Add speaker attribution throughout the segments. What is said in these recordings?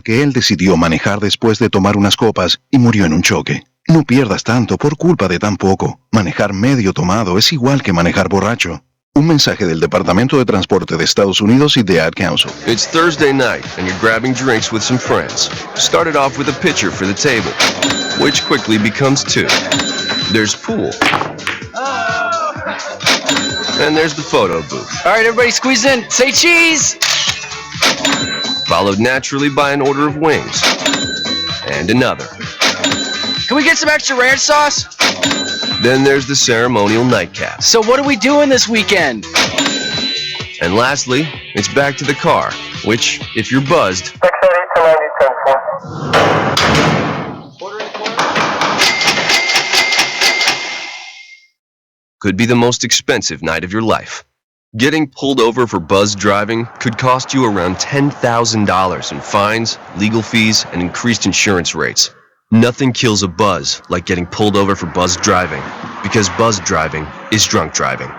Speaker 1: que él decidió manejar después de tomar unas copas y murió en un choque. No pierdas tanto por culpa de tan poco. Manejar medio tomado es igual que manejar borracho. Un mensaje del Departamento de Transporte de Estados Unidos y de Ad Council.
Speaker 2: It's Thursday night and you're grabbing drinks with some friends. Started off with a pitcher for the table, which quickly becomes two. There's pool. And there's the photo booth.
Speaker 3: All right, everybody squeeze in. Say cheese!
Speaker 2: Followed naturally by an order of wings. And another.
Speaker 3: Can we get some extra ranch sauce?
Speaker 2: Then there's the ceremonial nightcap.
Speaker 3: So what are we doing this weekend?
Speaker 2: And lastly, it's back to the car, which, if you're buzzed, could be the most expensive night of your life. Getting pulled over for buzz driving could cost you around $10,000 in fines, legal fees, and increased insurance rates. Nothing kills a buzz like getting pulled over for buzz driving, because buzz driving is drunk driving.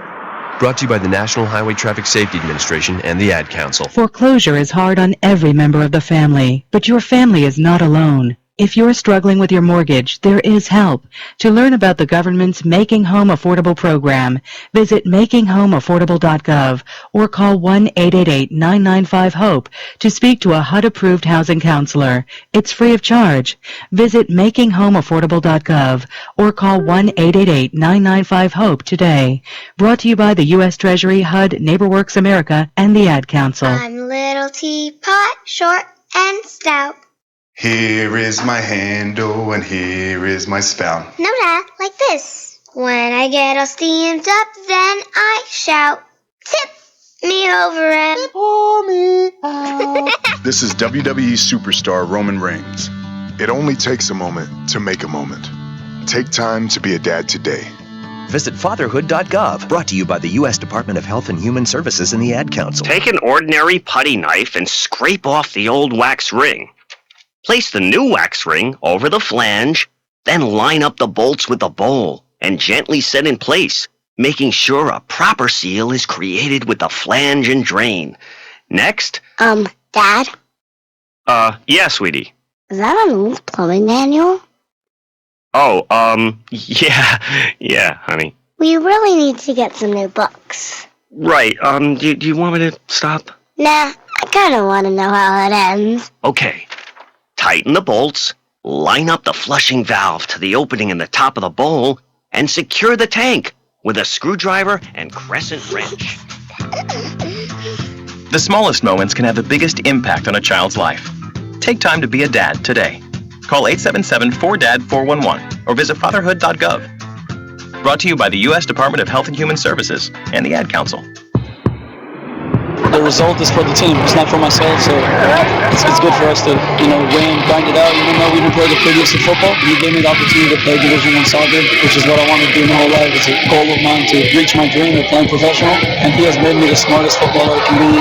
Speaker 2: Brought to you by the National Highway Traffic Safety Administration and the Ad Council.
Speaker 4: Foreclosure is hard on every member of the family, but your family is not alone. If you're struggling with your mortgage, there is help. To learn about the government's Making Home Affordable program, visit makinghomeaffordable.gov or call 1-888-995-HOPE to speak to a HUD-approved housing counselor. It's free of charge. Visit makinghomeaffordable.gov or call 1-888-995-HOPE today. Brought to you by the U.S. Treasury, HUD, NeighborWorks America, and the Ad Council.
Speaker 5: I'm Little Teapot, short and stout.
Speaker 6: Here is my handle and here is my spout.
Speaker 5: No, Dad, like this. When I get all steamed up, then I shout, tip me over and pour me out.
Speaker 7: This is WWE superstar Roman Reigns. It only takes a moment to make a moment. Take time to be a dad today.
Speaker 8: Visit fatherhood.gov, brought to you by the U.S. Department of Health and Human Services and the Ad Council.
Speaker 9: Take an ordinary putty knife and scrape off the old wax ring. Place the new wax ring over the flange, then line up the bolts with the bowl and gently set in place, making sure a proper seal is created with the flange and drain. Next.
Speaker 5: Dad?
Speaker 9: Yeah, sweetie.
Speaker 5: Is that an old plumbing manual?
Speaker 9: Oh, yeah, honey.
Speaker 5: We really need to get some new books.
Speaker 9: Right, do you want me to stop?
Speaker 5: Nah, I kinda wanna know how it ends.
Speaker 9: Okay. Tighten the bolts, line up the flushing valve to the opening in the top of the bowl, and secure the tank with a screwdriver and crescent wrench.
Speaker 10: The smallest moments can have the biggest impact on a child's life. Take time to be a dad today. Call 877-4DAD-411 or visit fatherhood.gov. Brought to you by the U.S. Department of Health and Human Services and the Ad Council.
Speaker 11: The result is for the team. It's not for myself, so it's good for us to, win, grind it out. Even though we didn't play the prettiest of football, he gave me the opportunity to play Division I soccer, which is what I wanted to do my whole life. It's a goal of mine to reach my dream of playing professional, and he has made me the smartest footballer I can be.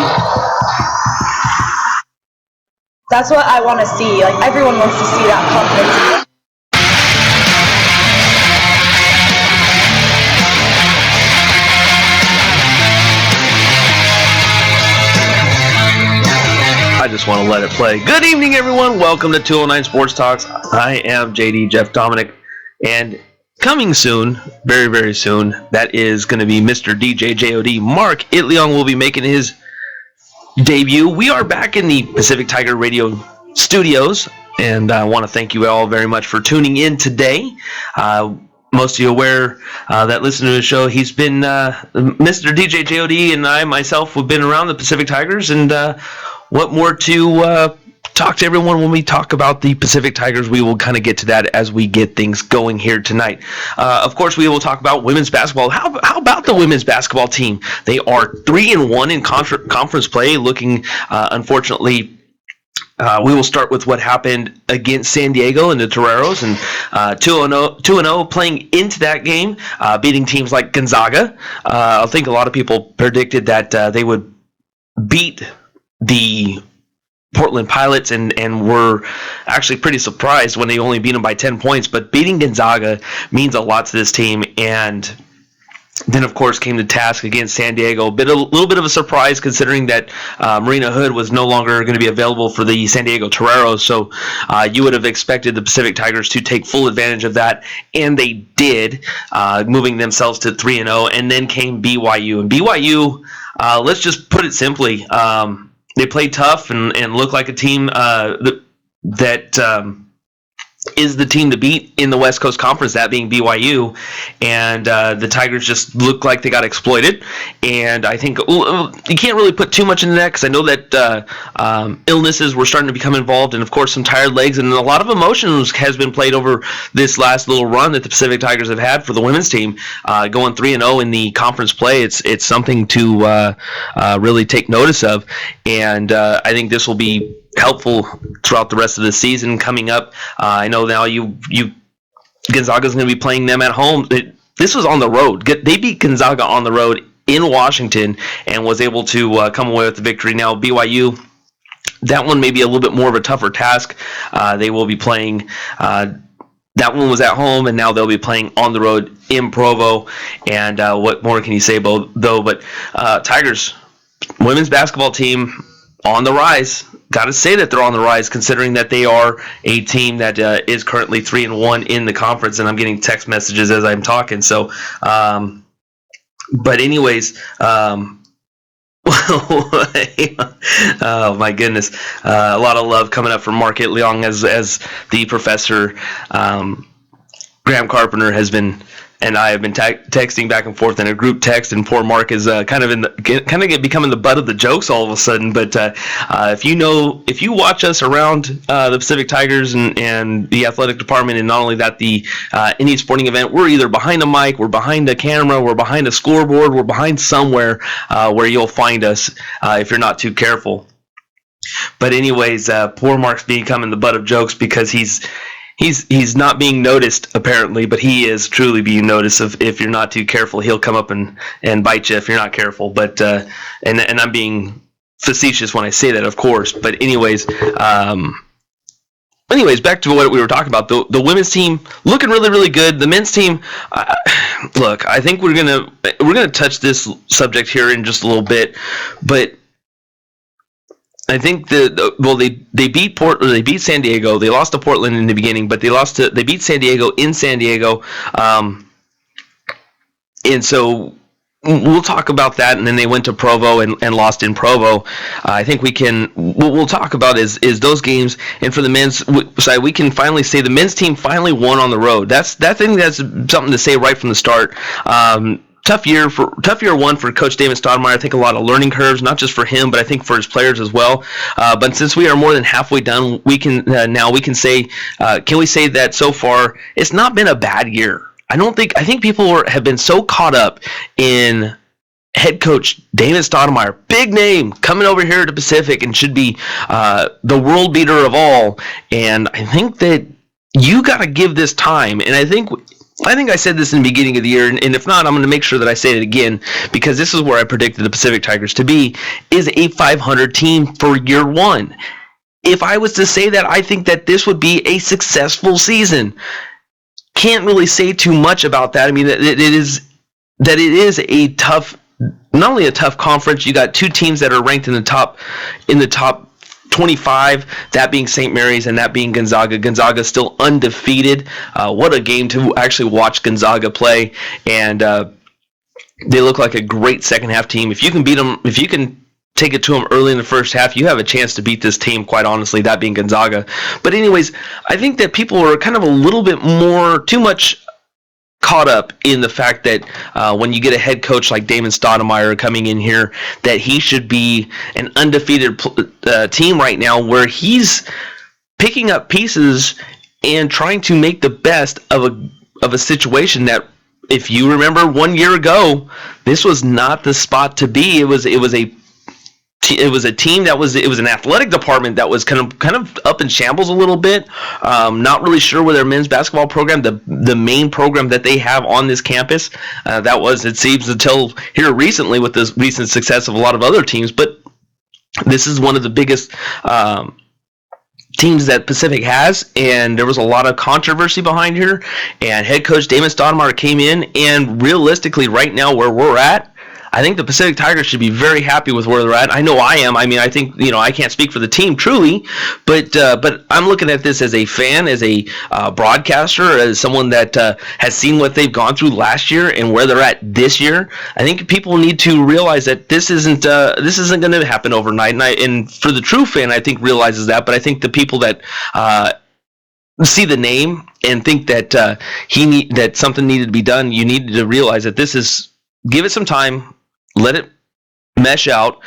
Speaker 12: That's what I want to see. Like, everyone wants to see that confidence.
Speaker 13: I just want to let it play. Good evening, everyone. Welcome to 209 Sports Talks. I am JD, Jeff Dominic, and coming soon, very, very soon, that is going to be Mr. DJ JOD. Mark Itleong will be making his debut. We are back in the Pacific Tiger Radio studios, and I want to thank you all very much for tuning in today. Most of you aware that listen to the show, he's been Mr. DJ JOD and I myself have been around the Pacific Tigers, and what more to talk to everyone when we talk about the Pacific Tigers. We will kind of get to that as we get things going here tonight. Of course, we will talk about women's basketball. How about the women's basketball team? They are 3-1 in conference play, looking, unfortunately, we will start with what happened against San Diego and the Toreros, and 2-0 playing into that game, beating teams like Gonzaga. I think a lot of people predicted that they would beat the Portland Pilots and were actually pretty surprised when they only beat them by 10 points. But beating Gonzaga means a lot to this team, and Then, of course, came the task against San Diego. A little bit of a surprise considering that Marina Hood was no longer going to be available for the San Diego Toreros. So you would have expected the Pacific Tigers to take full advantage of that, and they did, moving themselves to 3-0. And then came BYU. And BYU, let's just put it simply, they played tough and looked like a team that is the team to beat in the West Coast Conference, that being BYU, and the Tigers just looked like they got exploited. And I think you can't really put too much into that because I know that illnesses were starting to become involved, and of course some tired legs, and a lot of emotions has been played over this last little run that the Pacific Tigers have had for the women's team, going 3-0 in the conference play. It's something to really take notice of, and I think this will be helpful throughout the rest of the season coming up. I know now Gonzaga's going to be playing them at home. This was on the road. They beat Gonzaga on the road in Washington and was able to come away with the victory. Now BYU, that one may be a little bit more of a tougher task. They will be playing. That one was at home, and now they'll be playing on the road in Provo. And what more can you say, though? But Tigers, women's basketball team on the rise. Got to say that they're on the rise, considering that they are a team that is currently 3-1 in the conference, and I'm getting text messages as I'm talking. So, but anyways, oh my goodness, a lot of love coming up from Mark Itliong as the professor. Graham Carpenter has been, and I have been texting back and forth in a group text, and poor Mark is kind of becoming the butt of the jokes all of a sudden. But if you watch us around the Pacific Tigers and the athletic department, and not only that, the any sporting event, we're either behind a mic, we're behind a camera, we're behind a scoreboard, we're behind somewhere where you'll find us if you're not too careful. But anyways, poor Mark's becoming the butt of jokes because he's not being noticed apparently, but he is truly being noticed. If you're not too careful, he'll come up and bite you if you're not careful. But and I'm being facetious when I say that, of course. But anyways, back to what we were talking about. The women's team looking really, really good. The men's team, look, I think we're gonna touch this subject here in just a little bit, but I think they beat San Diego. They lost to Portland in the beginning, but they beat San Diego in San Diego, and so we'll talk about that. And then they went to Provo and lost in Provo. I think what we'll talk about is those games. And for the men's side, we can finally say the men's team finally won on the road. I think that's something to say right from the start. Tough year one for Coach David Stoudemire. I think a lot of learning curves, not just for him, but I think for his players as well. But since we are more than halfway done, we can say that so far it's not been a bad year. I think people have been so caught up in head coach David Stoudemire, big name coming over here to Pacific and should be the world beater of all. And I think that you got to give this time. And I think I said this in the beginning of the year, and if not, I'm going to make sure that I say it again, because this is where I predicted the Pacific Tigers to be, is a 500 team for year one. If I was to say that, I think that this would be a successful season. Can't really say too much about that. I mean, it is a tough, not only a tough conference, you got two teams that are ranked in the top 25, that being St. Mary's and that being Gonzaga. Gonzaga still undefeated. What a game to actually watch Gonzaga play, and they look like a great second half team. If you can beat them, if you can take it to them early in the first half, you have a chance to beat this team, quite honestly, that being Gonzaga. But anyways, I think that people are kind of a little bit too much caught up in the fact that when you get a head coach like Damon Stoudemire coming in here, that he should be an undefeated team right now, where he's picking up pieces and trying to make the best of a situation that, if you remember 1 year ago, this was not the spot to be. It was a team that was an athletic department that was kind of up in shambles a little bit. Not really sure where their men's basketball program, the main program that they have on this campus, that was, it seems, until here recently with the recent success of a lot of other teams. But this is one of the biggest teams that Pacific has, and there was a lot of controversy behind here, and head coach Damon Stoudemire came in, and realistically right now where we're at, I think the Pacific Tigers should be very happy with where they're at. I know I am. I mean, I think, I can't speak for the team truly, but I'm looking at this as a fan, as a broadcaster, as someone that has seen what they've gone through last year and where they're at this year. I think people need to realize that this isn't going to happen overnight. And for the true fan, I think realizes that. But I think the people that see the name and think that that something needed to be done, you need to realize that this is, give it some time. Let it mesh out.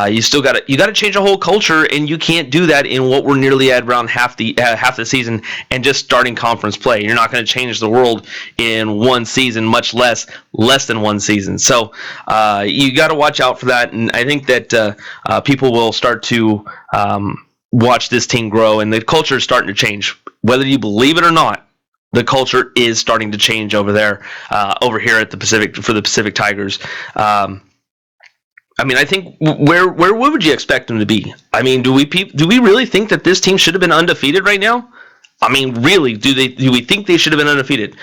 Speaker 13: You got to change a whole culture, and you can't do that in what we're nearly at around half the season and just starting conference play. You're not going to change the world in one season, much less than one season. So you got to watch out for that, and I think that people will start to watch this team grow, and the culture is starting to change, whether you believe it or not. The culture is starting to change over there, over here at the Pacific, for the Pacific Tigers. I mean, I think where would you expect them to be? I mean, do we really think that this team should have been undefeated right now? I mean, really, do we think they should have been undefeated?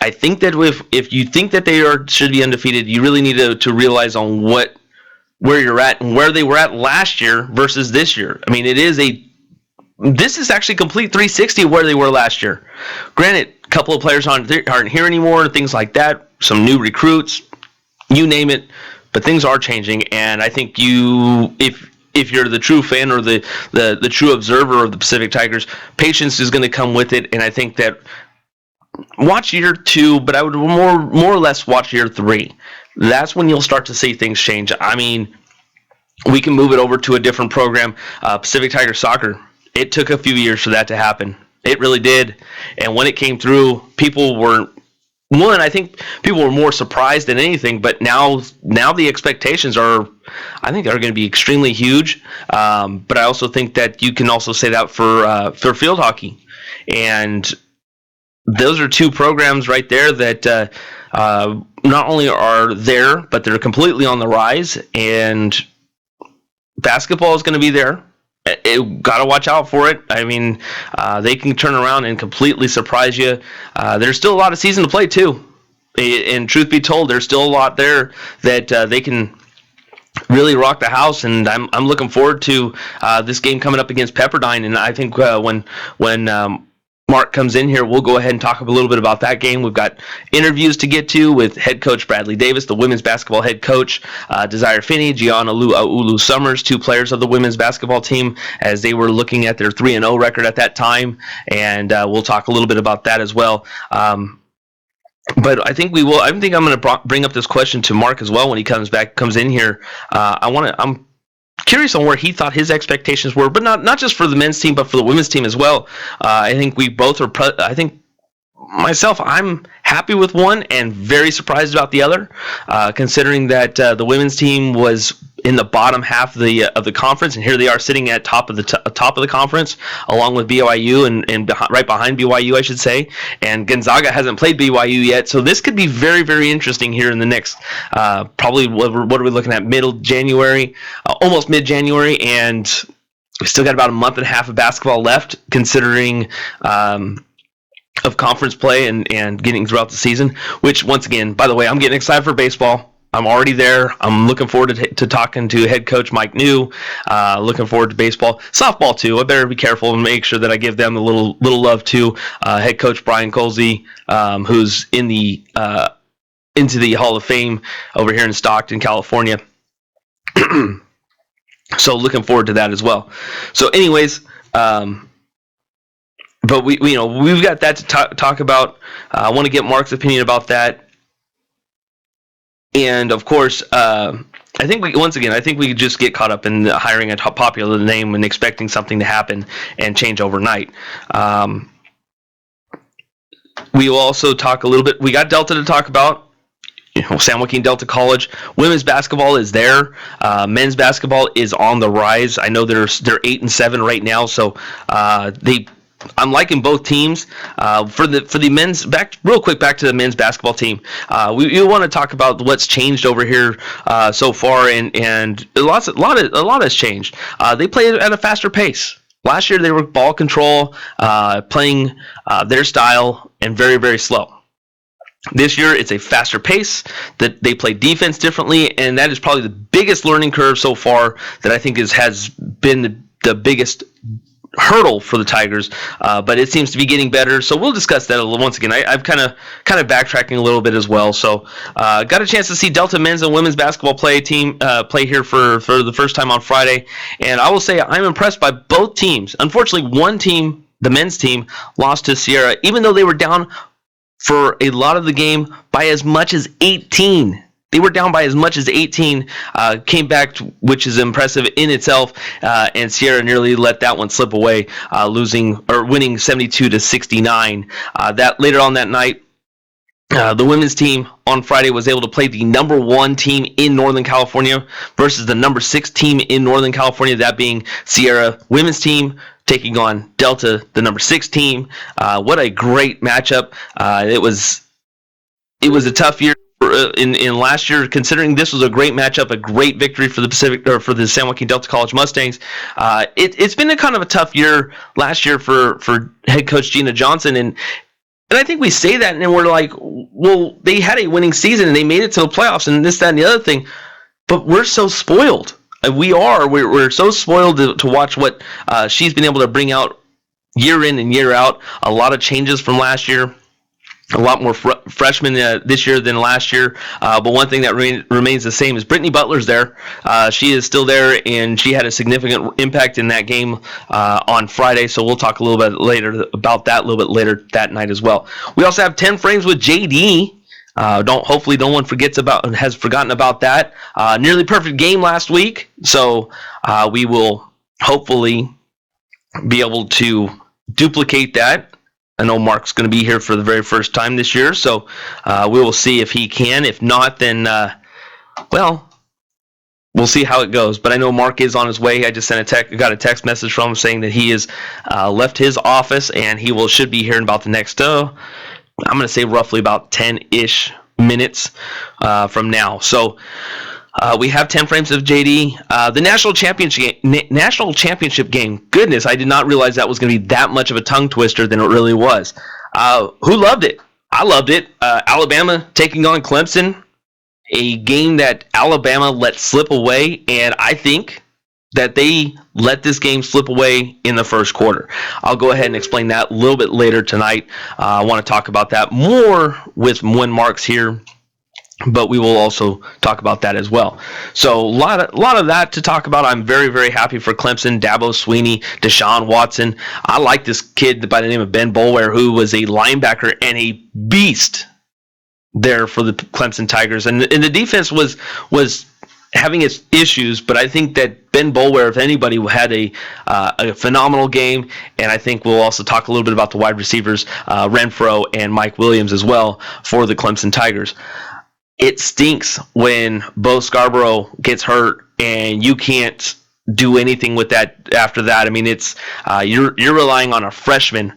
Speaker 13: I think that if you think that they should be undefeated, you really need to realize on where you're at and where they were at last year versus this year. I mean, this is actually complete 360 where they were last year. Granted, a couple of players aren't here anymore, things like that, some new recruits, you name it, but things are changing, and I think if you're the true fan or the true observer of the Pacific Tigers, patience is going to come with it, and I think that watch year 2, but I would more or less watch year 3. That's when you'll start to see things change. I mean, we can move it over to a different program, Pacific Tiger Soccer. It took a few years for that to happen. It really did. And when it came through, I think people were more surprised than anything, but now the expectations are going to be extremely huge. But I also think that you can also say that for field hockey. And those are two programs right there that not only are there, but they're completely on the rise. And basketball is going to be there. Got to watch out for it. I mean, they can turn around and completely surprise you. There's still a lot of season to play, too. And truth be told, there's still a lot there that they can really rock the house. And I'm looking forward to this game coming up against Pepperdine. And I think when Mark comes in here, we'll go ahead and talk a little bit about that game. We've got interviews to get to with head coach Bradley Davis, the women's basketball head coach, Desire Finney, Gianna Ulu Summers, 2 players of the women's basketball team, as they were looking at their 3-0 record at that time, and we'll talk a little bit about that as well. But I think we will. I think I'm going to bring up this question to Mark as well when he comes in here. I'm curious on where he thought his expectations were, but not just for the men's team, but for the women's team as well. I think we both are. I think myself, I'm happy with one and very surprised about the other, considering that the women's team was in the bottom half of the conference, and here they are sitting at top of the conference, along with BYU and right behind BYU, I should say. And Gonzaga hasn't played BYU yet, so this could be very, very interesting here in the next probably what are we looking at, middle January, almost mid-January, and we still got about a month and a half of basketball left, considering of conference play and getting throughout the season. Which, once again, by the way, I'm getting excited for baseball. I'm already there. I'm looking forward to talking to head coach Mike New. Looking forward to baseball, softball too. I better be careful and make sure that I give them a little love too. Head coach Brian Colsey, who's in the into the Hall of Fame over here in Stockton, California. So looking forward to that as well. So, anyways, but we've got that to talk about. I want to get Mark's opinion about that. And of course, I think we could just get caught up in hiring a popular name and expecting something to happen and change overnight. We will also talk a little bit. We got Delta to talk about. San Joaquin Delta College. Women's basketball is there. Men's basketball is on the rise. I know they're 8-7 right now, so I'm liking both teams. For the men's, back to the men's basketball team. We want to talk about what's changed over here so far, and a lot has changed. They play at a faster pace. Last year they were ball control, playing their style, and very, very slow. This year it's a faster pace, that they play defense differently, and that is probably the biggest learning curve so far that I think has been the biggest hurdle for the Tigers, but it seems to be getting better. So we'll discuss that once again. I've kind of backtracking a little bit as well. So got a chance to see Delta men's and women's basketball play here for the first time on Friday, and I will say I'm impressed by both teams. Unfortunately, one team, the men's team, lost to Sierra, even though they were down for a lot of the game by as much as 18. They were down by as much as 18, came back, which is impressive in itself, and Sierra nearly let that one slip away, winning 72-69. That later on that night, the women's team on Friday was able to play the number 1 team in Northern California versus the number 6 team in Northern California, that being Sierra women's team taking on Delta, the number 6 team. What a great matchup. It was a tough year in last year, considering this was a great matchup, a great victory for the San Joaquin Delta College Mustangs. It's been a kind of a tough year last year for head coach Gina Johnson, and I think we say that and we're like, well, they had a winning season and they made it to the playoffs and this, that, and the other thing, but we're so spoiled. We're so spoiled to watch what she's been able to bring out year in and year out. A lot of changes from last year. A lot more freshmen this year than last year, but one thing that remains the same is Brittany Butler's there. She is still there, and she had a significant impact in that game on Friday, so we'll talk a little bit later about that a little bit later that night as well. We also have 10 frames with JD. Hopefully no one has forgotten about that. Nearly perfect game last week, so we will hopefully be able to duplicate that. I know Mark's going to be here for the very first time this year, so we will see if he can. If not, then, we'll see how it goes. But I know Mark is on his way. I just got a text message from him saying that he has left his office, and he should be here in about the next, I'm going to say roughly about 10-ish minutes from now. So we have 10 frames of JD. The national championship game. Goodness, I did not realize that was going to be that much of a tongue twister than it really was. Who loved it? I loved it. Alabama taking on Clemson, a game that Alabama let slip away, and I think that they let this game slip away in the first quarter. I'll go ahead and explain that a little bit later tonight. I want to talk about that more when Mark's here, but we will also talk about that as well. So a lot of that to talk about. I'm very, very happy for Clemson, Dabo Swinney, Deshaun Watson. I like this kid by the name of Ben Boulware, who was a linebacker and a beast there for the Clemson Tigers. And the defense was having its issues, but I think that Ben Boulware, if anybody, had a phenomenal game. And I think we'll also talk a little bit about the wide receivers, Renfro and Mike Williams as well, for the Clemson Tigers. It stinks when Bo Scarborough gets hurt and you can't do anything with that after that. I mean, it's you're relying on a freshman,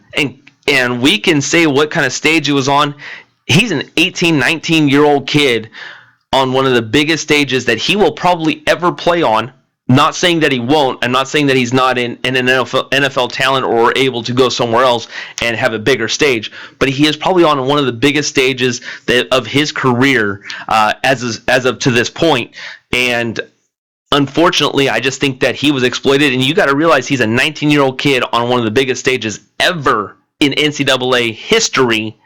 Speaker 13: and we can say what kind of stage he was on. He's an 18, 19-year-old kid on one of the biggest stages that he will probably ever play on. Not saying that he won't. I'm not saying that he's not an NFL talent or able to go somewhere else and have a bigger stage, but he is probably on one of the biggest stages of his career as of to this point. And unfortunately, I just think that he was exploited. And you got to realize he's a 19-year-old kid on one of the biggest stages ever in NCAA history.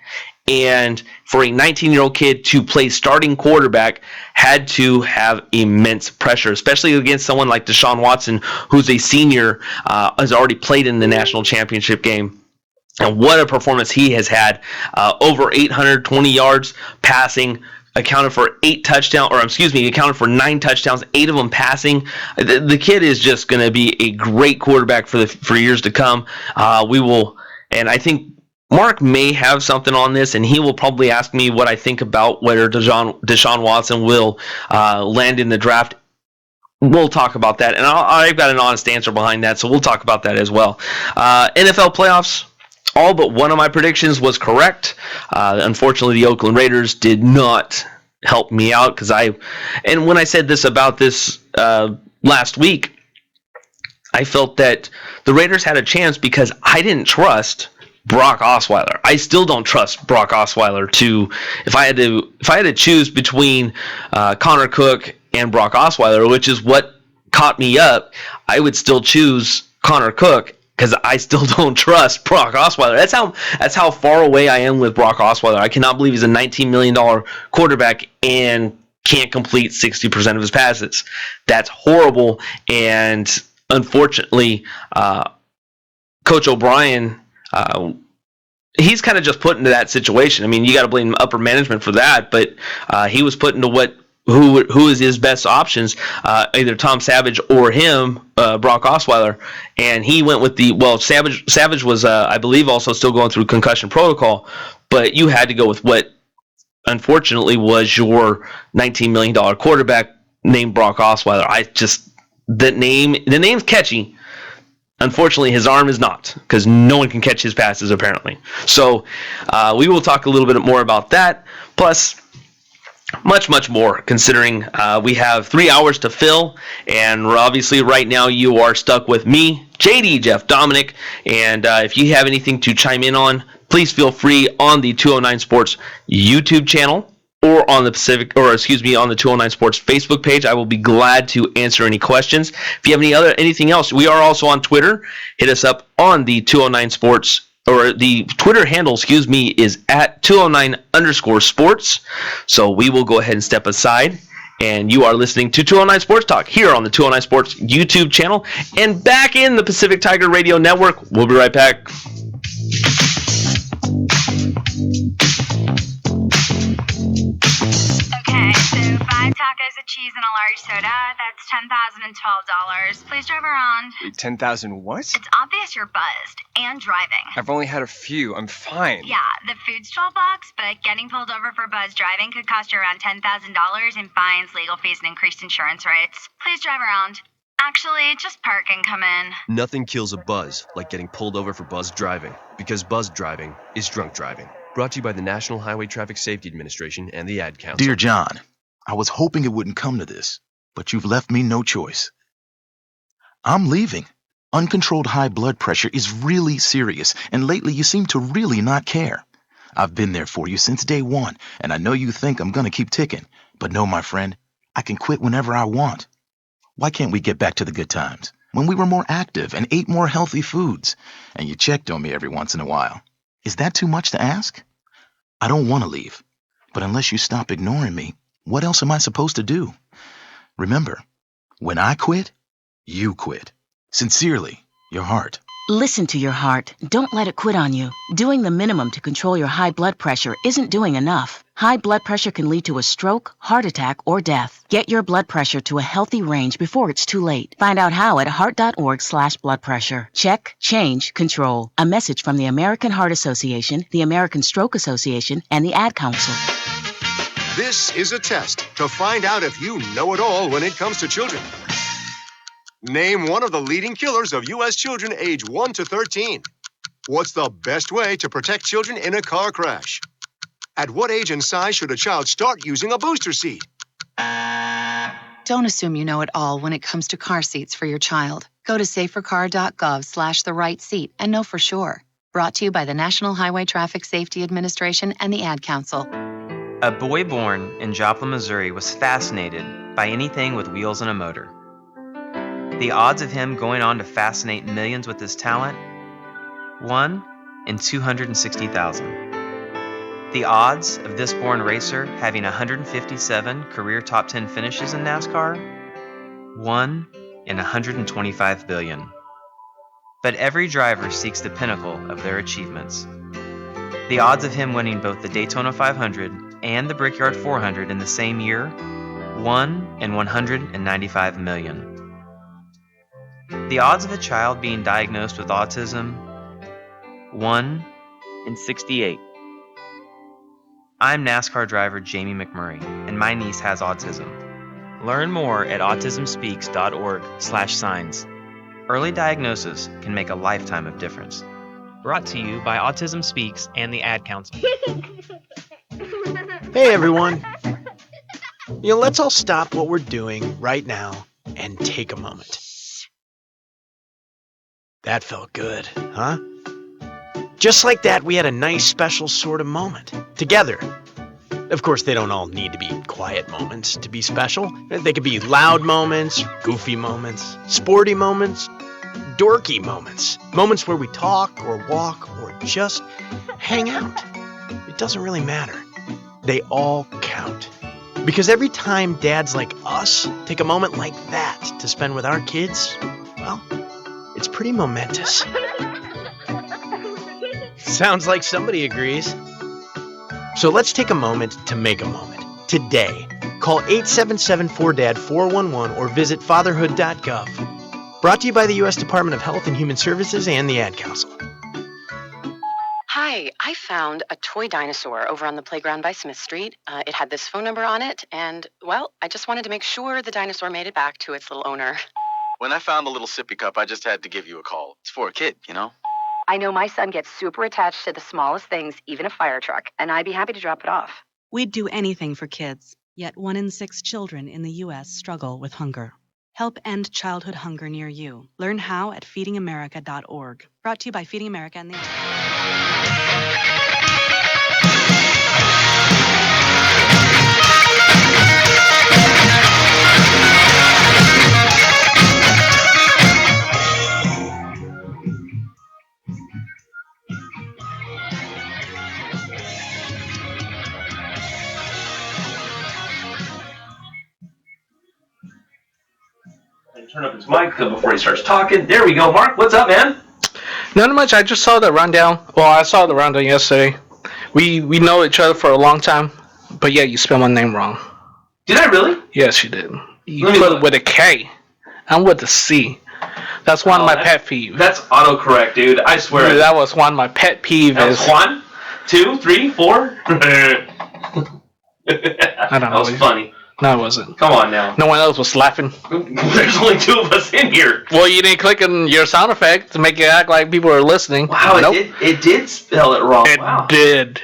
Speaker 13: And for a 19-year-old kid to play starting quarterback had to have immense pressure, especially against someone like Deshaun Watson, who's a senior, has already played in the national championship game. And what a performance he has had. Over 820 yards passing, accounted for 9 touchdowns, 8 of them passing. The kid is just going to be a great quarterback for years to come. And I think Mark may have something on this, and he will probably ask me what I think about whether Deshaun Watson will land in the draft. We'll talk about that, and I've got an honest answer behind that, so we'll talk about that as well. NFL playoffs, all but one of my predictions was correct. Unfortunately, the Oakland Raiders did not help me out, and when I said this about this last week, I felt that the Raiders had a chance because I didn't trust Brock Osweiler. I still don't trust Brock Osweiler to. If I had to choose between Connor Cook and Brock Osweiler, which is what caught me up, I would still choose Connor Cook because I still don't trust Brock Osweiler. That's how far away I am with Brock Osweiler. I cannot believe he's a $19 million quarterback and can't complete 60% of his passes. That's horrible. And unfortunately, Coach O'Brien, he's kind of just put into that situation. I mean, you got to blame upper management for that, but he was put into who is his best options, either Tom Savage or him, Brock Osweiler, and he went with Savage was, I believe, also still going through concussion protocol, but you had to go with what unfortunately was your $19 million quarterback named Brock Osweiler. The name's catchy. Unfortunately, his arm is not, because no one can catch his passes apparently. So we will talk a little bit more about that. Plus, much more, considering we have 3 hours to fill, and obviously right now you are stuck with me, JD, Jeff Dominic, and if you have anything to chime in on, please feel free on the 209 Sports YouTube channel or on the on the 209 Sports Facebook page. I will be glad to answer any questions. If you have anything else, we are also on Twitter. Hit us up on the 209 Sports, or the Twitter handle, is at 209_sports. So we will go ahead and step aside. And you are listening to 209 Sports Talk here on the 209 Sports YouTube channel and back in the Pacific Tiger Radio Network. We'll be right back.
Speaker 14: Okay, so 5 tacos of cheese and a large soda, that's $10,012. Please drive around.
Speaker 15: 10,000 what?
Speaker 14: It's obvious you're buzzed and driving.
Speaker 15: I've only had a few. I'm fine.
Speaker 14: Yeah, the food's $12, but getting pulled over for buzz driving could cost you around $10,000 in fines, legal fees, and increased insurance rates. Please drive around. Actually, just park and come in.
Speaker 2: Nothing kills a buzz like getting pulled over for buzz driving, because buzz driving is drunk driving. Brought to you by the National Highway Traffic Safety Administration and the Ad Council.
Speaker 1: Dear John, I was hoping it wouldn't come to this, but you've left me no choice. I'm leaving. Uncontrolled high blood pressure is really serious, and lately you seem to really not care. I've been there for you since day one, and I know you think I'm gonna keep ticking, but no, my friend, I can quit whenever I want. Why can't we get back to the good times, when we were more active and ate more healthy foods, and you checked on me every once in a while? Is that too much to ask? I don't want to leave, but unless you stop ignoring me, what else am I supposed to do? Remember, when I quit, you quit. Sincerely, your heart.
Speaker 16: Listen to your heart. Don't let it quit on you. Doing the minimum to control your high blood pressure isn't doing enough. High blood pressure can lead to a stroke, heart attack, or death. Get your blood pressure to a healthy range before it's too late. Find out how at heart.org/blood pressure. Check, change, control. A message from the American Heart Association, the American Stroke Association, and the Ad Council.
Speaker 17: This is a test to find out if you know it all when it comes to children. Name one of the leading killers of U.S. children age 1 to 13. What's the best way to protect children in a car crash? At what age and size should a child start using a booster seat?
Speaker 18: Don't assume you know it all when it comes to car seats for your child. Go to safercar.gov/the-right-seat and know for sure. Brought to you by the National Highway Traffic Safety Administration and the Ad Council.
Speaker 19: A boy born in Joplin, Missouri was fascinated by anything with wheels and a motor. The odds of him going on to fascinate millions with his talent? 1 in 260,000. The odds of this born racer having 157 career top 10 finishes in NASCAR? 1 in 125 billion. But every driver seeks the pinnacle of their achievements. The odds of him winning both the Daytona 500 and the Brickyard 400 in the same year? 1 in 195 million. The odds of a child being diagnosed with autism? 1 in 68. I'm NASCAR driver Jamie McMurray, and my niece has autism. Learn more at autismspeaks.org/signs. Early diagnosis can make a lifetime of difference.
Speaker 20: Brought to you by Autism Speaks and the Ad Council.
Speaker 21: Hey everyone. Let's all stop what we're doing right now and take a moment. That felt good, huh? Just like that, we had a nice special sort of moment. Together. Of course, they don't all need to be quiet moments to be special. They could be loud moments, goofy moments, sporty moments, dorky moments. Moments where we talk or walk or just hang out. It doesn't really matter. They all count. Because every time dads like us take a moment like that to spend with our kids, well, it's pretty momentous. Sounds like somebody agrees. So let's take a moment to make a moment. Today, call 877-4DAD-411 or visit fatherhood.gov. Brought to you by the U.S. Department of Health and Human Services and the Ad Council.
Speaker 22: Hi, I found a toy dinosaur over on the playground by Smith Street. It had this phone number on it, and, well, I just wanted to make sure the dinosaur made it back to its little owner.
Speaker 23: When I found the little sippy cup, I just had to give you a call. It's for a kid, you know?
Speaker 22: I know my son gets super attached to the smallest things, even a fire truck, and I'd be happy to drop it off.
Speaker 24: We'd do anything for kids, yet 1 in 6 children in the U.S. struggle with hunger. Help end childhood hunger near you. Learn how at feedingamerica.org. Brought to you by Feeding America and the
Speaker 13: Turn up his mic before he starts talking. There we go. Mark, what's up, man?
Speaker 25: Not much. I just saw the rundown. Well, I saw the rundown yesterday. We know each other for a long time, but yeah, you spelled my name wrong.
Speaker 13: Did I really?
Speaker 25: Yes, you did. You put it with a K. I'm with a C. That's one of my pet peeves.
Speaker 13: That's autocorrect, dude. I swear.
Speaker 25: Dude, that was one of my pet peeves.
Speaker 13: That was 1, 2, 3, 4.
Speaker 25: I don't know.
Speaker 13: That was funny.
Speaker 25: No, it wasn't.
Speaker 13: Come on now.
Speaker 25: No one else was laughing.
Speaker 13: There's only 2 of us in here.
Speaker 25: Well, you didn't click on your sound effect to make it act like people are listening.
Speaker 13: Wow,
Speaker 25: nope.
Speaker 13: it did spell it wrong.
Speaker 25: It did.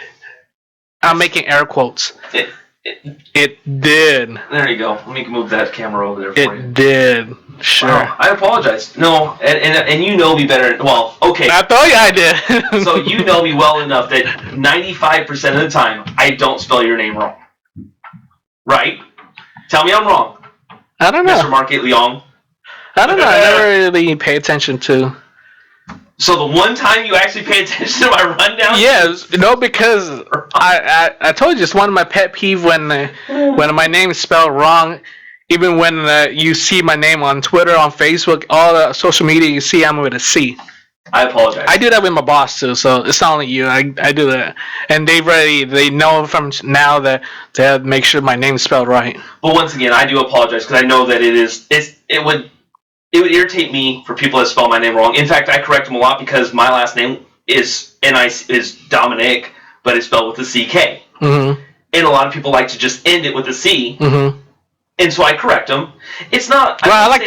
Speaker 25: I'm making air quotes. It did.
Speaker 13: There you go. Let me move that camera over there for you.
Speaker 25: It did. Sure.
Speaker 13: Wow, I apologize. No, and you know me better. Well, okay.
Speaker 25: I thought I did.
Speaker 13: So you know me well enough that 95% of the time I don't spell your name wrong. Right? Tell me I'm wrong.
Speaker 25: I don't know.
Speaker 13: Mr. Market Leong.
Speaker 25: I don't know. I never really pay attention to.
Speaker 13: So the one time you actually pay attention to my rundown?
Speaker 25: Yes. No, because I told you it's one of my pet peeves when my name is spelled wrong. Even when you see my name on Twitter, on Facebook, all the social media, you see I'm with a C.
Speaker 13: I apologize.
Speaker 25: I do that with my boss too, so it's not only you. I do that, and they know from now that they have to make sure my name's spelled right.
Speaker 13: But once again, I do apologize because I know that it would irritate me for people that spell my name wrong. In fact, I correct them a lot because my last name is Dominic, but it's spelled with a CK.
Speaker 25: Mm-hmm.
Speaker 13: And a lot of people like to just end it with a C.
Speaker 25: Mm-hmm.
Speaker 13: And so I correct them. It's not.
Speaker 25: Well, I like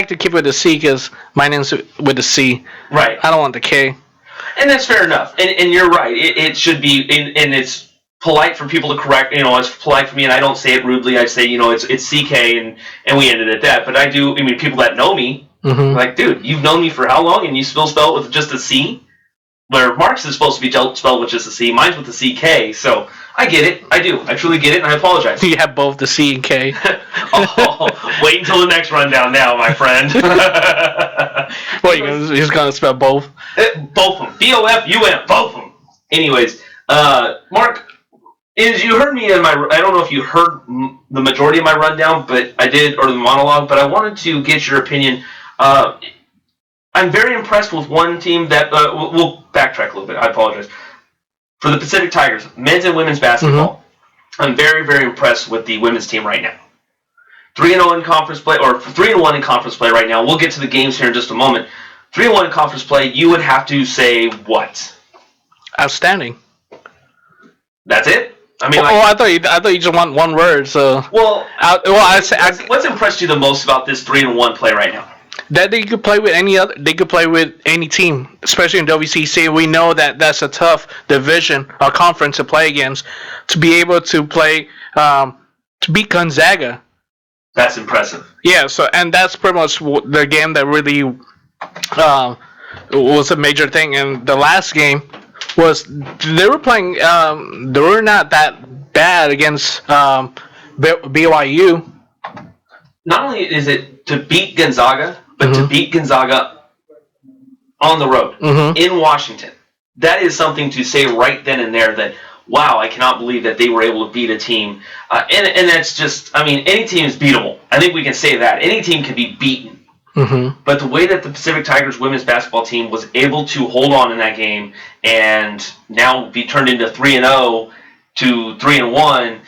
Speaker 25: to keep it with the C because my name's with the C.
Speaker 13: Right.
Speaker 25: I don't want the K.
Speaker 13: And that's fair enough. And you're right. It should be, and it's polite for people to correct. It's polite for me, and I don't say it rudely. I say, it's CK, and we ended at that. But I do. I mean, people that know me, like, dude, you've known me for how long, and you still spell it with just a C? Where Mark's is supposed to be spelled with just a C. Mine's with a CK. So I get it. I do. I truly get it, and I apologize.
Speaker 25: You have both the C and K.
Speaker 13: Wait until the next rundown now, my friend.
Speaker 25: Well, you're just going to spell both?
Speaker 13: Both of them. B-O-F-U-M. Both of them. Anyways, Mark, you heard me in my... I don't know if you heard the majority of my rundown, but I did, or the monologue, but I wanted to get your opinion. I'm very impressed with one team that... we'll backtrack a little bit. I apologize. For the Pacific Tigers, men's and women's basketball, I'm very, very impressed with the women's team right now. 3-0 in conference play, or 3-1 in conference play right now. We'll get to the games here in just a moment. 3-1 in conference play, you would have to say what?
Speaker 25: Outstanding.
Speaker 13: That's it? I mean,
Speaker 25: I thought you just want one word. So
Speaker 13: what's impressed you the most about this 3-1 play right now?
Speaker 25: That they could play with they could play with any team, especially in WCC. We know that that's a tough division or conference to play against. To be able to play, to beat Gonzaga.
Speaker 13: That's impressive.
Speaker 25: Yeah. So, and that's pretty much the game that really was a major thing. And the last game was they were playing. They were not that bad against BYU.
Speaker 13: Not only is it to beat Gonzaga, but to beat Gonzaga on the road in Washington. That is something to say right then and there that, wow, I cannot believe that they were able to beat a team. And that's just, I mean, any team is beatable. I think we can say that. Any team can be beaten. But the way that the Pacific Tigers women's basketball team was able to hold on in that game and now be turned into 3-0 to 3-1,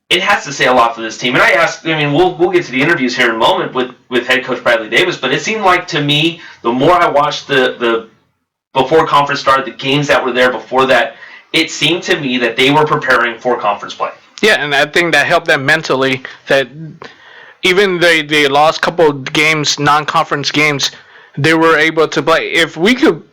Speaker 13: it has to say a lot for this team. And we'll get to the interviews here in a moment with head coach Bradley Davis, but it seemed like to me, the more I watched the before conference started, the games that were there before that, it seemed to me that they were preparing for conference play.
Speaker 25: Yeah, and I think that helped them mentally, that even they lost a couple of games, non-conference games, they were able to play. If we could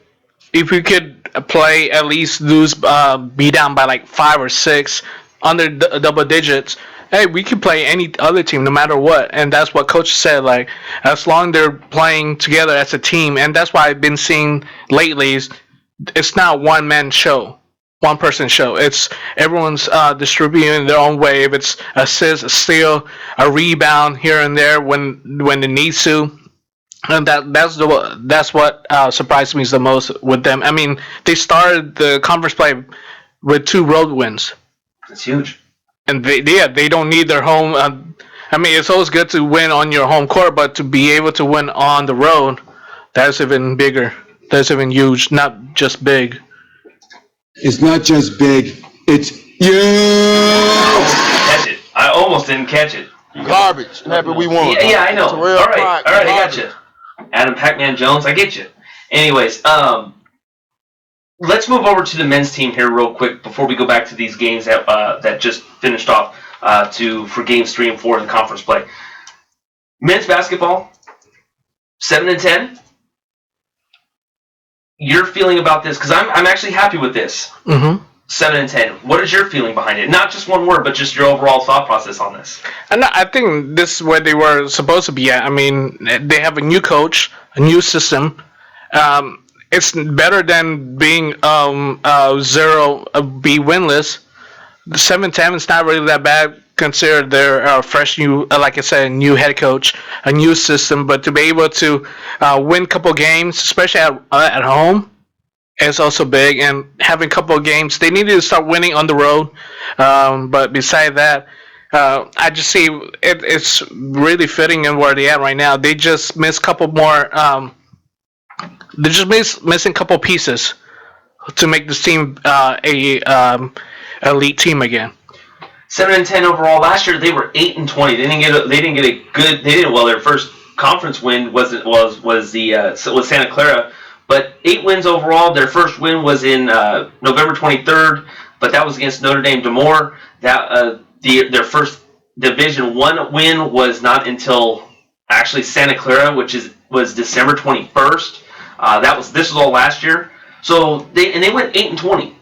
Speaker 25: play, at least lose, be down by like 5 or 6 under double digits, hey, we could play any other team no matter what. And that's what coach said, like, as long as they're playing together as a team. And that's why I've been seeing lately is it's not one man show, one person show. It's everyone's distributing their own way. If it's assist, a steal, a rebound here and there when it needs to. And that's what surprised me the most with them. I mean, they started the conference play with 2 road wins.
Speaker 13: That's huge.
Speaker 25: And they don't need their home. I mean, it's always good to win on your home court, but to be able to win on the road, that's even bigger. That's even huge, not just big.
Speaker 3: It's not just big, it's huge.
Speaker 13: Catch it. I almost didn't catch it.
Speaker 3: Garbage. And that's what we want.
Speaker 13: Yeah, I know. All right, I got you. Adam Pac-Man Jones, I get you. Anyways, let's move over to the men's team here real quick before we go back to these games that just finished off for games 3 and 4 in conference play. Men's basketball, 7-10. Your feeling about this? Because I'm actually happy with this. 7-10. What is your feeling behind it? Not just one word, but just your overall thought process on this.
Speaker 25: And I think this is where they were supposed to be at. I mean, they have a new coach, a new system. It's better than being 0 be winless. The 7-10 is not really that bad considered their fresh new, like I said, new head coach, a new system. But to be able to win a couple games, especially at home, is also big. And having a couple of games, they needed to start winning on the road. But beside that, I just see it's really fitting in where they're at right now. They just missed a couple more. They're just missing a couple pieces to make this team a elite team again.
Speaker 13: 7-10 overall. Last year they were 8-20. They didn't get a good. They did well. Their first conference win was Santa Clara, but 8 wins overall. Their first win was in November 23rd, but that was against Notre Dame D'Amour. That their first Division I win was not until actually Santa Clara, which was December 21st. This was all last year. So they went 8-20.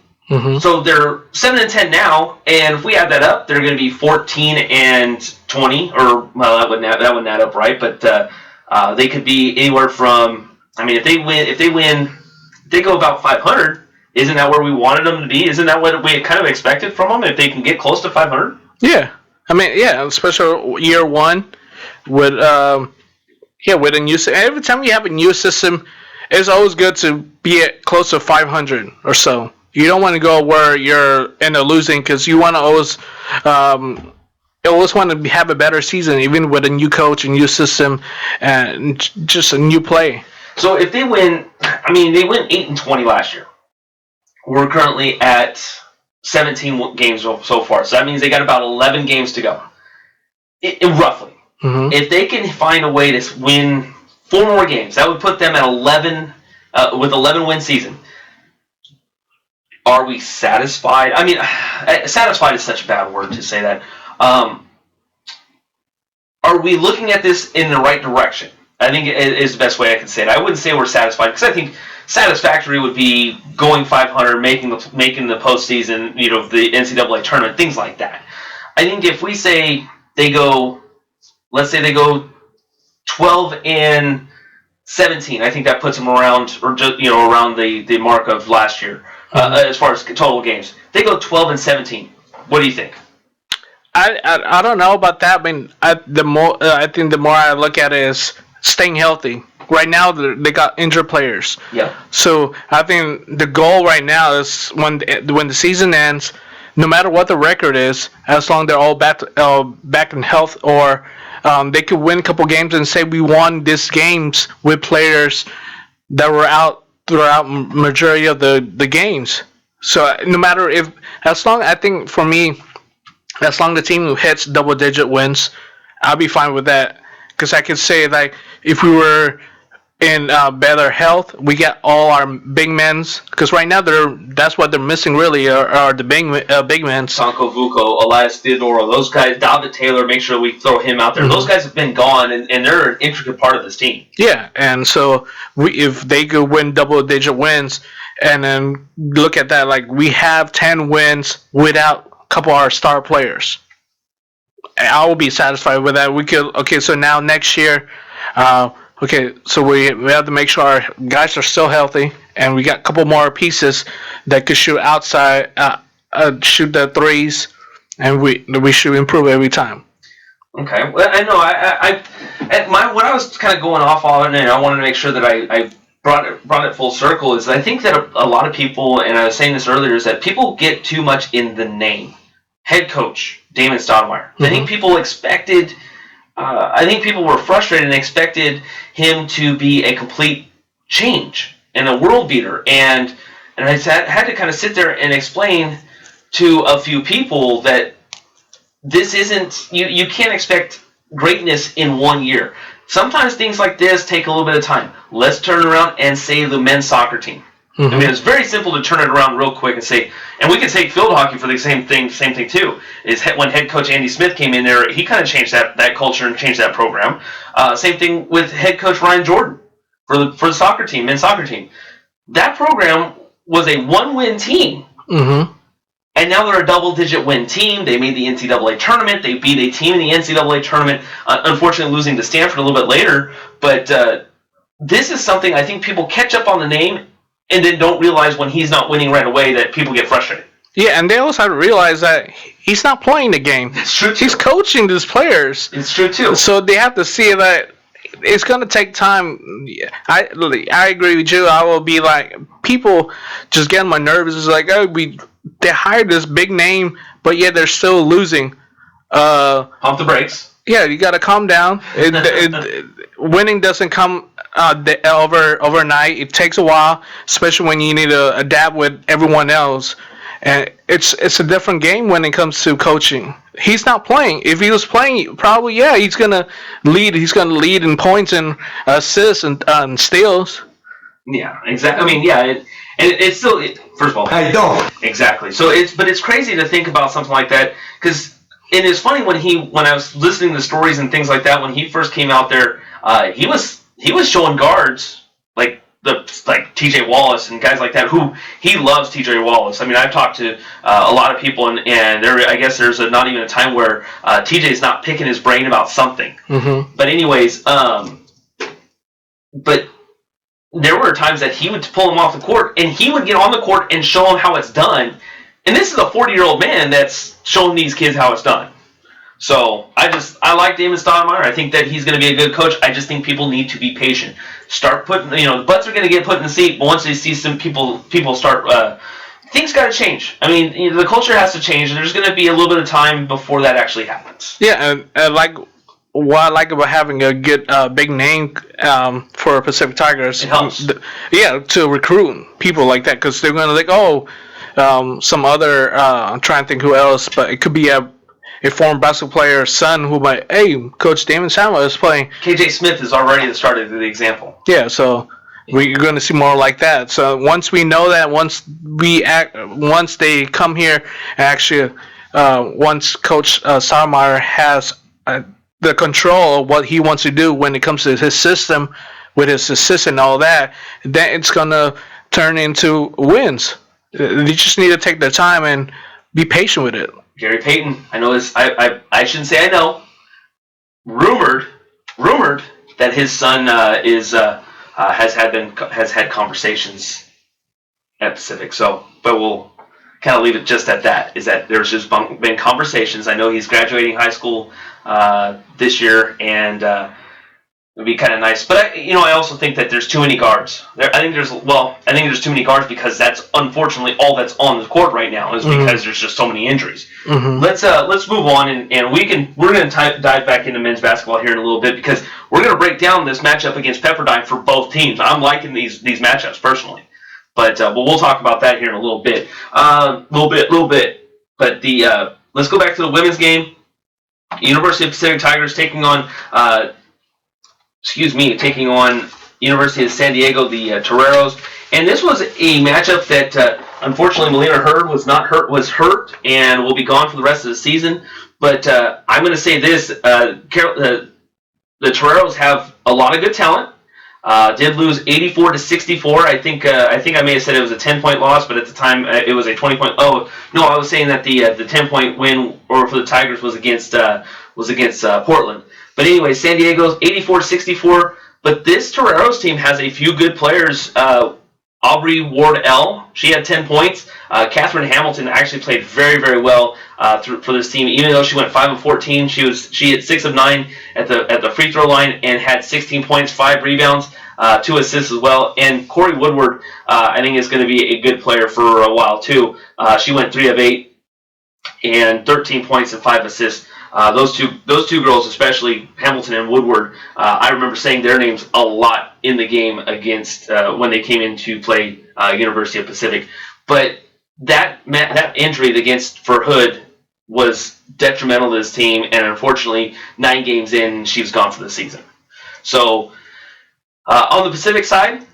Speaker 13: So they're 7-10 now, and if we add that up, they're going to be 14-20, or well, that wouldn't add up right, but they could be anywhere from. I mean, if they go about 500. Isn't that where we wanted them to be? Isn't that what we kind of expected from them? If they can get close to 500.
Speaker 25: Yeah, I mean, yeah, especially year one with with a new. Every time you have a new system, it's always good to be at close to 500 or so. You don't want to go where you're end up losing because you want to always want to have a better season, even with a new coach, a new system, and just a new play.
Speaker 13: So if they win, I mean, they went 8-20 last year. We're currently at 17 games so far, so that means they got about 11 games to go, roughly. If they can find a way to win 4 more games, that would put them at 11 with 11-win season. Are we satisfied? I mean, satisfied is such a bad word to say that. Are we looking at this in the right direction? I think it is the best way I can say it. I wouldn't say we're satisfied because I think satisfactory would be going 500, making the postseason, the NCAA tournament, things like that. I think if we say let's say they go 12-7, 17. I think that puts them around, or just, around the mark of last year as far as total games. They go 12-17. What do you think?
Speaker 25: I don't know about that. I mean, I think the more I look at it is staying healthy. Right now, they got injured players.
Speaker 13: Yeah.
Speaker 25: So I think the goal right now is when the season ends, no matter what the record is, as long as they're all back in health, or they could win a couple games and say we won these games with players that were out throughout majority of the games. So no matter I think for me, as long as the team who hits double-digit wins, I'll be fine with that. Because I could say, like, if we were in better health, we get all our big men's. Because right now, that's what they're missing, really, are the big men.
Speaker 13: Sanko Vuko, Elias Theodoro, those guys, David Taylor, make sure we throw him out there. Mm-hmm. Those guys have been gone, and they're an intricate part of this team.
Speaker 25: Yeah, and so if they could win double-digit wins, and then look at that, like, we have 10 wins without a couple of our star players. I will be satisfied with that. So now next year, so we have to make sure our guys are still healthy, and we got a couple more pieces that could shoot outside, shoot the threes, and we should improve every time.
Speaker 13: Okay, well, I know. What I was kind of going off on, and I wanted to make sure that I brought it full circle, is I think that a lot of people, and I was saying this earlier, is that people get too much in the name. Head coach Damon Stoudemire. Mm-hmm. I think people expected. I think people were frustrated and expected him to be a complete change and a world beater. And I had to kind of sit there and explain to a few people that this isn't. You can't expect greatness in 1 year. Sometimes things like this take a little bit of time. Let's turn around and save the men's soccer team. Mm-hmm. I mean, it's very simple to turn it around real quick and say, and we can take field hockey for the same thing too, is when head coach Andy Smith came in there, he kind of changed that culture and changed that program. Same thing with head coach Ryan Jordan for the soccer team, men's soccer team. That program was a 1-win team. Mm-hmm. And now they're a double-digit win team. They made the NCAA tournament. They beat a team in the NCAA tournament, unfortunately losing to Stanford a little bit later. But this is something I think people catch up on the name and then don't realize when he's not winning right away that people get frustrated.
Speaker 25: Yeah, and they also have to realize that he's not playing the game.
Speaker 13: It's true too.
Speaker 25: He's coaching these players.
Speaker 13: It's true too.
Speaker 25: So they have to see that it's going to take time. I agree with you. I will be like, people just get on my nerves. It's like, they hired this big name, but yet they're still losing.
Speaker 13: Pump the brakes.
Speaker 25: Yeah, you got to calm down. Winning doesn't come overnight. It takes a while, especially when you need to adapt with everyone else. And it's a different game when it comes to coaching. He's not playing. If he was playing, probably he's gonna lead. He's gonna lead in points and assists and steals.
Speaker 13: Yeah, exactly. I mean, it's still first of all.
Speaker 3: I don't.
Speaker 13: Exactly. So it's crazy to think about something like that, because it is funny when I was listening to stories and things like that, when he first came out there, he was showing guards like TJ Wallace and guys like that, who he loves TJ Wallace. I mean, I've talked to a lot of people, and I guess there's not even a time where TJ's not picking his brain about something. Mm-hmm. But anyways, but there were times that he would pull him off the court, and he would get on the court and show them how it's done. And this is a 40-year-old man that's showing these kids how it's done. So I like Damon Stoudemire. I think that he's going to be a good coach. I just think people need to be patient. Start putting, the butts are going to get put in the seat, but once they see some people start, things got to change. I mean, the culture has to change. There's going to be a little bit of time before that actually happens.
Speaker 25: Yeah, and like what I like about having a good big name for Pacific Tigers,
Speaker 13: it helps.
Speaker 25: To recruit people like that, because they're going to some other. I'm trying to think who else, but it could be a former basketball player's son who might, Coach Damon Stoudemire is playing.
Speaker 13: KJ Smith is already started the example.
Speaker 25: Yeah, so we're going to see more like that. So once we know that, once they come here, and actually, once Coach Stoudemire has the control of what he wants to do when it comes to his system, with his assist and all that, then it's going to turn into wins. They just need to take their time and be patient with it.
Speaker 13: Gary Payton, I know this. I shouldn't say I know. Rumored that his son is has had conversations at Pacific. So, but we'll kind of leave it just at that. Is that there's just been conversations. I know he's graduating high school this year, and it'd be kind of nice. But I also think that there's too many guards. I think there's too many guards because that's unfortunately all that's on the court right now is because there's just so many injuries. Let's move on, and we're going to dive back into men's basketball here in a little bit because we're going to break down this matchup against Pepperdine for both teams. I'm liking these matchups personally, but we'll talk about that here in a little bit. Little bit. But let's go back to the women's game. University of Pacific Tigers taking on University of San Diego, the Toreros. And this was a matchup that, unfortunately, Melina Hurd was hurt and will be gone for the rest of the season. But I'm going to say this, the Toreros have a lot of good talent. Did lose 84-64. I think I may have said it was a 10-point loss, but at the time it was a 20-point. Oh no, I was saying that the 10-point win for the Tigers was against Portland. But anyway, San Diego's 84-64. But this Toreros team has a few good players. Aubrey Ward-L, she had 10 points. Catherine Hamilton actually played very, very well for this team. Even though she went 5 of 14, she hit 6 of 9 at the free throw line and had 16 points, 5 rebounds, 2 assists as well. And Corey Woodward, I think, is going to be a good player for a while too. She went 3 of 8 and 13 points and 5 assists. Those two girls, especially Hamilton and Woodward, I remember saying their names a lot in the game against when they came in to play University of Pacific. But that injury for Hood was detrimental to this team, and unfortunately, 9 games in, she was gone for the season. So on the Pacific side,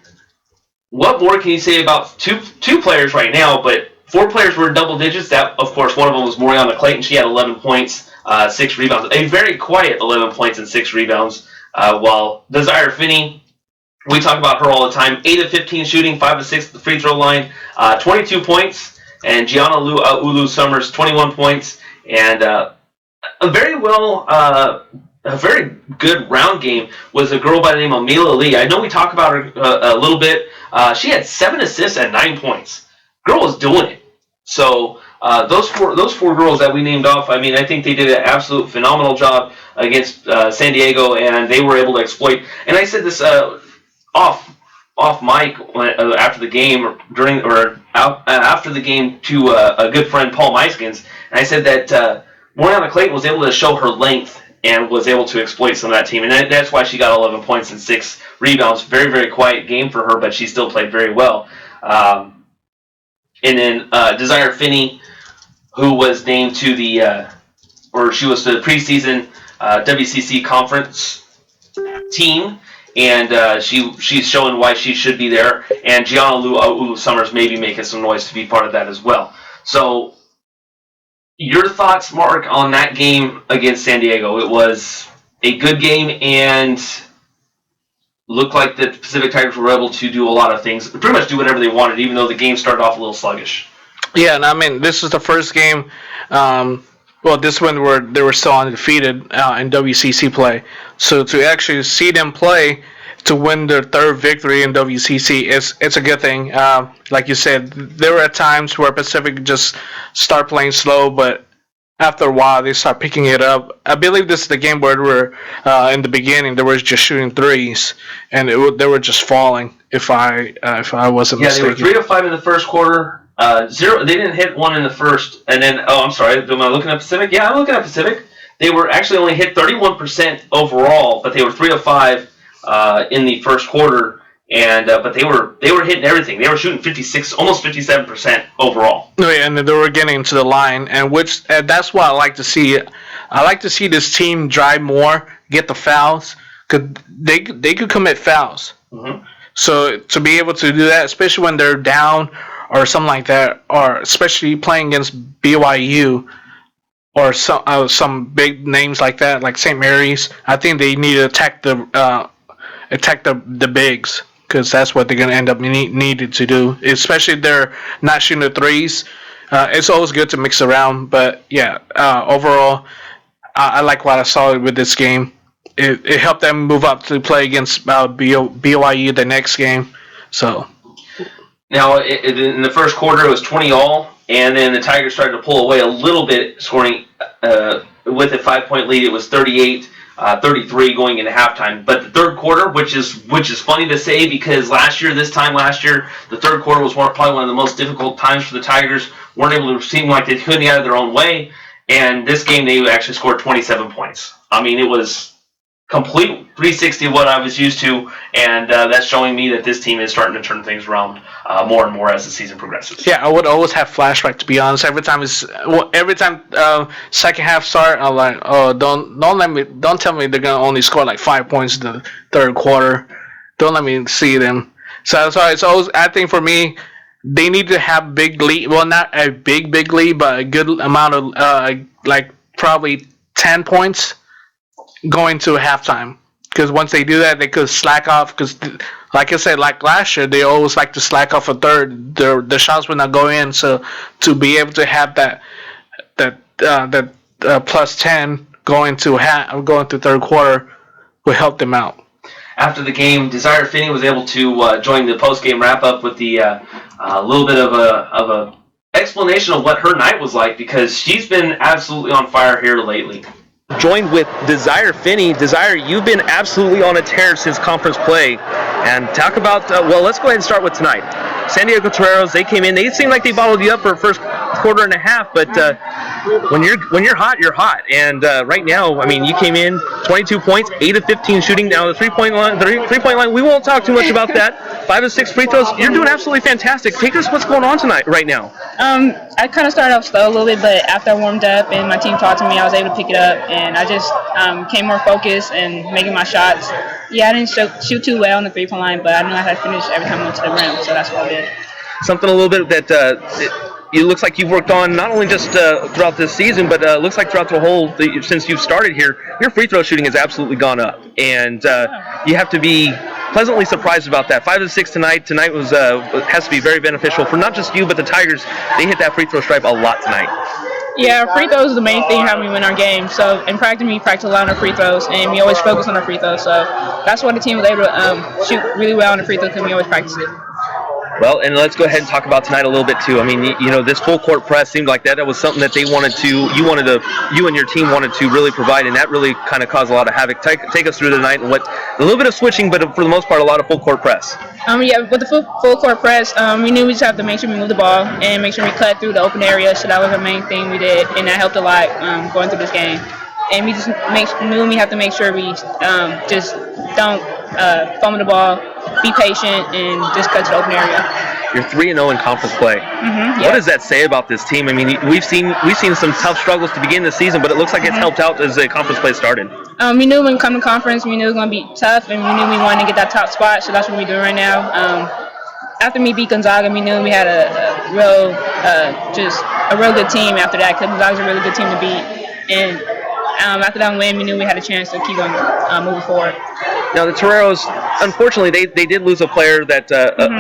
Speaker 13: what more can you say about two players right now? But 4 players were in double digits. That, of course, one of them was Moriana Clayton. She had 11 points. 6 rebounds. A very quiet 11 points and 6 rebounds. While Desire Finney, we talk about her all the time. 8 of 15 shooting, 5 of 6 at the free throw line, 22 points. And Gianna Ulu Summers, 21 points. And a very good round game was a girl by the name of Mila Lee. I know we talk about her a little bit. She had 7 assists and 9 points. Girl was doing it. So those four girls that we named off, I mean, I think they did an absolute phenomenal job against San Diego, and they were able to exploit. And I said this off mic after the game, after the game to a good friend, Paul Meiskens, and I said that Moriana Clayton was able to show her length and was able to exploit some of that team, and that's why she got 11 points and 6 rebounds. Very, very quiet game for her, but she still played very well. And then Desire Finney, who was named to she was the preseason WCC conference team, and she's showing why she should be there. And Gianna Ulu Summers may be making some noise to be part of that as well. So, your thoughts, Mark, on that game against San Diego? It was a good game and looked like the Pacific Tigers were able to do a lot of things, pretty much do whatever they wanted, even though the game started off a little sluggish.
Speaker 25: Yeah, and I mean, this is the first game. This one they were still undefeated in WCC play. So to actually see them play to win their 3rd victory in WCC, it's a good thing. Like you said, there were at times where Pacific just start playing slow, but after a while they start picking it up. I believe this is the game where in the beginning they were just shooting threes, and they were just falling. If I wasn't mistaken.
Speaker 13: Yeah, they were 3 of 5 in the first quarter. 0. They didn't hit 1 in the first, and then I'm sorry. Am I looking at Pacific? Yeah, I'm looking at Pacific. They were actually only hit 31% overall, but they were 3 of 5 in the first quarter, and but they were hitting everything. They were shooting 56, almost 57% overall.
Speaker 25: Oh, yeah, and they were getting into the line, and that's what I like to see. I like to see this team drive more, get the fouls, because they could commit fouls.
Speaker 13: Mm-hmm.
Speaker 25: So to be able to do that, especially when they're down or something like that, or especially playing against BYU or some big names like that, like St. Mary's, I think they need to attack the bigs, because that's what they're going to end up needed to do, especially if they're not shooting the threes. It's always good to mix around, but yeah, overall, I like what I saw with this game. it helped them move up to play against BYU the next game. So
Speaker 13: now in the first quarter it was 20-all, and then the Tigers started to pull away a little bit, scoring with a 5-point lead. It was 38-33 going into halftime. But the third quarter, which is funny to say because this time last year, the third quarter was probably one of the most difficult times for the Tigers. Weren't able to seem like they couldn't get out of their own way. And this game, they actually scored 27 points. I mean, it was complete 360 of what I was used to, and that's showing me that this team is starting to turn things around more and more as the season progresses.
Speaker 25: Yeah, I would always have flashback, to be honest. Every time second half start, I'm like, oh, don't tell me they're gonna only score like 5 points in the third quarter. Don't let me see them. So that's why it's always, I think for me, they need to have big lead. Well, not a big lead, but a good amount of like probably 10 points going to halftime. Because once they do that, they could slack off. Because, like I said, like last year, they always like to slack off a third. The shots would not go in. So to be able to have that plus 10 going to third quarter will help them out.
Speaker 13: After the game, Desire Finney was able to join the post-game wrap-up with the little bit of a explanation of what her night was like, because she's been absolutely on fire here lately. Joined with Desire Finney. Desire, you've been absolutely on a tear since conference play. And talk about, let's go ahead and start with tonight. San Diego Toreros, they came in. They seemed like they bottled you up for the first quarter and a half, but when you're hot, you're hot. And right now, I mean, you came in 22 points, 8 of 15 shooting. Now the three-point line, we won't talk too much about that. 5 of 6 free throws. You're doing absolutely fantastic. Take us what's going on tonight, right now.
Speaker 4: I kind of started off slow a little bit, but after I warmed up and my team talked to me, I was able to pick it up, and I just came more focused and making my shots. Yeah, I didn't shoot too well on the three-point line, but I knew I had to finish every time I went to the rim, so that's what I did.
Speaker 13: Something a little bit that it looks like you've worked on not only just throughout this season, but looks like throughout the whole, since you've started here, your free throw shooting has absolutely gone up. And you have to be pleasantly surprised about that. 5 of 6 tonight. Tonight was has to be very beneficial for not just you, but the Tigers. They hit that free throw stripe a lot tonight.
Speaker 4: Yeah, free throws is the main thing how we win our game. So in practice, we practice a lot on free throws, and we always focus on our free throws. So that's why the team was able to shoot really well on the free throws, because we always practice it.
Speaker 13: Well, and let's go ahead and talk about tonight a little bit too. I mean, this full court press seemed like that was something that they you and your team wanted to really provide, and that really kind of caused a lot of havoc. Take us through the night and a little bit of switching, but for the most part, a lot of full court press.
Speaker 4: Yeah, with the full court press, we knew we just have to make sure we move the ball and make sure we cut through the open area. So that was the main thing we did, and that helped a lot going through this game. And we just knew we have to make sure we just don't fumble the ball, be patient, and just cut to the open area.
Speaker 13: You're 3-0 in conference play.
Speaker 4: Mm-hmm,
Speaker 13: What does that say about this team? I mean, we've seen some tough struggles to begin the season, but it looks like it's helped out as the conference play started.
Speaker 4: We knew when we come to conference, we knew it was going to be tough, and we knew we wanted to get that top spot, so that's what we're doing right now. After we beat Gonzaga, we knew we had a real good team after that, because Gonzaga's a really good team to beat. And after that win, we knew we had a chance to keep on moving forward.
Speaker 13: Now, the Toreros, unfortunately, they did lose a player. That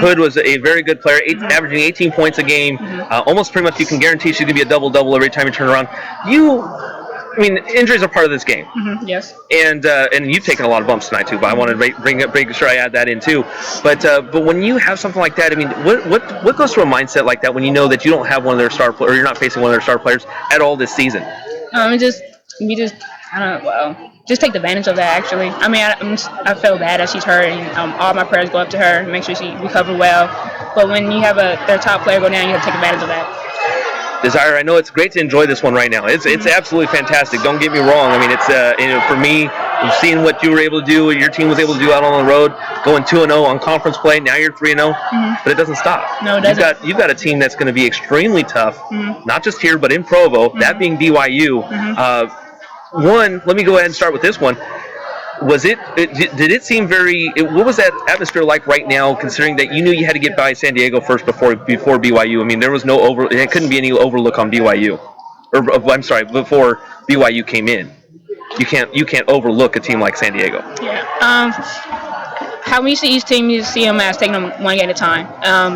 Speaker 13: Hood was a very good player, averaging 18 points a game. Almost pretty much you can guarantee she's going to be a double-double every time you turn around. Injuries are part of this game.
Speaker 4: Yes.
Speaker 13: And you've taken a lot of bumps tonight, too, but I wanted to make sure I add that in, too. But when you have something like that, I mean, what goes through a mindset like that when you know that you don't have one of their star players, or you're not facing one of their star players at all this season?
Speaker 4: Just take advantage of that, actually. I mean, I feel bad that she's hurt, and all my prayers go up to her and make sure she recovers well. But when you have their top player go down, you have to take advantage of that.
Speaker 13: Desire, I know it's great to enjoy this one right now. It's absolutely fantastic. Don't get me wrong. I mean, it's for me, you've seen what you were able to do, your team was able to do out on the road, going 2-0 on conference play. Now you're 3-0, but it doesn't stop.
Speaker 4: No, it doesn't.
Speaker 13: You've got a team that's going to be extremely tough, not just here but in Provo. That being BYU. One, let me go ahead and start with this one. Did it seem what was that atmosphere like right now, considering that you knew you had to get by San Diego first before BYU? I mean, there was it couldn't be any overlook on BYU. Before BYU came in. You can't overlook a team like San Diego.
Speaker 4: Yeah. How we see each team, you see them as taking them one game at a time.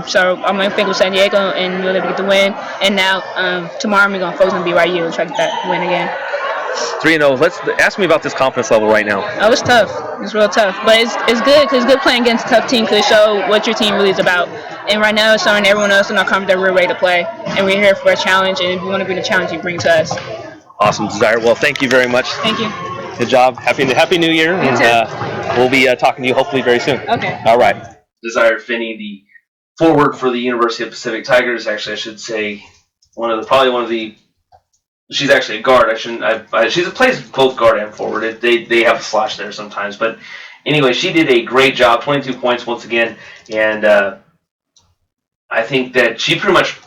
Speaker 4: So I'm going to pick with San Diego, and we'll be able to get the win. And now tomorrow we're going to focus on BYU and try to get that win again.
Speaker 13: 3-0. Let's ask me about this confidence level right now.
Speaker 4: Oh, it's tough. It's real tough, but it's good because good playing against a tough team could show what your team really is about. And right now, it's showing everyone else in our conference that we're ready to play, and we're here for a challenge. And if you want to be the challenge, you bring to us.
Speaker 13: Awesome, Desire. Well, thank you very much.
Speaker 4: Thank you.
Speaker 13: Good job. Happy New Year, and we'll be talking to you hopefully very soon.
Speaker 4: Okay.
Speaker 13: All right. Desire Finney, the forward for the University of Pacific Tigers. Actually, I should say probably one of the. She's actually a guard. She plays both guard and forward. They have a slash there sometimes, but anyway, she did a great job. 22 points once again, and I think that she pretty much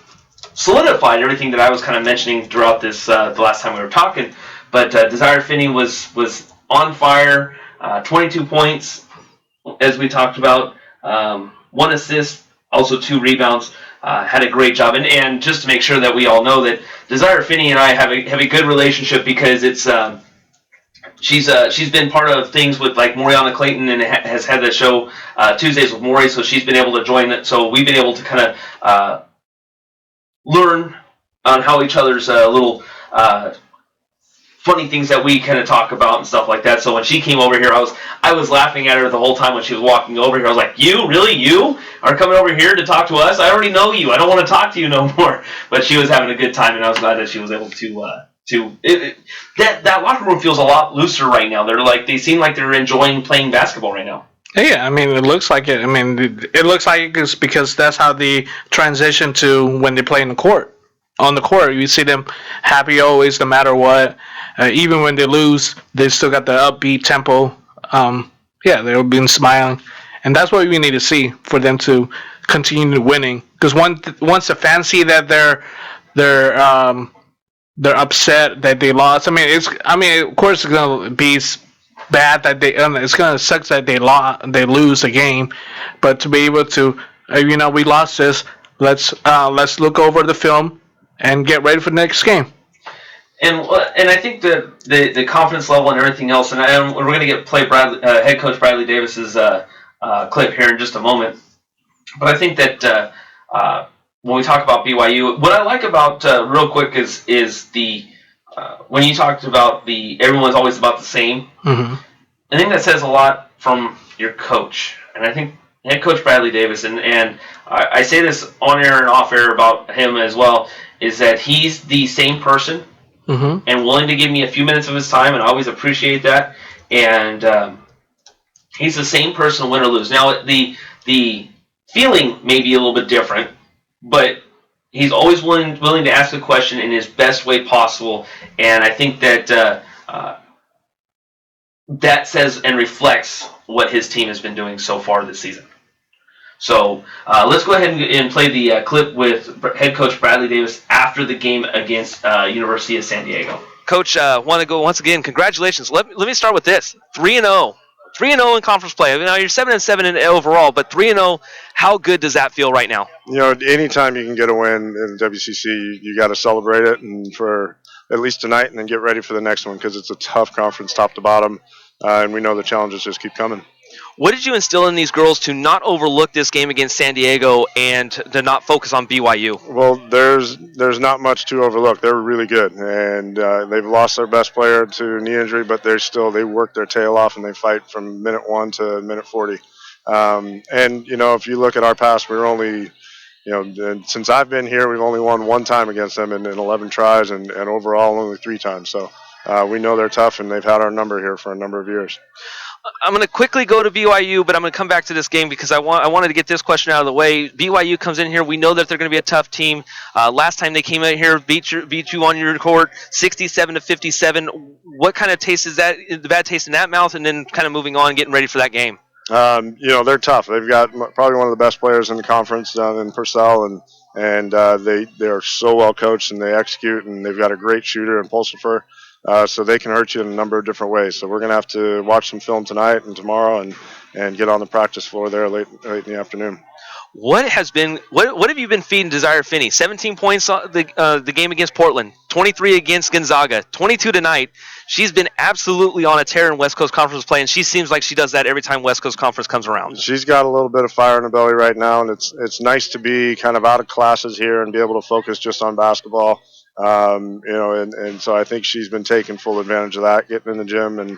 Speaker 13: solidified everything that I was kind of mentioning throughout this the last time we were talking. But Desire Finney was on fire. 22 points, as we talked about. 1 assist, also 2 rebounds. Had a great job, and just to make sure that we all know that Desire Finney and I have a good relationship because it's she's been part of things with like Moriana Clayton and has had the show Tuesdays with Maury, so she's been able to join it. So we've been able to kind of learn on how each other's little funny things that we kind of talk about and stuff like that. So when she came over here, I was laughing at her the whole time when she was walking over here. I was like, "You really? You are coming over here to talk to us? I already know you. I don't want to talk to you no more." But she was having a good time, and I was glad that she was able to. That locker room feels a lot looser right now. They seem like they're enjoying playing basketball right now.
Speaker 25: Yeah, I mean, it looks like it. I mean, it looks like it's because that's how they transition to when they play in the court. On the court, you see them happy always, no matter what. Even when they lose, they still got the upbeat tempo. They've been smiling, and that's what we need to see for them to continue winning. Because once the fans see that they're upset that they lost. I mean, of course, it's gonna be bad that it's gonna suck that they lose the game, but to be able to, we lost this. Let's look over the film and get ready for the next game.
Speaker 13: And I think that the confidence level and everything else, and we're going to play head coach Bradley Davis's clip here in just a moment. But I think that when we talk about BYU, what I like about real quick is the when you talked about everyone's always about the same.
Speaker 25: Mm-hmm.
Speaker 13: I think that says a lot from your coach, and I think head coach Bradley Davis, and I say this on air and off air about him as well, is that he's the same person.
Speaker 25: Mm-hmm.
Speaker 13: And willing to give me a few minutes of his time, and I always appreciate that. And he's the same person, win or lose. Now, the feeling may be a little bit different, but he's always willing to ask a question in his best way possible. And I think that that says and reflects what his team has been doing so far this season. So let's go ahead and play the clip with head coach Bradley Davis after the game against University of San Diego. Coach, want to go once again. Congratulations. Let me start with this: 3-0, 3-0 in conference play. Now you're 7-7 in overall, but 3-0. How good does that feel right now?
Speaker 5: Anytime you can get a win in WCC, you got to celebrate it, and for at least tonight, and then get ready for the next one because it's a tough conference, top to bottom, and we know the challenges just keep coming.
Speaker 13: What did you instill in these girls to not overlook this game against San Diego and to not focus on BYU?
Speaker 5: Well, there's not much to overlook. They're really good, and they've lost their best player to knee injury, but they work their tail off and they fight from minute 1 to minute 40. And if you look at our past, we're only, since I've been here, we've only won 1 time against them in 11 tries, and overall only 3 times. So we know they're tough, and they've had our number here for a number of years.
Speaker 13: I'm going to quickly go to BYU, but I'm going to come back to this game because I wanted to get this question out of the way. BYU comes in here. We know that they're going to be a tough team. Last time they came out here, beat you on your court, 67-57. What kind of taste is that? The bad taste in that mouth, and then kind of moving on, getting ready for that game.
Speaker 5: They're tough. They've got probably one of the best players in the conference in Purcell, and they are so well coached and they execute, and they've got a great shooter in Pulsifer. So they can hurt you in a number of different ways. So we're going to have to watch some film tonight and tomorrow and get on the practice floor there late in the afternoon.
Speaker 13: What have you been feeding Desire Finney? 17 points the game against Portland, 23 against Gonzaga, 22 tonight. She's been absolutely on a tear in West Coast Conference play, and she seems like she does that every time West Coast Conference comes around.
Speaker 5: She's got a little bit of fire in her belly right now, and it's nice to be kind of out of classes here and be able to focus just on basketball. And so I think she's been taking full advantage of that, getting in the gym and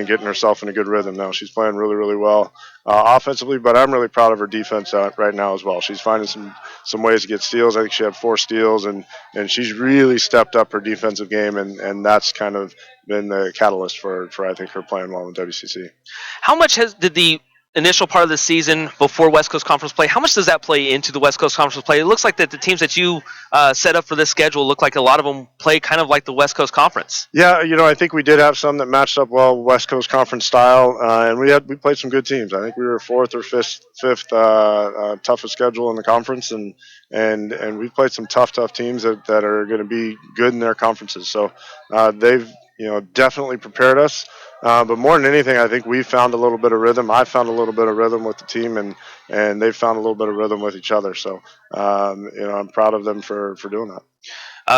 Speaker 5: getting herself in a good rhythm now. She's playing really, really well offensively, but I'm really proud of her defense right now as well. She's finding some ways to get steals. I think she had 4 steals, and she's really stepped up her defensive game, and that's kind of been the catalyst for I think her playing well in WCC.
Speaker 13: How much did the initial part of the season before West Coast Conference play, how much does that play into the West Coast Conference play? It looks like that the teams that you set up for this schedule look like a lot of them play kind of like the West Coast Conference.
Speaker 5: Yeah, I think we did have some that matched up well West Coast Conference style, and we played some good teams. I think we were 4th or 5th toughest schedule in the conference, and we played some tough teams that are going to be good in their conferences. So they've definitely prepared us. But more than anything, I think we found a little bit of rhythm. I found a little bit of rhythm with the team, and they've found a little bit of rhythm with each other. So, I'm proud of them for doing that.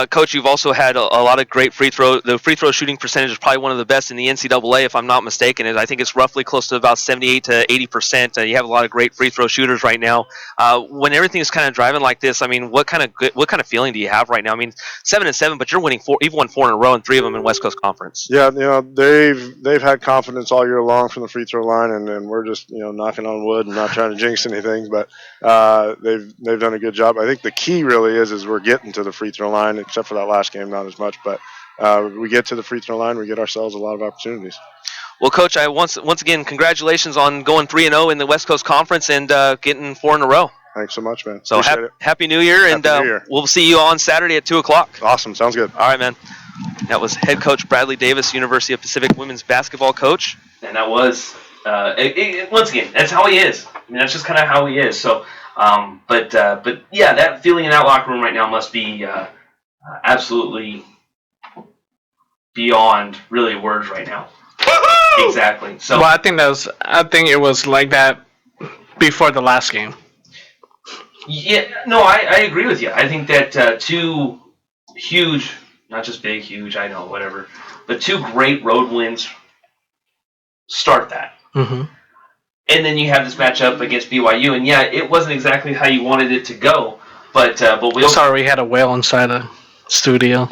Speaker 13: Coach, you've also had a lot of great free throw. The free throw shooting percentage is probably one of the best in the NCAA, if I'm not mistaken. I think it's roughly close to about 78 to 80%. You have a lot of great free throw shooters right now. When everything is kind of driving like this, I mean, what kind of feeling do you have right now? I mean, 7-7, but you're winning 4. You've won 4 in a row, and 3 of them in West Coast Conference.
Speaker 5: Yeah, they've had confidence all year long from the free throw line, and we're just knocking on wood and not trying to jinx anything. But they've done a good job. I think the key really is we're getting to the free throw line. Except for that last game, not as much. But we get to the free throw line, we get ourselves a lot of opportunities.
Speaker 13: Well, Coach, I once again, congratulations on going 3-0 in the West Coast Conference and getting 4 in a row.
Speaker 5: Thanks so much, man.
Speaker 13: So happy New Year, and we'll see you on Saturday at 2 o'clock.
Speaker 5: Awesome, sounds good.
Speaker 13: All right, man. That was head coach Bradley Davis, University of Pacific women's basketball coach, and that was once again, that's how he is. I mean, that's just kind of how he is. So, but yeah, that feeling in that locker room right now must be absolutely beyond really words right now. Exactly. So,
Speaker 25: well, I think it was like that before the last game.
Speaker 13: Yeah, no, I agree with you. I think that 2 huge, not just big, huge, I know, whatever, but 2 great road wins start that.
Speaker 25: Mm-hmm.
Speaker 13: And then you have this matchup against BYU, and yeah, it wasn't exactly how you wanted it to go, but we also...
Speaker 25: Sorry, we had a whale inside the studio.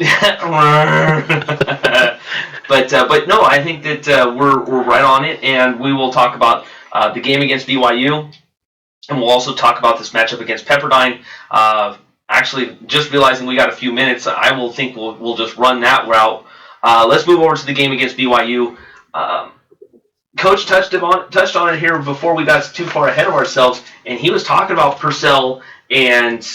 Speaker 13: But no, I think that we're right on it, and we will talk about the game against BYU, and we'll also talk about this matchup against Pepperdine. Actually, just realizing we got a few minutes, I will think we'll just run that route. Let's move over to the game against BYU. Coach touched on it here before we got too far ahead of ourselves, and he was talking about Purcell and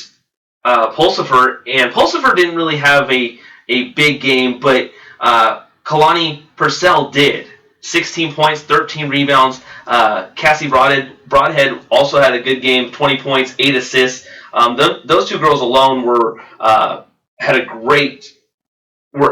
Speaker 13: Pulsifer, and Pulsifer didn't really have a big game, but Kalani Purcell did. 16 points, 13 rebounds. Cassie Broadhead also had a good game, 20 points, 8 assists. Those 2 girls alone were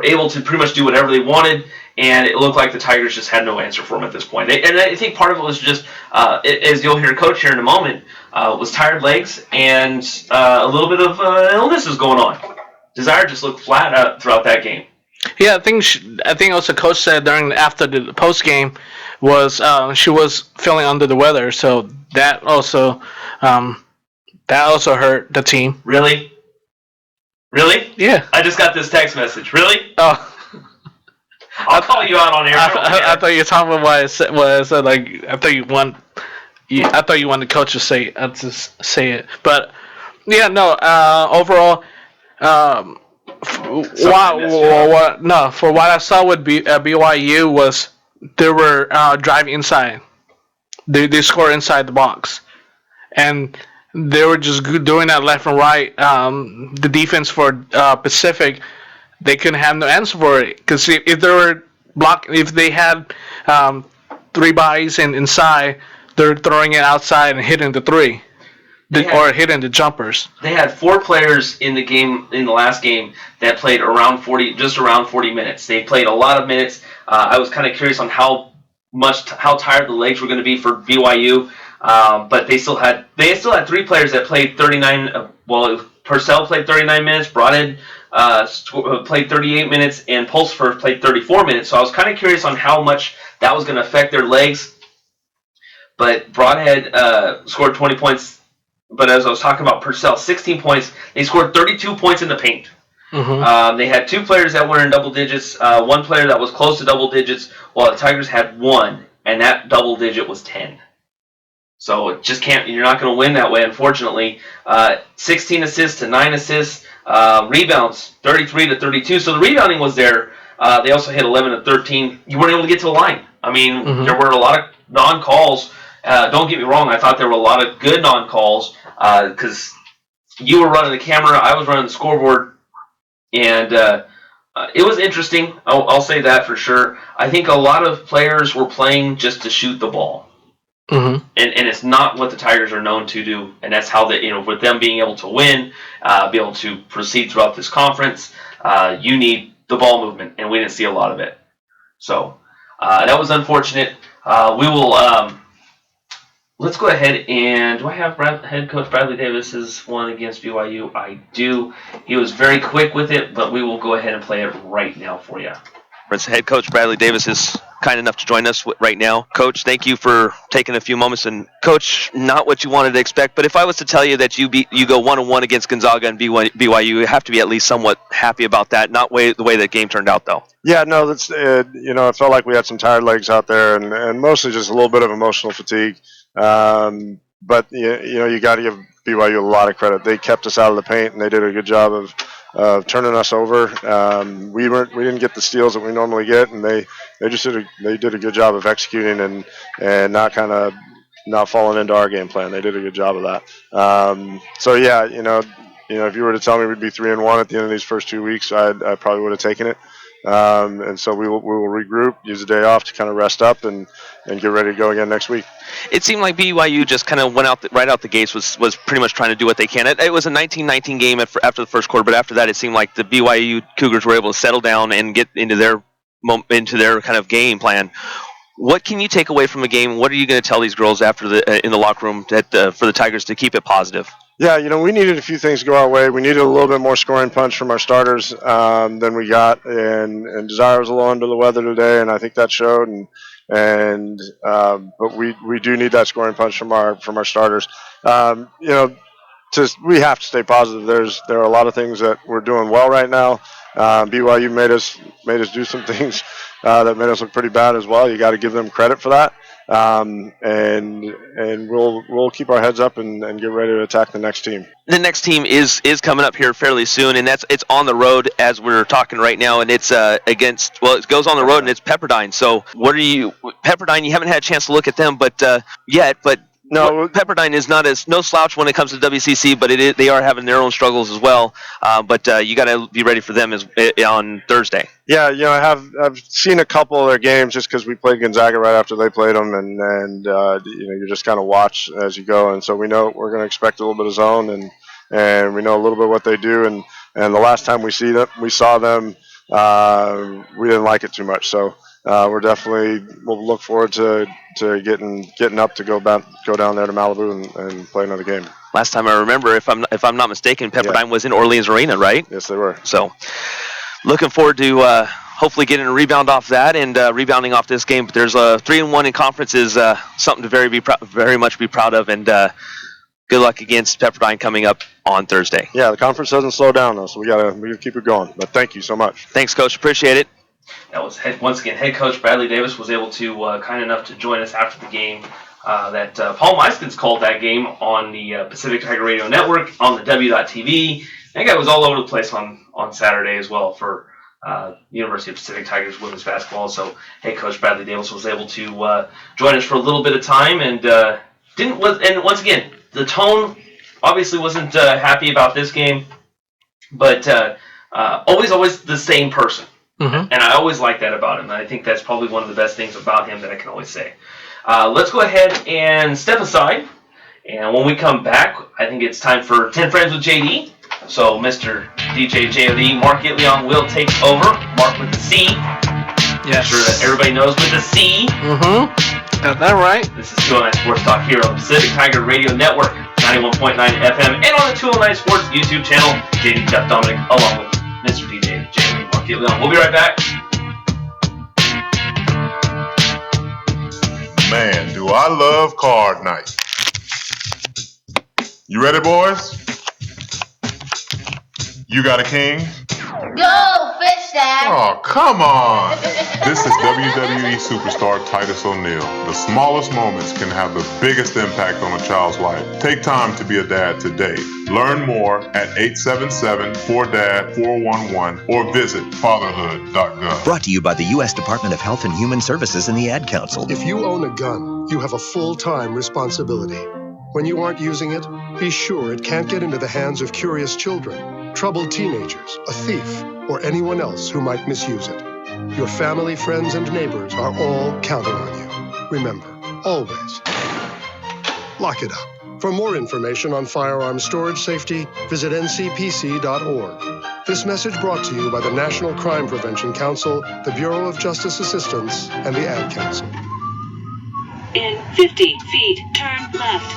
Speaker 13: able to pretty much do whatever they wanted, and it looked like the Tigers just had no answer for them at this point. And I think part of it was just, as you'll hear Coach here in a moment, was tired legs and a little bit of illnesses going on. Desire just looked flat out throughout that game.
Speaker 25: Yeah, I think also Coach said after the post game was she was feeling under the weather, so that also hurt the team.
Speaker 13: Really?
Speaker 25: Yeah.
Speaker 13: I just got this text message. Really?
Speaker 25: Oh.
Speaker 13: I'll call you out on air.
Speaker 25: I thought you were talking about what I said. Like I thought you wanted Coach to say it. But yeah, no. Overall, for what I saw with BYU was they were driving inside. They score inside the box, and they were just doing that left and right. The defense for Pacific, they couldn't have no answer for it, because if they had 3 bodies inside, they're throwing it outside and hitting the 3. Or hitting the jumpers.
Speaker 13: They had 4 players in the last game that played just around 40 minutes. They played a lot of minutes. I was kind of curious on how tired the legs were going to be for BYU, but they still had 3 players that played 39. Purcell played 39 minutes. Broadhead played 38 minutes, and Pulsifer played 34 minutes. So I was kind of curious on how much that was going to affect their legs. But Broadhead scored 20 points. But as I was talking about Purcell, 16 points. They scored 32 points in the paint. They had 2 players that were in double digits, 1 player that was close to double digits, while the Tigers had 1, and that double digit was 10. So it just can't. You're not going to win that way, unfortunately. 16 assists to 9 assists, rebounds 33 to 32. So the rebounding was there. They also hit 11 to 13. You weren't able to get to the line. I mean, there were a lot of non-calls. Don't get me wrong. I thought there were a lot of good non-calls because you were running the camera, I was running the scoreboard, and it was interesting. I'll say that for sure. I think a lot of players were playing just to shoot the ball. And it's not what the Tigers are known to do, and that's how they, with them being able to win, be able to proceed throughout this conference, you need the ball movement, and we didn't see a lot of it. So that was unfortunate. We will. Let's go ahead and do I have head coach Bradley Davis's one against BYU? I do. He was very quick with it, but we will go ahead and play it right now for you.
Speaker 2: Head coach Bradley Davis is kind enough to join us right now. Coach, thank you for taking a few moments. And Coach, not what you wanted to expect, but if I was to tell you that you go 1-1 against Gonzaga and BYU, you have to be at least somewhat happy about that. Not the way that game turned out, though.
Speaker 5: Yeah, no, that's it felt like we had some tired legs out there, and mostly just a little bit of emotional fatigue. But you got to give BYU a lot of credit. They kept us out of the paint, and they did a good job of turning us over. We didn't get the steals that we normally get, and they did a good job of executing and not falling into our game plan. They did a good job of that. So yeah, if you were to tell me we'd be 3-1 at the end of these first 2 weeks, I probably would have taken it. And so we will regroup, use a day off to kind of rest up and get ready to go again next week.
Speaker 2: It seemed like BYU just kind of went out right out the gates, was pretty much trying to do what they can. It was a 19-19 game after the first quarter, but after that it seemed like the BYU Cougars were able to settle down and get into their kind of game plan. What can you take away from the game? What are you going to tell these girls after in the locker room for the Tigers to keep it positive?
Speaker 5: Yeah, we needed a few things to go our way. We needed a little bit more scoring punch from our starters than we got, and Desire was a little under the weather today, and I think that showed. But we do need that scoring punch from our starters. We have to stay positive. There are a lot of things that we're doing well right now. BYU made us do some things that made us look pretty bad as well. You got to give them credit for that. And we'll keep our heads up and get ready to attack the next team.
Speaker 2: The next team is coming up here fairly soon, and it's on the road as we're talking right now, and it's it goes on the road and it's Pepperdine. So Pepperdine, you haven't had a chance to look at them yet, but no, Pepperdine is no slouch when it comes to WCC, but they are having their own struggles as well. But you got to be ready for them on Thursday.
Speaker 5: Yeah, I've seen a couple of their games just because we played Gonzaga right after they played them, and you just kind of watch as you go, and so we know we're going to expect a little bit of zone, and we know a little bit what they do, and the last time we saw them, we didn't like it too much, so. We'll look forward to getting up to go down there to Malibu and play another game.
Speaker 2: Last time I remember, if I'm not mistaken, Pepperdine was in Orleans Arena, right?
Speaker 5: Yes, they were.
Speaker 2: So, looking forward to hopefully getting a rebound off that and rebounding off this game. But there's a 3-1 in conference is something to very much be proud of, and good luck against Pepperdine coming up on Thursday.
Speaker 5: Yeah, the conference doesn't slow down though, so we gotta keep it going. But thank you so much.
Speaker 2: Thanks, Coach. Appreciate it.
Speaker 13: That was once again head coach Bradley Davis was able to kind enough to join us after the game. That Paul Meiskens called that game on the Pacific Tiger Radio Network on the W.TV. That guy was all over the place on Saturday as well for University of Pacific Tigers women's basketball. So head coach Bradley Davis was able to join us for a little bit of time and once again the tone obviously wasn't happy about this game, but always the same person. And I always like that about him. I think that's probably one of the best things about him that I can always say. Let's go ahead and step aside. And when we come back, I think it's time for 10 Friends with JD. So Mr. DJ JOD, Mark Itleon will take over. Mark with the C. Yes. I'm sure that everybody knows with the C.
Speaker 25: Got that right.
Speaker 13: This is 209 Sports Talk here on the Pacific Tiger Radio Network, 91.9 FM, and on the 209 Sports YouTube channel. JD Jeff Dominic, along with Mr. DJ JOD. We'll be right back.
Speaker 6: Man, do I love card night. You ready, boys? You got a king?
Speaker 7: Go fish, Dad!
Speaker 6: Oh, come on! This is WWE superstar Titus O'Neil. The smallest moments can have the biggest impact on a child's life. Take time to be a dad today. Learn more at 877-4DAD-411 or visit fatherhood.gov.
Speaker 8: Brought to you by the U.S. Department of Health and Human Services and the Ad Council.
Speaker 9: If you own a gun, you have a full-time responsibility. When you aren't using it, be sure it can't get into the hands of curious children, troubled teenagers, a thief, or anyone else who might misuse it. Your family, friends, and neighbors are all counting on you. Remember, always, lock it up. For more information on firearm storage safety, visit ncpc.org. This message brought to you by the National Crime Prevention Council, the Bureau of Justice Assistance, and the Ad Council.
Speaker 10: In 50 feet, turn left.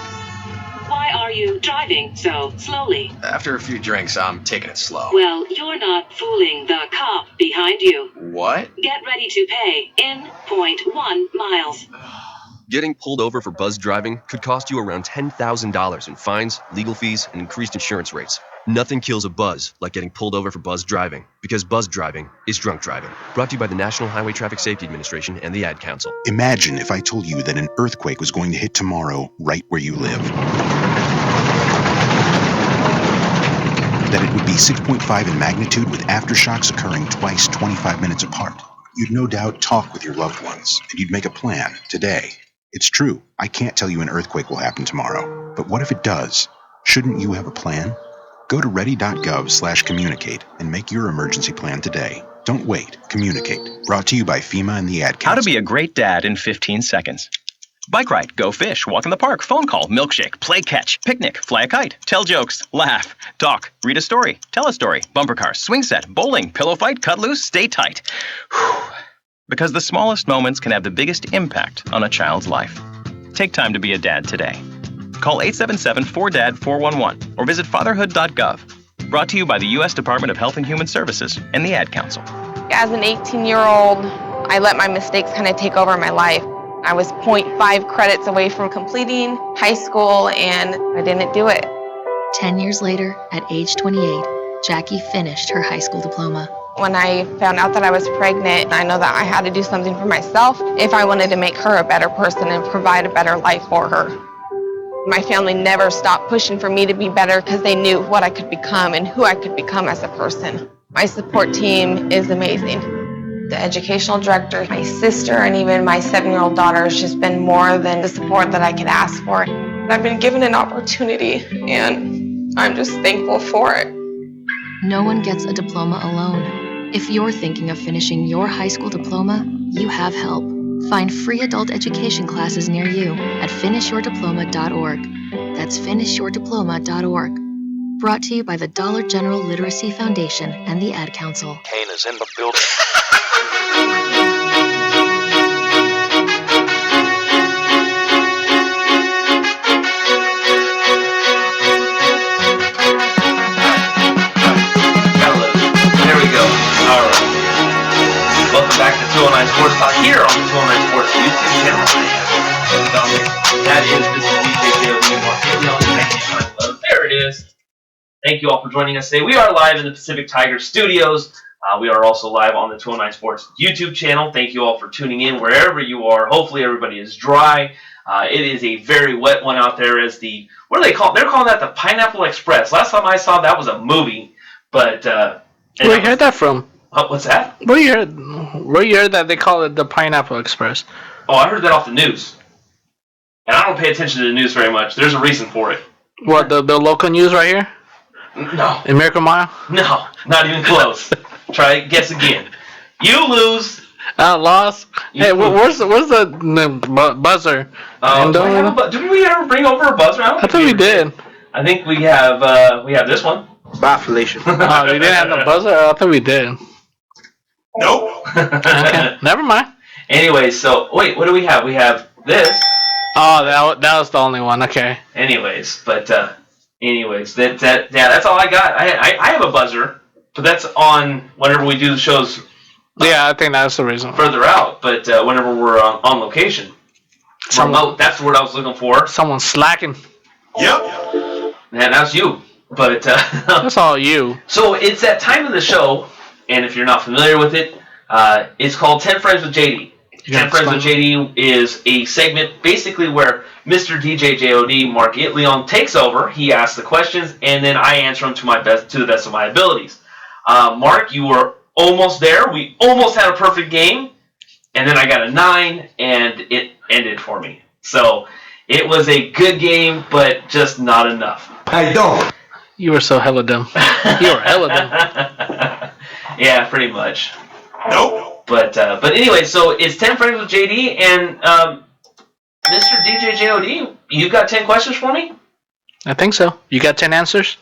Speaker 10: Why are you driving so slowly?
Speaker 23: After a few drinks, I'm taking it slow.
Speaker 10: Well, you're not fooling the cop behind you.
Speaker 23: What?
Speaker 10: Get ready to pay in 0.1 miles.
Speaker 2: Getting pulled over for buzz driving could cost you around $10,000 in fines, legal fees, and increased insurance rates. Nothing kills a buzz like getting pulled over for buzz driving, because buzz driving is drunk driving. Brought to you by the National Highway Traffic Safety Administration and the Ad Council.
Speaker 11: Imagine if I told you that an earthquake was going to hit tomorrow right where you live. That it would be 6.5 in magnitude with aftershocks occurring twice 25 minutes apart. You'd no doubt talk with your loved ones, and you'd make a plan today. It's true, I can't tell you an earthquake will happen tomorrow, but what if it does? Shouldn't you have a plan? Go to ready.gov/communicate and make your emergency plan today. Don't wait. Communicate. Brought to you by FEMA and the Ad Council.
Speaker 26: How to be a great dad in 15 seconds. Bike ride, go fish, walk in the park, phone call, milkshake, play catch, picnic, fly a kite, tell jokes, laugh, talk, read a story, tell a story, bumper car, swing set, bowling, pillow fight, cut loose, stay tight. Whew. Because the smallest moments can have the biggest impact on a child's life. Take time to be a dad today. Call 877-4DAD-411 or visit fatherhood.gov. Brought to you by the U.S. Department of Health and Human Services and the Ad Council.
Speaker 27: As an 18-year-old, I let my mistakes kind of take over my life. I was 0.5 credits away from completing high school, and I didn't do it.
Speaker 28: 10 years later, at age 28, Jackie finished her high school diploma.
Speaker 27: When I found out that I was pregnant, I know that I had to do something for myself if I wanted to make her a better person and provide a better life for her. My family never stopped pushing for me to be better because they knew what I could become and who I could become as a person. My support team is amazing. The educational director, my sister, and even my 7-year-old daughter has just been more than the support that I could ask for. I've been given an opportunity, and I'm just thankful for it.
Speaker 28: No one gets a diploma alone. If you're thinking of finishing your high school diploma, you have help. Find free adult education classes near you at finishyourdiploma.org. That's finishyourdiploma.org. Brought to you by the Dollar General Literacy Foundation and the Ad Council.
Speaker 29: Kane is in the building.
Speaker 13: There we go. All right. Welcome back to 209 Sports Talk here on the 209 Sports YouTube channel. That is Mr. DJ KOB. There it is. Thank you all for joining us today. We are live in the Pacific Tiger Studios. We are also live on the 209 Sports YouTube channel. Thank you all for tuning in wherever you are. Hopefully everybody is dry. It is a very wet one out there as the, what do they call it? They're calling that the Pineapple Express. Last time I saw that was a movie. But
Speaker 25: where you heard that from?
Speaker 13: What's that?
Speaker 25: Where you heard that they call it the Pineapple Express?
Speaker 13: Oh, I heard that off the news. And I don't pay attention to the news very much. There's a reason for it.
Speaker 25: What, the local news right here?
Speaker 13: No.
Speaker 25: In Miracle Mile?
Speaker 13: No, not even close. Try guess again. You lose.
Speaker 25: Lost. Hey, where's the buzzer?
Speaker 13: Did we ever bring over a buzzer out?
Speaker 25: I thought we did.
Speaker 13: I think we have this one.
Speaker 25: Bye, Felicia. Oh, we didn't have the buzzer? I thought we did.
Speaker 13: Nope.
Speaker 25: Okay, never mind.
Speaker 13: Anyway, so wait, what do we have? We have this.
Speaker 25: Oh, that was the only one. Okay.
Speaker 13: Anyways, that's all I got. I have a buzzer, but that's on whenever we do the shows.
Speaker 25: Yeah, I think that's the reason.
Speaker 13: Further out, but whenever we're on location. Remote, that's the word I was looking for.
Speaker 25: Someone's slacking.
Speaker 13: Yep. And that's you. But
Speaker 25: that's all you.
Speaker 13: So it's that time of the show and if you're not familiar with it, it's called 10 Friends with JD. 10 Friends with JD is a segment basically where Mr. DJ JOD, Mark Itleon, takes over. He asks the questions, and then I answer them to the best of my abilities. Mark, you were almost there. We almost had a perfect game, and then I got a 9, and it ended for me. So it was a good game, but just not enough.
Speaker 3: I don't.
Speaker 25: You were so hella dumb. You were hella dumb.
Speaker 13: Yeah, pretty much. Nope. But anyway, so it's 10 Friends with JD, and Mr. DJ JOD, you got 10 questions for me?
Speaker 25: I think so. You got 10 answers?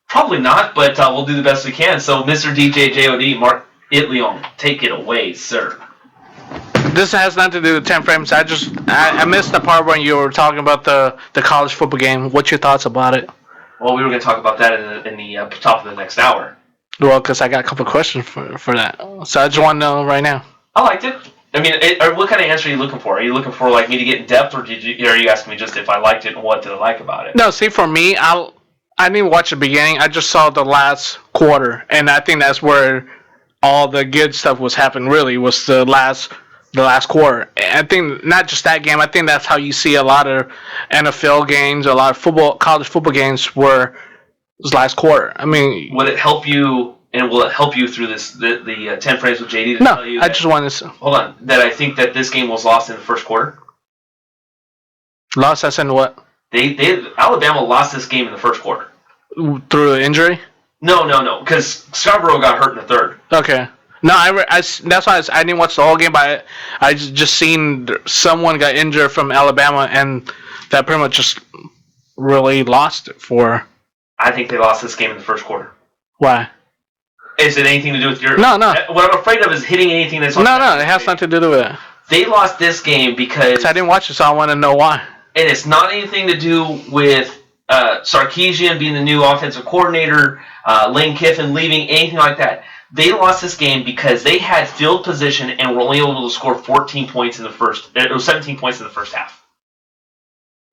Speaker 13: Probably not, but we'll do the best we can. So, Mr. DJ JOD, Mark Itleon, take it away, sir.
Speaker 25: This has nothing to do with 10 frames. I missed the part when you were talking about the college football game. What's your thoughts about it?
Speaker 13: Well, we were going to talk about that in the top of the next hour.
Speaker 25: Well, because I got a couple of questions for that. So I just want to know right now.
Speaker 13: I liked it. I mean, what kind of answer are you looking for? Are you looking for like me to get in depth, or are you asking me just if I liked it and what did I like about it?
Speaker 25: No, see, for me, I didn't watch the beginning. I just saw the last quarter, and I think that's where all the good stuff was happening. Really, was the last quarter. I think not just that game. I think that's how you see a lot of NFL games, a lot of college football games were this last quarter. I mean,
Speaker 13: would it help you? And will it help you through this the 10 Frames with JD to tell you?
Speaker 25: No, I just wanted to...
Speaker 13: Hold on. That I think that this game was lost in the first quarter.
Speaker 25: Lost as in what?
Speaker 13: Alabama lost this game in the first quarter.
Speaker 25: Through an injury?
Speaker 13: No. Because Scarborough got hurt in the third.
Speaker 25: Okay. No, that's why I didn't watch the whole game, but I just seen someone got injured from Alabama, and that pretty much just really lost it for...
Speaker 13: I think they lost this game in the first quarter.
Speaker 25: Why?
Speaker 13: Is it anything to do with your...
Speaker 25: No.
Speaker 13: What I'm afraid of is hitting anything that's...
Speaker 25: No, it has nothing to do with it.
Speaker 13: They lost this game because...
Speaker 25: I didn't watch it, so I want to know why.
Speaker 13: And it's not anything to do with Sarkisian being the new offensive coordinator, Lane Kiffin leaving, anything like that. They lost this game because they had field position and were only able to score 14 points in the first... It was 17 points in the first half.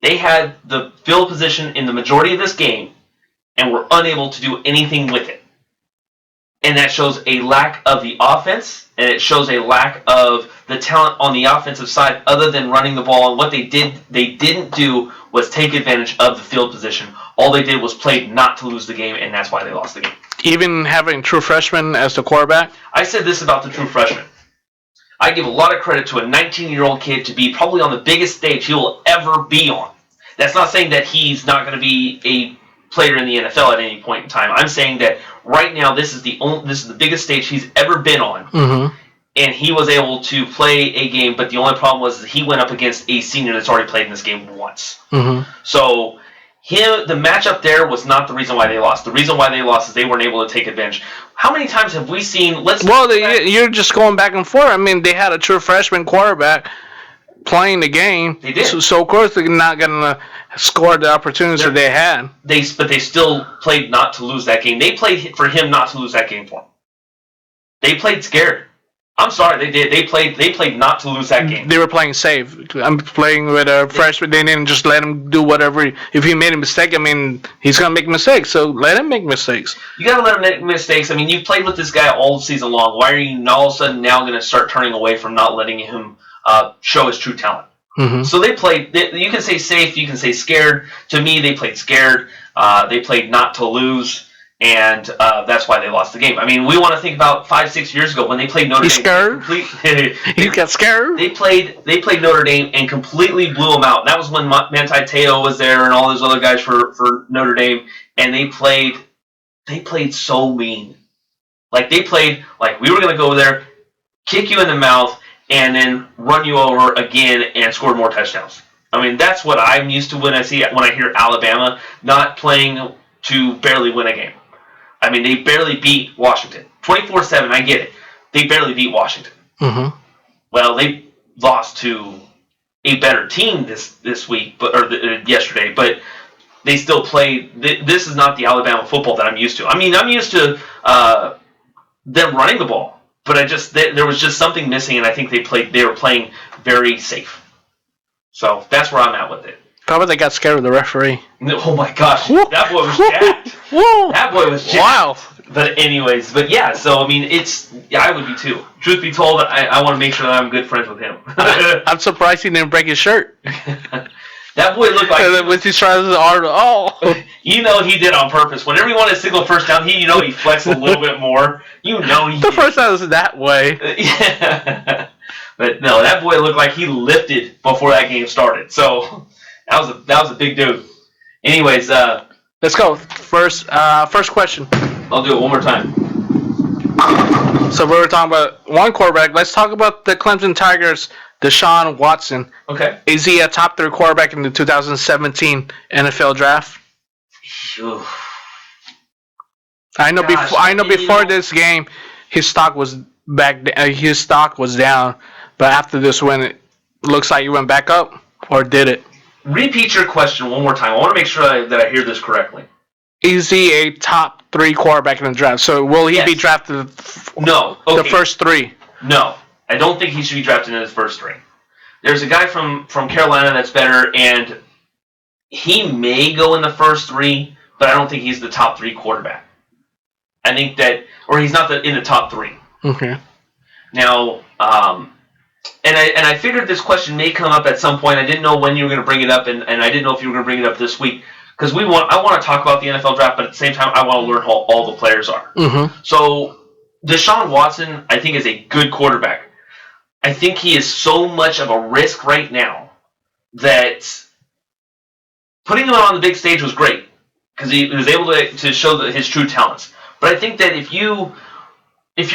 Speaker 13: They had the field position in the majority of this game and were unable to do anything with it. And that shows a lack of the offense, and it shows a lack of the talent on the offensive side other than running the ball. And what they didn't do was take advantage of the field position. All they did was play not to lose the game, and that's why they lost the game.
Speaker 25: Even having true freshman as the quarterback?
Speaker 13: I said this about the true freshman. I give a lot of credit to a 19-year-old kid to be probably on the biggest stage he will ever be on. That's not saying that he's not going to be a player in the NFL at any point in time. I'm saying that right now this is the biggest stage he's ever been on, and he was able to play a game. But the only problem was that he went up against a senior that's already played in this game once. So the matchup there was not the reason why they lost. The reason why they lost is they weren't able to take advantage. How many times have we seen?
Speaker 25: You're just going back and forth. I mean, they had a true freshman quarterback playing the game.
Speaker 13: They did.
Speaker 25: So of course they're not going to score the opportunities that they had.
Speaker 13: But they still played not to lose that game. They played for him not to lose that game for him. They played scared. I'm sorry, they did. They played not to lose that game.
Speaker 25: They were playing safe. I'm playing with a freshman. They didn't just let him do whatever. If he made a mistake, I mean, he's going to make mistakes. So let him make mistakes.
Speaker 13: You got to let him make mistakes. I mean, you've played with this guy all season long. Why are you all of a sudden now going to start turning away from not letting him show his true talent? So they played, you can say safe, you can say scared. To me, they played scared. They played not to lose, and that's why they lost the game. I mean, we want to think about 5-6 years ago when they played Notre Dame.
Speaker 25: You got scared?
Speaker 13: They played Notre Dame and completely blew them out. And that was when Manti Te'o was there and all those other guys for Notre Dame, and they played so mean. Like, they played like we were going to go there, kick you in the mouth, and then run you over again and score more touchdowns. I mean, that's what I'm used to when I hear Alabama not playing to barely win a game. I mean, they barely beat Washington. 24-7, I get it. They barely beat Washington. Well, they lost to a better team this week, yesterday, but they still played. This is not the Alabama football that I'm used to. I mean, I'm used to them running the ball. But there was just something missing, and I think they were playing very safe. So that's where I'm at with it.
Speaker 25: Probably they got scared of the referee.
Speaker 13: Oh my gosh, that boy was jacked. That boy was jacked.
Speaker 25: Wow,
Speaker 13: But anyways, so I mean, I would be too. Truth be told, I want to make sure that I'm good friends with him.
Speaker 25: I'm surprised he didn't break his shirt.
Speaker 13: That boy looked like
Speaker 25: when he tries his arm. Oh,
Speaker 13: he did on purpose. Whenever he wanted to signal first down, he flexed a little bit more.
Speaker 25: The first time was that way.
Speaker 13: Yeah. But no, that boy looked like he lifted before that game started. So that was a big dude. Anyways,
Speaker 25: let's go. First question.
Speaker 13: I'll do it one more time.
Speaker 25: So we were talking about one quarterback. Let's talk about the Clemson Tigers, Deshaun Watson.
Speaker 13: Okay.
Speaker 25: Is he a top 3 quarterback in the 2017 NFL draft? I know. Before this game, his stock was down, but after this win, it looks like he went back up, or did it?
Speaker 13: Repeat your question one more time. I want to make sure that I hear this correctly.
Speaker 25: Is he a top 3 quarterback in the draft? So will he be drafted?
Speaker 13: No. Okay.
Speaker 25: The first 3?
Speaker 13: No. I don't think he should be drafted in his first 3. There's a guy from Carolina that's better, and he may go in the first 3, but I don't think he's the top 3 quarterback. I think that, or he's not in the top 3.
Speaker 25: Okay.
Speaker 13: Now, and I figured this question may come up at some point. I didn't know when you were going to bring it up, and I didn't know if you were going to bring it up this week. Because I want to talk about the NFL draft, but at the same time, I want to learn how all the players are.
Speaker 25: Mm-hmm.
Speaker 13: So, Deshaun Watson, I think, is a good quarterback. I think he is so much of a risk right now that putting him on the big stage was great because he was able to show his true talents. But I think that if you're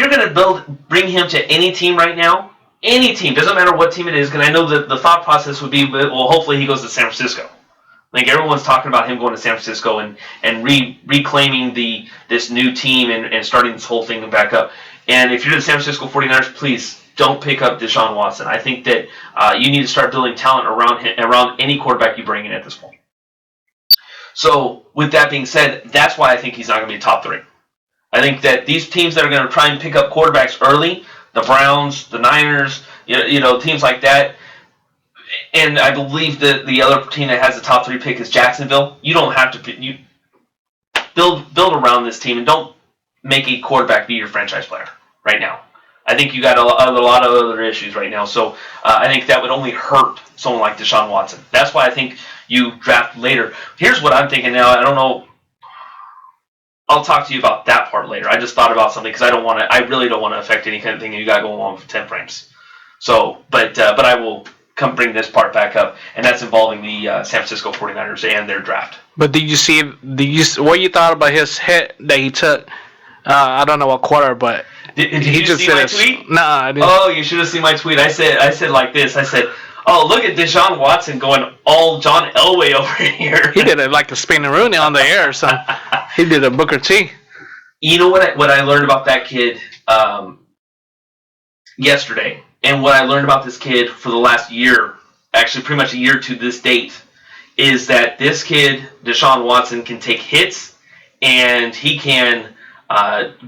Speaker 13: going to bring him to any team right now, any team, doesn't matter what team it is, because I know that the thought process would be, well, hopefully he goes to San Francisco. Like everyone's talking about him going to San Francisco and reclaiming this new team and starting this whole thing back up. And if you're the San Francisco 49ers, please don't pick up Deshaun Watson. I think that you need to start building talent around any quarterback you bring in at this point. So with that being said, that's why I think he's not going to be top 3. I think that these teams that are going to try and pick up quarterbacks early, the Browns, the Niners, teams like that, and I believe that the other team that has the top 3 pick is Jacksonville. You don't have to build around this team and don't make a quarterback be your franchise player right now. I think you got a lot of other issues right now, so I think that would only hurt someone like Deshaun Watson. That's why I think you draft later. Here's what I'm thinking now. I don't know. I'll talk to you about that part later. I just thought about something because I really don't want to affect any kind of thing you got going on with 10 frames. So, but I will come bring this part back up, and that's involving the San Francisco 49ers and their draft.
Speaker 25: But did you see what you thought about his hit that he took? I don't know what quarter, but
Speaker 13: did you just see my tweet?
Speaker 25: No, I didn't.
Speaker 13: Oh, you should have seen my tweet. I said like this. I said, oh, look at Deshaun Watson going all John Elway over here.
Speaker 25: He did it like a spinning Rooney on the air or something. He did a Booker T.
Speaker 13: You know what I learned about that kid yesterday, and what I learned about this kid for the last year, actually pretty much a year to this date, is that this kid, Deshaun Watson, can take hits, and he can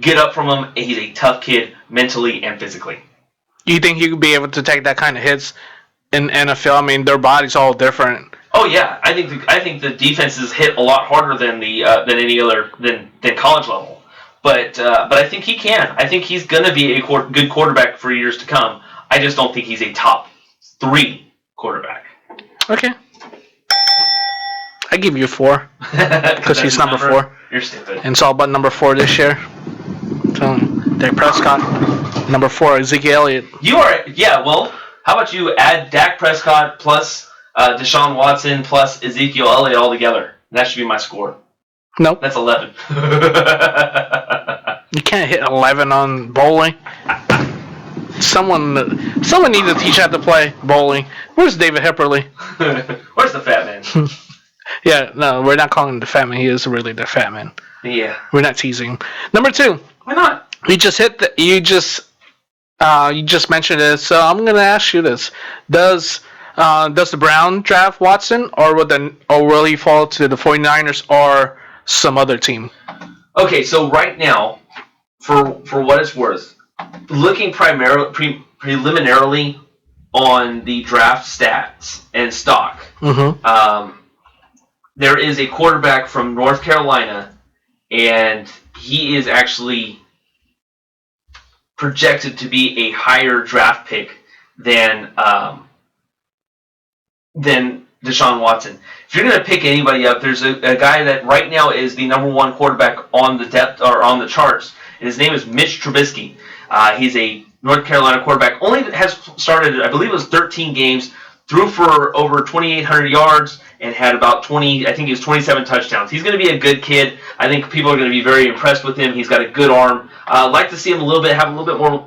Speaker 13: get up from them. He's a tough kid mentally and physically.
Speaker 25: You think he could be able to take that kind of hits in NFL? I mean, their body's all different.
Speaker 13: Oh yeah, I think the defenses hit a lot harder than than college level. But I think he can. I think he's going to be a good quarterback for years to come. I just don't think he's a top 3 quarterback.
Speaker 25: Okay. I give you 4 because he's number 4.
Speaker 13: You're stupid.
Speaker 25: And it's all about number 4 this year. So Dak Prescott, number 4, Ezekiel Elliott.
Speaker 13: You are, yeah. Well, how about you add Dak Prescott plus Deshaun Watson plus Ezekiel Elliott all together? That should be my score.
Speaker 25: Nope.
Speaker 13: That's 11.
Speaker 25: You can't hit 11 on bowling. Someone needs to teach how to play bowling. Where's David Hipperly?
Speaker 13: Where's the fat man?
Speaker 25: Yeah, no, we're not calling him the fat man. He is really the fat man.
Speaker 13: Yeah.
Speaker 25: We're not teasing him. Number 2.
Speaker 13: Why not?
Speaker 25: You just mentioned it, so I'm gonna ask you this: Does the Brown draft Watson, or will he fall to the 49ers or some other team?
Speaker 13: Okay, so right now, for what it's worth, looking preliminarily on the draft stats and stock, there is a quarterback from North Carolina, and he is actually projected to be a higher draft pick than Deshaun Watson. If you're going to pick anybody up, there's a guy that right now is the number one quarterback on the depth or on the charts, and his name is Mitch Trubisky. He's a North Carolina quarterback. Only has started, I believe it was 13 games, threw for over 2,800 yards, and had about 27 touchdowns. He's going to be a good kid. I think people are going to be very impressed with him. He's got a good arm. I'd like to see him have a little bit more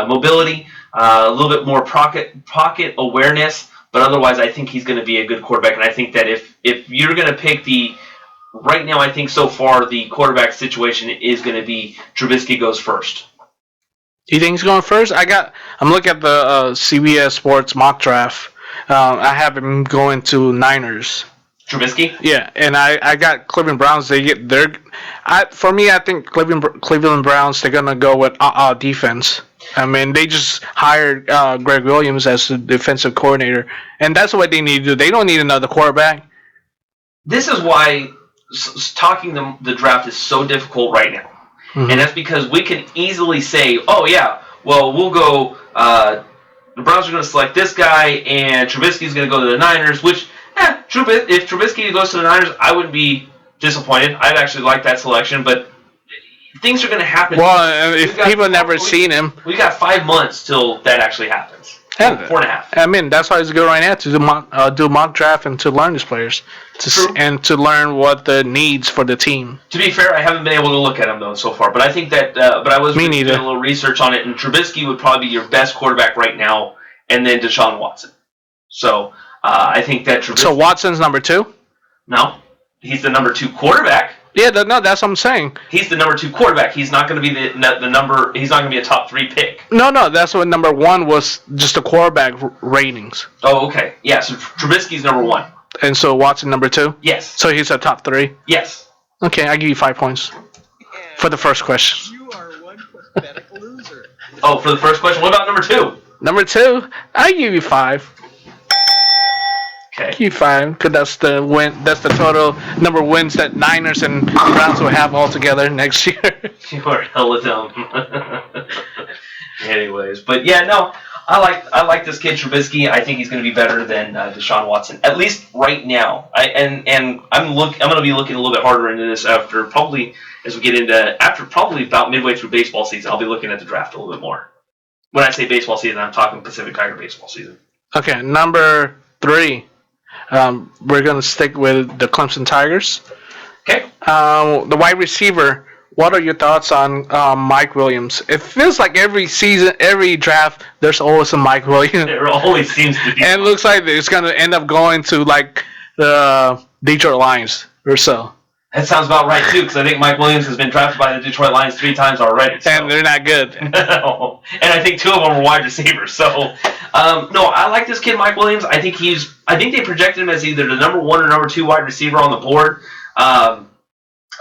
Speaker 13: mobility, a little bit more pocket awareness. But otherwise, I think he's going to be a good quarterback. And I think that if you're going to pick right now, I think so far the quarterback situation is going to be Trubisky goes first.
Speaker 25: You think he's going first? I'm looking at the CBS Sports mock draft. I have him going to Niners.
Speaker 13: Trubisky?
Speaker 25: Yeah, and I got Cleveland Browns. For me, I think Cleveland Browns, they're going to go with defense. I mean, they just hired Greg Williams as the defensive coordinator, and that's what they need to do. They don't need another quarterback.
Speaker 13: This is why talking the draft is so difficult right now. Mm-hmm. And that's because we can easily say, oh, yeah, well, we'll go, the Browns are going to select this guy, and Trubisky's going to go to the Niners, which, if Trubisky goes to the Niners, I wouldn't be disappointed. I'd actually like that selection, but things are going to happen.
Speaker 25: Well, if people have never seen him.
Speaker 13: We got 5 months till that actually happens. 4.5.
Speaker 25: I mean, that's why it's good right now to do mock draft and to learn these players. And to learn what the needs for the team.
Speaker 13: To be fair, I haven't been able to look at him, though, so far. But I think that, I was doing a little research on it, and Trubisky would probably be your best quarterback right now, and then Deshaun Watson. So, I think that Trubisky...
Speaker 25: So Watson's number 2?
Speaker 13: No. He's the number 2 quarterback.
Speaker 25: Yeah, that's what I'm saying.
Speaker 13: He's the number 2 quarterback. He's not going to be the number. He's not going to be a top 3 pick.
Speaker 25: No, that's what number 1 was. Just the quarterback ratings.
Speaker 13: Oh, okay. Yeah. So Trubisky's number 1.
Speaker 25: And so Watson number 2.
Speaker 13: Yes.
Speaker 25: So he's a top 3.
Speaker 13: Yes.
Speaker 25: Okay, I give you 5 points for the first question.
Speaker 1: You are one pathetic loser.
Speaker 13: Oh, for the first question. What about number 2?
Speaker 25: Number 2, I give you 5.
Speaker 13: Okay.
Speaker 25: Give you 5, because that's the win. That's the total number of wins that Niners and Browns will have all together next year.
Speaker 13: You are hella dumb. Anyways, but yeah, no, I like this kid Trubisky. I think he's going to be better than Deshaun Watson, at least right now. I'm going to be looking a little bit harder into this after probably about midway through baseball season. I'll be looking at the draft a little bit more. When I say baseball season, I'm talking Pacific Tiger baseball season.
Speaker 25: Okay, number 3. We're going to stick with the Clemson Tigers.
Speaker 13: Okay.
Speaker 25: The wide receiver, what are your thoughts on Mike Williams? It feels like every season, every draft, there's always a Mike Williams.
Speaker 13: There always seems to be.
Speaker 25: And it looks like it's going to end up going to like the Detroit Lions or so.
Speaker 13: That sounds about right, too, because I think Mike Williams has been drafted by the Detroit Lions 3 times already. So.
Speaker 25: And they're not good.
Speaker 13: No. And I think 2 of them are wide receivers. So, no, I like this kid, Mike Williams. I think they projected him as either the number 1 or number 2 wide receiver on the board. I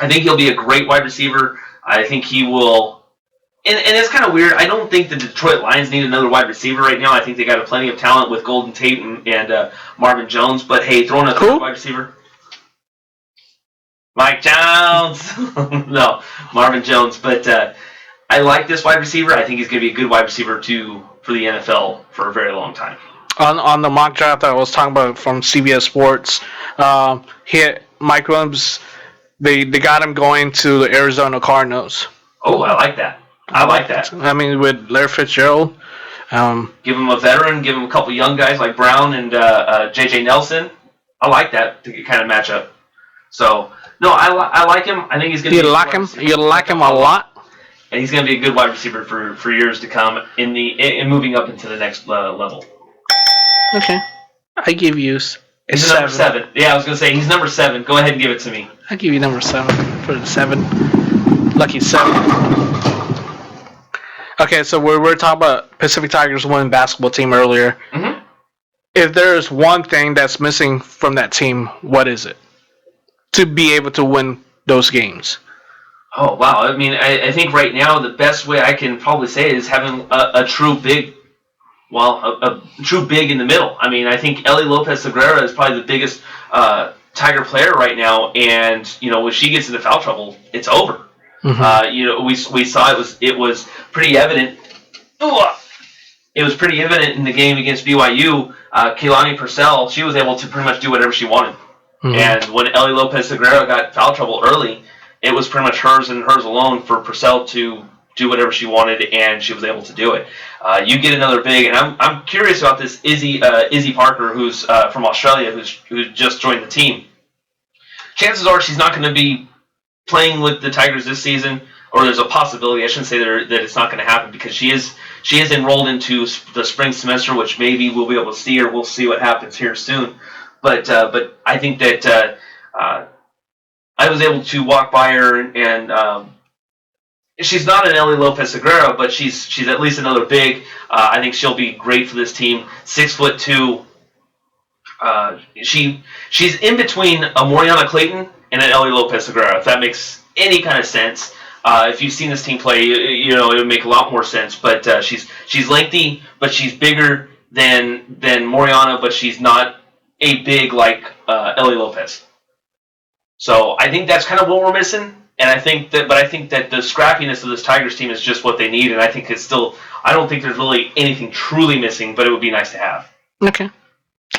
Speaker 13: think he'll be a great wide receiver. I think he will... And it's kind of weird. I don't think the Detroit Lions need another wide receiver right now. I think they got plenty of talent with Golden Tate and Marvin Jones. But, hey, throwing a third wide receiver... Mike Jones. No, Marvin Jones. But I like this wide receiver. I think he's going to be a good wide receiver for the NFL for a very long time.
Speaker 25: On the mock draft that I was talking about from CBS Sports, Mike Williams, they got him going to the Arizona Cardinals.
Speaker 13: Oh, I like that.
Speaker 25: I mean, with Larry Fitzgerald.
Speaker 13: Give him a veteran, give him a couple young guys like Brown and J.J. Nelson. I like that to kind of match up. So... No, I like him. I think he's going to be...
Speaker 25: You like him? You like him a lot?
Speaker 13: And he's going to be a good wide receiver for years to come in moving up into the next level.
Speaker 25: Okay. I give you
Speaker 13: He's number 7. Yeah, I was going to say, he's number 7. Go ahead and give it to me.
Speaker 25: I give you number 7 for the 7. Lucky 7. Okay, so we're talking about Pacific Tigers winning basketball team earlier.
Speaker 13: Mm-hmm.
Speaker 25: If there's one thing that's missing from that team, what is it? To be able to win those games.
Speaker 13: Oh, wow. I mean, I think right now the best way I can probably say it is having a true big, a true big in the middle. I mean, I think Ellie Lopez-Segrera is probably the biggest Tiger player right now, and, when she gets into foul trouble, it's over. We saw it was pretty evident. It was pretty evident in the game against BYU. Keilani Purcell, she was able to pretty much do whatever she wanted. And when Ellie Lopez-Segura got foul trouble early, it was pretty much hers and hers alone for Purcell to do whatever she wanted, and she was able to do it. You get another big, and I'm curious about this Izzy Parker, who's from Australia, who's just joined the team. Chances are she's not going to be playing with the Tigers this season, or there's a possibility. I shouldn't say that it's not going to happen, because she is enrolled into the spring semester, which maybe we'll be able to see, or we'll see what happens here soon. But I think that I was able to walk by her, and she's not an Ellie Lopez-Segura, but she's at least another big. I think she'll be great for this team. 6'2". She's in between a Moriana Clayton and an Ellie Lopez-Segura, if that makes any kind of sense. If you've seen this team play, it would make a lot more sense. But she's lengthy, but she's bigger than Moriana, but she's not a big like Ellie Lopez. So I think that's kind of what we're missing. And I think that the scrappiness of this Tigers team is just what they need. And I think I don't think there's really anything truly missing, but it would be nice to have.
Speaker 25: Okay.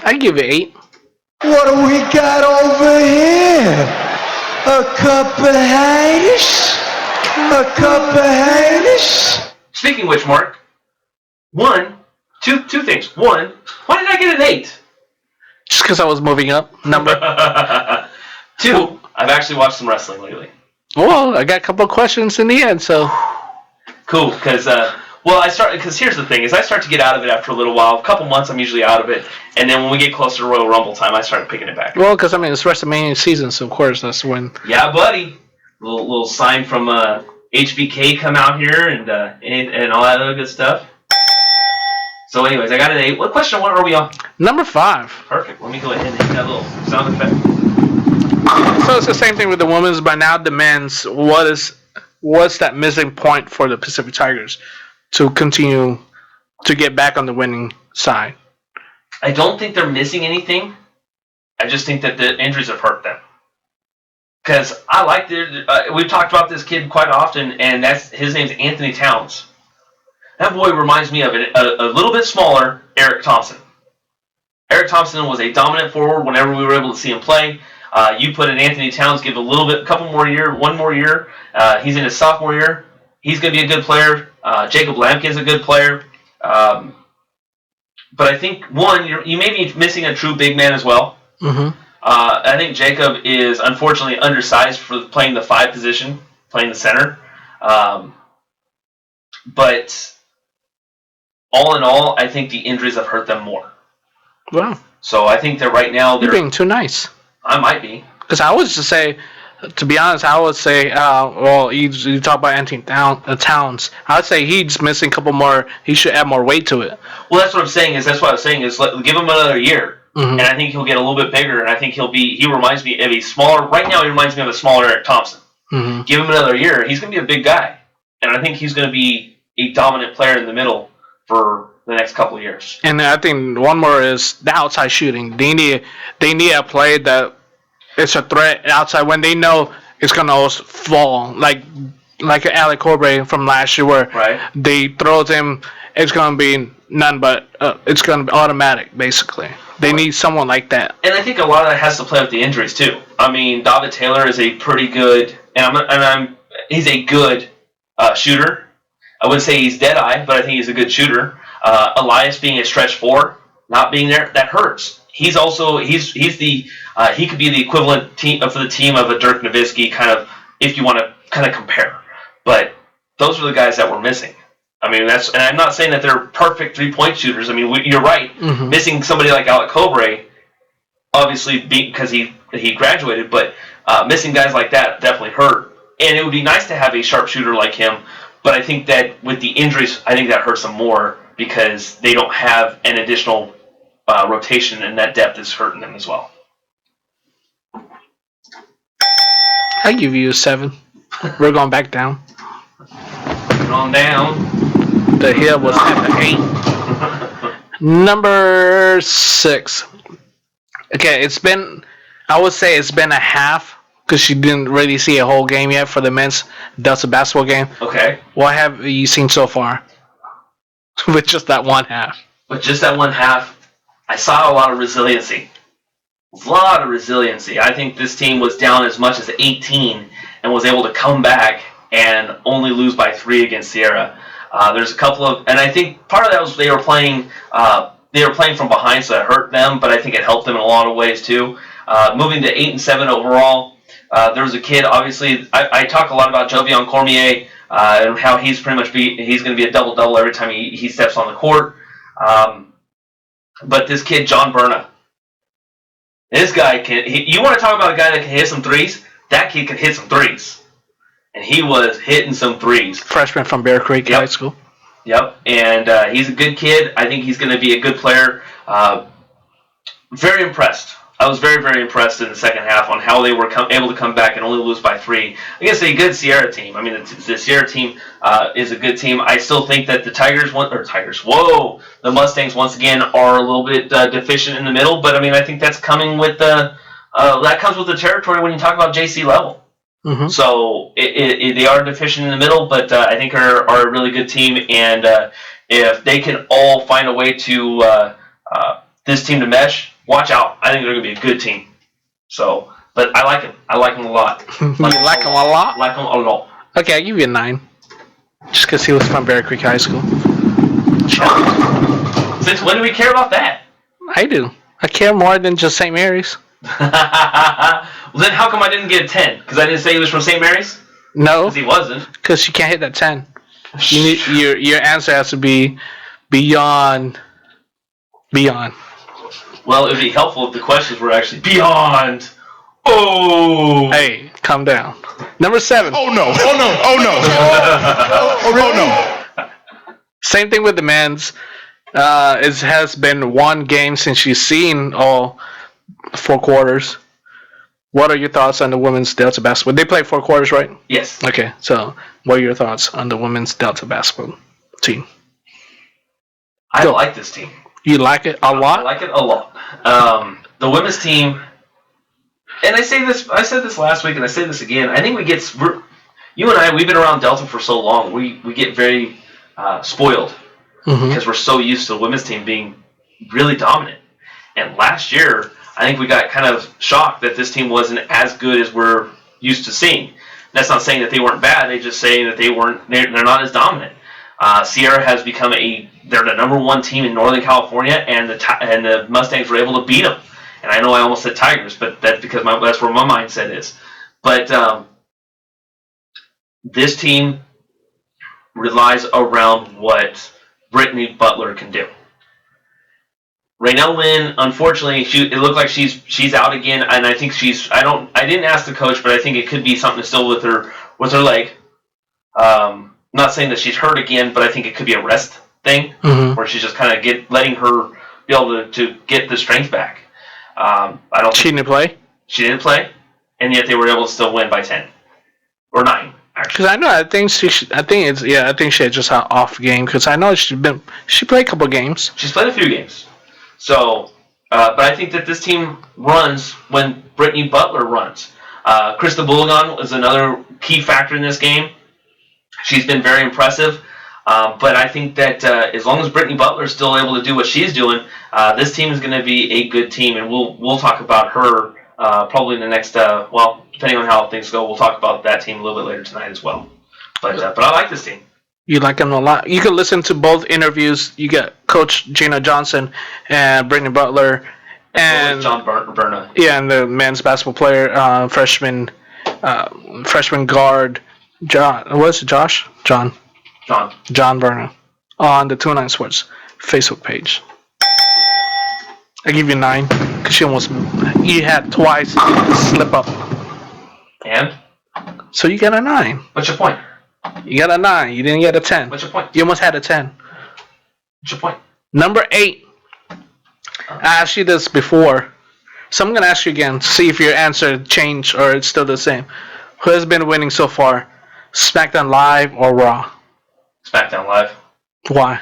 Speaker 25: I'd give it 8.
Speaker 1: What do we got over here? A couple haters? A couple haters?
Speaker 13: Speaking of which, Mark, two things. One, why did I get an 8?
Speaker 25: Just because I was moving up. Number.
Speaker 13: 2, I've actually watched some wrestling lately.
Speaker 25: Well, I got a couple of questions in the end, so.
Speaker 13: Cool, because here's the thing, is I start to get out of it after a little while. A couple months, I'm usually out of it, and then when we get closer to Royal Rumble time, I start picking it back.
Speaker 25: Well, because it's WrestleMania season, so of course that's when.
Speaker 13: Yeah, buddy. Little sign from HBK come out here and all that other good stuff. So, anyways, I got an 8. What are we on?
Speaker 25: Number 5.
Speaker 13: Perfect. Let me go ahead and hit that little sound effect.
Speaker 25: So it's the same thing with the women's, but now the men's. What's that missing point for the Pacific Tigers to continue to get back on the winning side?
Speaker 13: I don't think they're missing anything. I just think that the injuries have hurt them. Because I like we've talked about this kid quite often, and his name's Anthony Towns. That boy reminds me of a little bit smaller Eric Thompson. Eric Thompson was a dominant forward whenever we were able to see him play. You put in Anthony Towns, give one more year. He's in his sophomore year. He's going to be a good player. Jacob Lamke is a good player. But I think, you may be missing a true big man as well.
Speaker 25: Mm-hmm.
Speaker 13: I think Jacob is unfortunately undersized for playing the 5 position, playing the center. But all in all, I think the injuries have hurt them more.
Speaker 25: Wow.
Speaker 13: So I think that right now
Speaker 25: you're being too nice.
Speaker 13: I might be.
Speaker 25: Because I would just say, to be honest, I would say, you talk about Anthony Towns. I would say he's missing a couple more. He should add more weight to it.
Speaker 13: Well, that's what I'm saying. Give him another year. Mm-hmm. And I think he'll get a little bit bigger, and I think he reminds me of a smaller, right now he reminds me of a smaller Eric Thompson.
Speaker 25: Mm-hmm.
Speaker 13: Give him another year, he's going to be a big guy. And I think he's going to be a dominant player in the middle for the next couple of years.
Speaker 25: And I think one more is the outside shooting. They need a play that it's a threat outside when they know it's going to fall. Like Alec Corbray from last year where they throw him, it's going to be none but, it's going to be automatic, basically. They need someone like that.
Speaker 13: And I think a lot of that has to play with the injuries, too. I mean, David Taylor is a pretty good, he's a good shooter. I wouldn't say he's dead-eye, but I think he's a good shooter. Elias being a stretch 4, not being there, that hurts. He's also, he could be the equivalent for the team of a Dirk Nowitzki, kind of, if you want to kind of compare. But those are the guys that we're missing. I mean, and I'm not saying that they're perfect 3-point shooters. I mean, you're right.
Speaker 25: Mm-hmm.
Speaker 13: Missing somebody like Alec Cobre, obviously because he graduated, but missing guys like that definitely hurt. And it would be nice to have a sharpshooter like him, but I think that with the injuries, I think that hurts them more because they don't have an additional rotation, and that depth is hurting them as well.
Speaker 25: I give you a 7. We're going back down.
Speaker 13: Going on down.
Speaker 25: The hill was at the 8. Number 6. Okay, I would say it's been a half because she didn't really see a whole game yet for the men's Delta basketball game.
Speaker 13: Okay.
Speaker 25: What have you seen so far with just that one half?
Speaker 13: With just that one half, I saw a lot of resiliency. A lot of resiliency. I think this team was down as much as 18 and was able to come back and only lose by 3 against Sierra. There's a couple of, and I think part of that was they were playing from behind, so it hurt them, but I think it helped them in a lot of ways too. Moving to 8-7 overall, there was a kid. Obviously, I talk a lot about Jovian Cormier and how he's pretty much he's going to be a double-double every time he steps on the court. But this kid, John Berna, this guy you want to talk about a guy that can hit some threes? That kid can hit some threes. And he was hitting some threes.
Speaker 25: Freshman from Bear Creek High School.
Speaker 13: Yep, and he's a good kid. I think he's going to be a good player. Very impressed. I was very, very impressed in the second half on how they were able to come back and only lose by 3 against a good Sierra team. I mean, the Sierra team is a good team. I still think that the Mustangs once again are a little bit deficient in the middle, but I mean, I think that's coming with that comes with the territory when you talk about JC level.
Speaker 25: Mm-hmm.
Speaker 13: So they are deficient in the middle, but I think are a really good team, and if they can all find a way to this team to mesh, watch out. I think they're going to be a good team. So, but I like him. I like him a lot.
Speaker 25: You like him a lot?
Speaker 13: Like him a lot.
Speaker 25: Okay, I'll give you a 9. Just because he was from Bear Creek High School.
Speaker 13: Since when do we care about that?
Speaker 25: I do. I care more than just St. Mary's.
Speaker 13: Well, then how come I didn't get a 10? Because I didn't say he was from St. Mary's?
Speaker 25: No.
Speaker 13: Because he wasn't.
Speaker 25: Because you can't hit that 10. You need, your answer has to be beyond.
Speaker 13: Well, it would be helpful if the questions were actually beyond. Oh!
Speaker 25: Hey, calm down. Number 7.
Speaker 6: Oh no! Oh no! Oh no! Oh no!
Speaker 25: Same thing with the men's. It has been one game since you've seen all 4 quarters. What are your thoughts on the women's Delta basketball? They play 4 quarters, right?
Speaker 13: Yes.
Speaker 25: Okay, so what are your thoughts on the women's Delta basketball team?
Speaker 13: I like this team.
Speaker 25: You like it a lot?
Speaker 13: I like it a lot. The women's team, and I said this last week, and I say this again. I think you and I, we've been around Delta for so long. We get very spoiled because we're so used to the women's team being really dominant. And last year, I think we got kind of shocked that this team wasn't as good as we're used to seeing. That's not saying that they weren't bad. They're just saying that they're not as dominant. Sierra has become they're the number 1 team in Northern California, and the Mustangs were able to beat them. And I know I almost said Tigers, but that's because that's where my mindset is. But this team relies around what Brittany Butler can do. Raynell Lynn, unfortunately, it looked like she's out again, and I think I didn't ask the coach, but I think it could be something still with her leg. Not saying that she's hurt again, but I think it could be a rest thing where she's just kind of letting her be able to get the strength back.
Speaker 25: She didn't play.
Speaker 13: She didn't play, and yet they were able to still win by 10 or 9.
Speaker 25: Because I think she had just an off game. Because I know she played a couple games.
Speaker 13: She's played a few games. So, but I think that this team runs when Brittany Butler runs. Krista Bulligan is another key factor in this game. She's been very impressive. But I think that as long as Brittany Butler is still able to do what she's doing, this team is going to be a good team. And we'll talk about her probably in the next, depending on how things go, we'll talk about that team a little bit later tonight as well. But I like this team.
Speaker 25: You like them a lot. You can listen to both interviews. You got Coach Gina Johnson and Brittany Butler, and
Speaker 13: John Berna.
Speaker 25: Yeah, and the men's basketball player, freshman guard John. What's it, Josh? John Berna on the 209 Sports Facebook page. I give you 9 because you had twice slip up.
Speaker 13: And?
Speaker 25: So you got a 9.
Speaker 13: What's your point?
Speaker 25: You got a 9. You didn't get a 10.
Speaker 13: What's your point?
Speaker 25: You almost had a 10.
Speaker 13: What's your point?
Speaker 25: Number 8. I asked you this before, so I'm going to ask you again to see if your answer changed or it's still the same. Who has been winning so far? SmackDown Live or Raw?
Speaker 13: SmackDown Live.
Speaker 25: Why?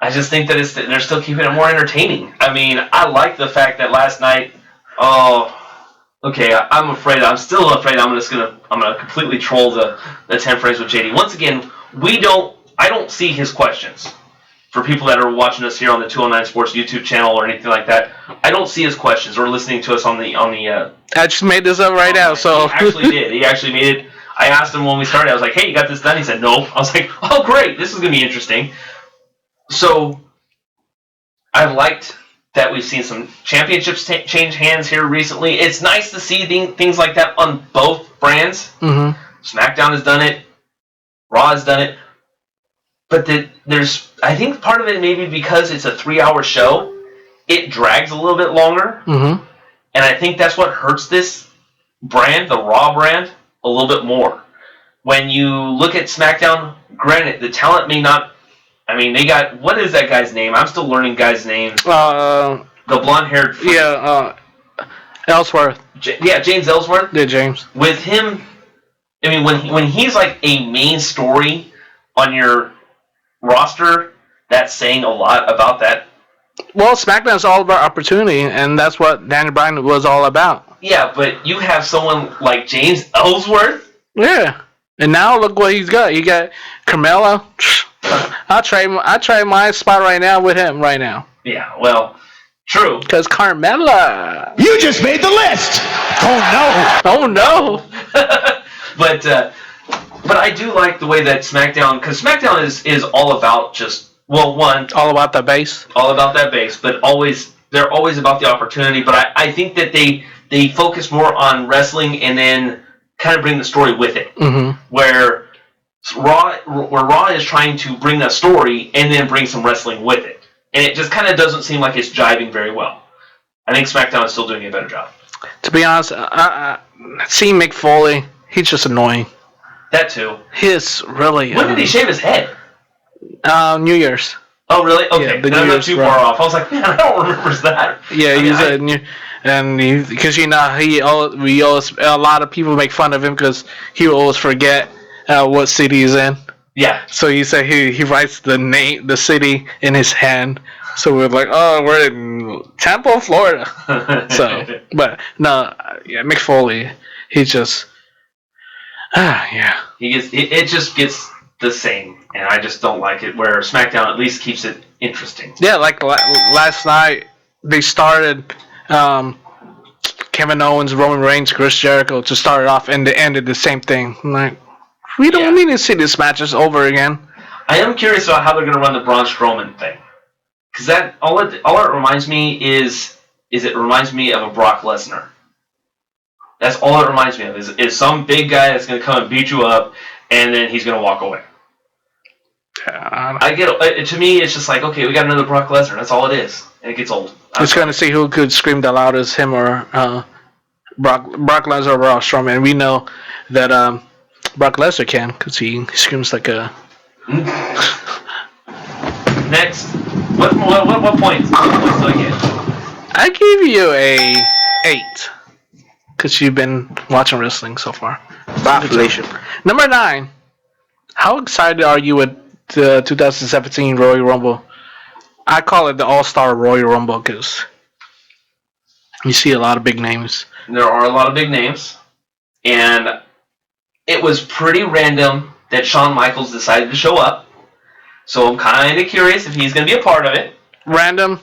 Speaker 13: I just think that they're still keeping it more entertaining. I mean, I like the fact that last night, Okay, I'm afraid. I'm still afraid. I'm gonna completely troll the 10 frames with JD. Once again, I don't see his questions. For people that are watching us here on the 209 Sports YouTube channel or anything like that, I don't see his questions or listening to us on the.
Speaker 25: I just made this up right now. So
Speaker 13: he actually did. He actually made it. I asked him when we started. I was like, "Hey, you got this done?" He said, "No." I was like, "Oh, great! This is gonna be interesting." So, I liked that we've seen some championships change hands here recently. It's nice to see things like that on both brands.
Speaker 25: Mm-hmm.
Speaker 13: SmackDown has done it. Raw has done it. But I think part of it maybe because it's a 3-hour show, it drags a little bit longer.
Speaker 25: Mm-hmm.
Speaker 13: And I think that's what hurts this brand, the Raw brand, a little bit more. When you look at SmackDown, granted, the talent may not... I mean, they got... What is that guy's name? I'm still learning guys' names. The blonde-haired...
Speaker 25: Ellsworth.
Speaker 13: James Ellsworth.
Speaker 25: Yeah, James.
Speaker 13: With him... I mean, when he's like a main story on your roster, that's saying a lot about that.
Speaker 25: Well, SmackDown's all about opportunity, and that's what Daniel Bryan was all about.
Speaker 13: Yeah, but you have someone like James Ellsworth.
Speaker 25: Yeah, and now look what he's got. You got Carmella. I'll try my spot right now with him right now.
Speaker 13: Yeah, well, true.
Speaker 25: Because Carmella.
Speaker 1: You just made the list. Oh
Speaker 25: no! Oh no!
Speaker 13: But I do like the way that SmackDown, because SmackDown is all about just, well, one,
Speaker 25: all about that base,
Speaker 13: but they're always about the opportunity. But I think that they focus more on wrestling and then kind of bring the story with it.
Speaker 25: Mm-hmm.
Speaker 13: Where Raw is trying to bring a story and then bring some wrestling with it, and it just kind of doesn't seem like it's jiving very well. I think SmackDown is still doing a better job.
Speaker 25: To be honest, seeing Mick Foley, he's just annoying.
Speaker 13: That too.
Speaker 25: He's really...
Speaker 13: When did he shave his head?
Speaker 25: New Year's.
Speaker 13: Oh, really? Okay.
Speaker 25: Yeah,
Speaker 13: then I'm not too far off. I was like, man, I don't remember that.
Speaker 25: Yeah, because a lot of people make fun of him because he will always forget what city he's in.
Speaker 13: Yeah.
Speaker 25: So he said he writes the city in his hand. So we're like, oh, we're in Tampa, Florida. But no, Mick Foley, he's just... yeah.
Speaker 13: It just gets the same, and I just don't like it. Where SmackDown at least keeps it interesting.
Speaker 25: Yeah, like last night they started Kevin Owens, Roman Reigns, Chris Jericho to start it off, and they ended the same thing. I'm like, we don't need to see these matches over again.
Speaker 13: I am curious about how they're going to run the Braun Strowman thing, because that all it reminds me is it reminds me of a Brock Lesnar. That's all it reminds me of, is some big guy that's going to come and beat you up, and then he's going to walk away. I get it. To me, it's just like, okay, we got another Brock Lesnar. That's all it is. And it gets old.
Speaker 25: It's going to see who could scream the loudest, him or Brock Lesnar or Braun Strowman. And we know that Brock Lesnar can, because he screams like a...
Speaker 13: Next. What points? What points do I get?
Speaker 25: I give you a 8. Because you've been watching wrestling so far. Number 9. How excited are you with the 2017 Royal Rumble? I call it the All-Star Royal Rumble because you see a lot of big names.
Speaker 13: There are a lot of big names. And it was pretty random that Shawn Michaels decided to show up. So I'm kind of curious if he's going to be a part of it.
Speaker 25: Random?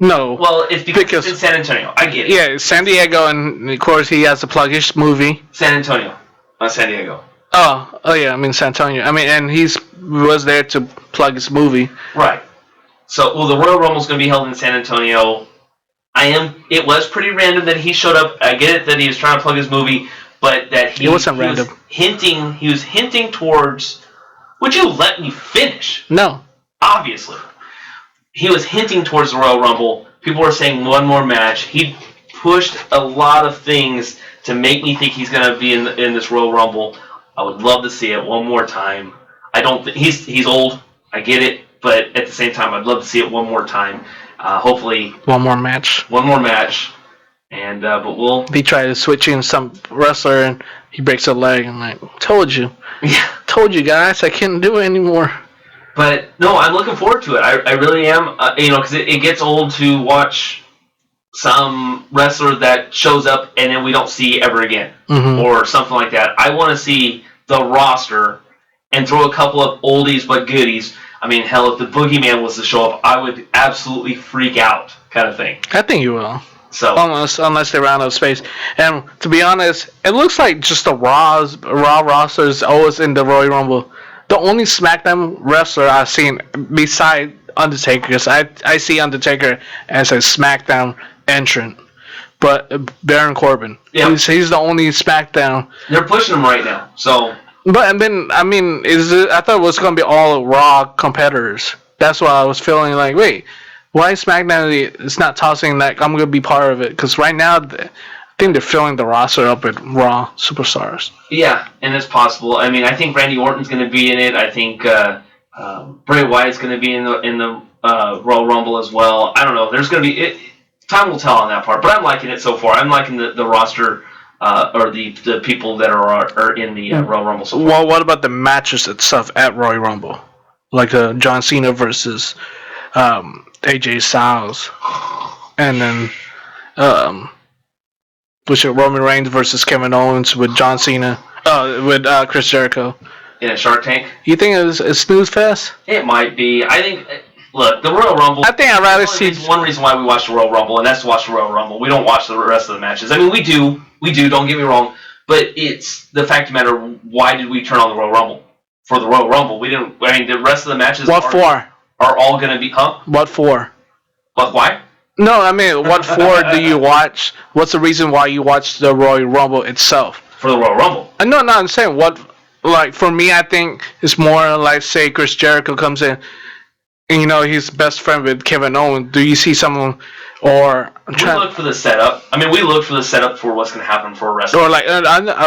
Speaker 25: No.
Speaker 13: Well, it's because it's in San Antonio. I get it.
Speaker 25: Yeah, San Diego, and of course he has to plug his movie.
Speaker 13: San Antonio, not San Diego.
Speaker 25: Oh yeah, I mean San Antonio. I mean, and was there to plug his movie.
Speaker 13: Right. So, well, the Royal Rumble is going to be held in San Antonio. It was pretty random that he showed up. I get it that he was trying to plug his movie, but that he was hinting towards. Would you let me finish?
Speaker 25: No.
Speaker 13: Obviously. He was hinting towards the Royal Rumble. People were saying one more match. He pushed a lot of things to make me think he's going to be in this Royal Rumble. I would love to see it one more time. I don't. He's old. I get it, but at the same time, I'd love to see it one more time. Hopefully,
Speaker 25: one more match.
Speaker 13: And but we'll.
Speaker 25: He tried to switch in some wrestler and he breaks a leg. I'm like, told you.
Speaker 13: Yeah.
Speaker 25: Told you guys, I can't do it anymore.
Speaker 13: But no, I'm looking forward to it. I really am. Because it gets old to watch some wrestler that shows up and then we don't see ever again, or something like that. I want to see the roster and throw a couple of oldies but goodies. I mean, hell, if the Boogeyman was to show up, I would absolutely freak out, kind of thing.
Speaker 25: I think you will.
Speaker 13: So
Speaker 25: unless they run out of space. And to be honest, it looks like just the Raw roster is always in the Royal Rumble. The only SmackDown wrestler I've seen beside Undertaker, because I see Undertaker as a SmackDown entrant, but Baron Corbin.
Speaker 13: Yep.
Speaker 25: He's the only SmackDown.
Speaker 13: They're pushing him right now. So.
Speaker 25: But I mean, I thought it was going to be all Raw competitors. That's why I was feeling like, wait, why SmackDown is not tossing that I'm going to be part of it? Because right now, I think they're filling the roster up with Raw superstars.
Speaker 13: Yeah, and it's possible. I mean, I think Randy Orton's going to be in it. I think Bray Wyatt's going to be in the Royal Rumble as well. I don't know. There's going to be time will tell on that part, but I'm liking it so far. I'm liking the roster. Or the people that are in the Royal Rumble. So
Speaker 25: well, what about the matches itself at Royal Rumble? Like John Cena versus AJ Styles, and then Roman Reigns versus Kevin Owens with John Cena, with Chris Jericho.
Speaker 13: In a Shark Tank?
Speaker 25: You think it's a snooze fest?
Speaker 13: It might be. I think. Look, the Royal Rumble.
Speaker 25: I think I'd rather see
Speaker 13: one reason why we watch the Royal Rumble, and that's to watch the Royal Rumble. We don't watch the rest of the matches. I mean, we do. Don't get me wrong, but it's the fact of the matter. Why did we turn on the Royal Rumble for the Royal Rumble? We didn't. I mean, the rest of the matches.
Speaker 25: What for?
Speaker 13: Are all going to be? Huh?
Speaker 25: What for?
Speaker 13: What? Why?
Speaker 25: No, I mean, what for do you watch? What's the reason why you watch the Royal Rumble itself?
Speaker 13: For the Royal Rumble.
Speaker 25: No, I'm saying what. Like for me, I think it's more like say Chris Jericho comes in. And, he's best friend with Kevin Owens. Do you see someone, or
Speaker 13: we look for the setup? I mean, we look for the setup for what's going to happen for a wrestler.
Speaker 25: Or like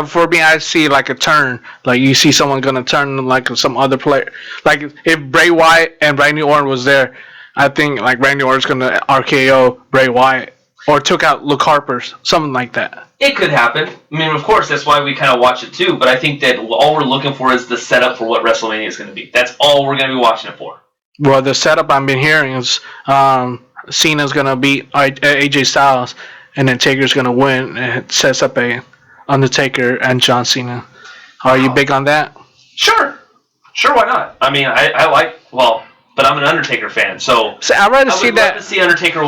Speaker 25: for me, I see like a turn. Like you see someone going to turn like some other player. Like if Bray Wyatt and Randy Orton was there, I think like Randy Orton's going to RKO Bray Wyatt or took out Luke Harper, something like that.
Speaker 13: It could happen. I mean, of course, that's why we kind of watch it too. But I think that all we're looking for is the setup for what WrestleMania is going to be. That's all we're going to be watching it for.
Speaker 25: Well, the setup I've been hearing is Cena's going to beat AJ Styles, and then Taker's going to win, and it sets up a Undertaker and John Cena. Are you big on that?
Speaker 13: Sure, why not? I mean, I like, but I'm an Undertaker fan, so
Speaker 25: I'd rather see that.
Speaker 13: I would love to see Undertaker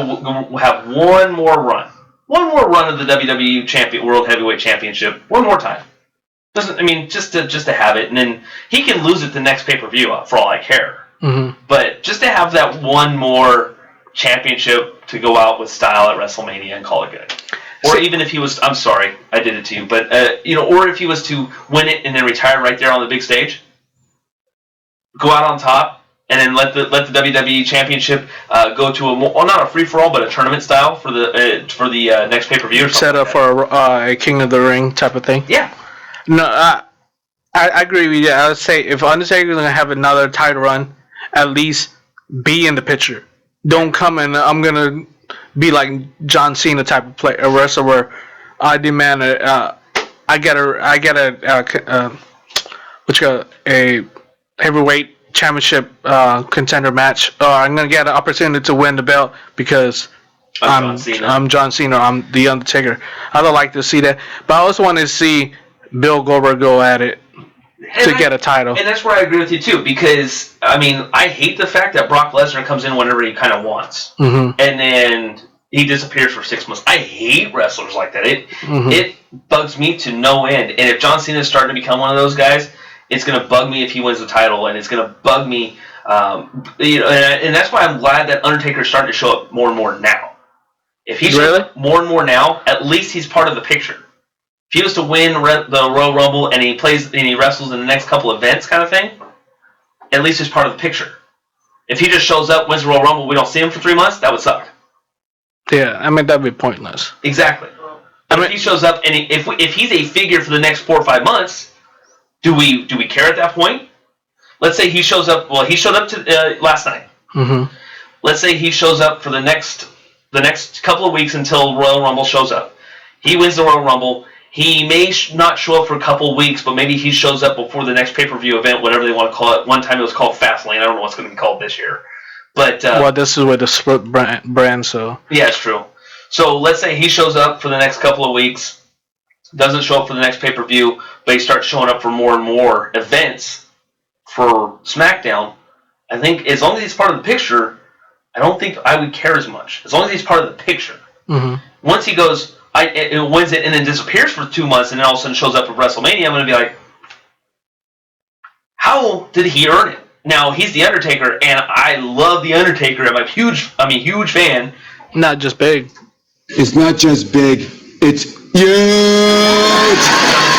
Speaker 13: have one more run of the WWE World Heavyweight Championship, one more time. Just to have it, and then he can lose it the next pay-per-view for all I care.
Speaker 25: Mm-hmm.
Speaker 13: But just to have that one more championship to go out with style at WrestleMania and call it good. Or even if he was, I'm sorry, I did it to you, but, or if he was to win it and then retire right there on the big stage, go out on top, and then let the WWE Championship go to not a free-for-all, but a tournament style for the next pay-per-view.
Speaker 25: Set up for a King of the Ring type of thing?
Speaker 13: Yeah.
Speaker 25: No, I agree with you. I would say if Undertaker's going to have another title run, at least be in the picture. Don't come and I'm gonna be like John Cena type of player, a wrestler where I demand a heavyweight championship contender match. I'm gonna get an opportunity to win the belt because I'm John Cena. I'm the Undertaker. I don't like to see that, but I also want to see Bill Goldberg go at it. Get a title.
Speaker 13: And that's where I agree with you, too, because, I hate the fact that Brock Lesnar comes in whenever he kind of wants.
Speaker 25: Mm-hmm.
Speaker 13: And then he disappears for 6 months. I hate wrestlers like that. It bugs me to no end. And if John Cena is starting to become one of those guys, it's going to bug me if he wins the title, and it's going to bug me. And that's why I'm glad that Undertaker is starting to show up more and more now. If he shows up more and more now, at least he's part of the picture. If he was to win the Royal Rumble and he wrestles in the next couple events kind of thing, at least he's part of the picture. If he just shows up, wins the Royal Rumble, we don't see him for 3 months, that would suck.
Speaker 25: Yeah, that'd be pointless.
Speaker 13: Exactly. If he shows up and if he's a figure for the next 4 or 5 months, do we care at that point? Let's say he shows up. Well, he showed up to last night.
Speaker 25: Mm-hmm.
Speaker 13: Let's say he shows up for the next couple of weeks until Royal Rumble shows up. He wins the Royal Rumble. He may not show up for a couple of weeks, but maybe he shows up before the next pay-per-view event, whatever they want to call it. One time it was called Fastlane. I don't know what's going to be called this year. But
Speaker 25: this is with the split brand, so...
Speaker 13: Yeah, it's true. So let's say he shows up for the next couple of weeks, doesn't show up for the next pay-per-view, but he starts showing up for more and more events for SmackDown. I think as long as he's part of the picture, I don't think I would care as much. As long as he's part of the picture.
Speaker 21: Mm-hmm.
Speaker 13: Once he goes, wins it and then disappears for 2 months and then all of a sudden shows up at WrestleMania, I'm going to be like, how did he earn it? Now, he's The Undertaker, and I love The Undertaker. I'm a huge fan.
Speaker 21: Not just big.
Speaker 3: It's not just big, it's huge!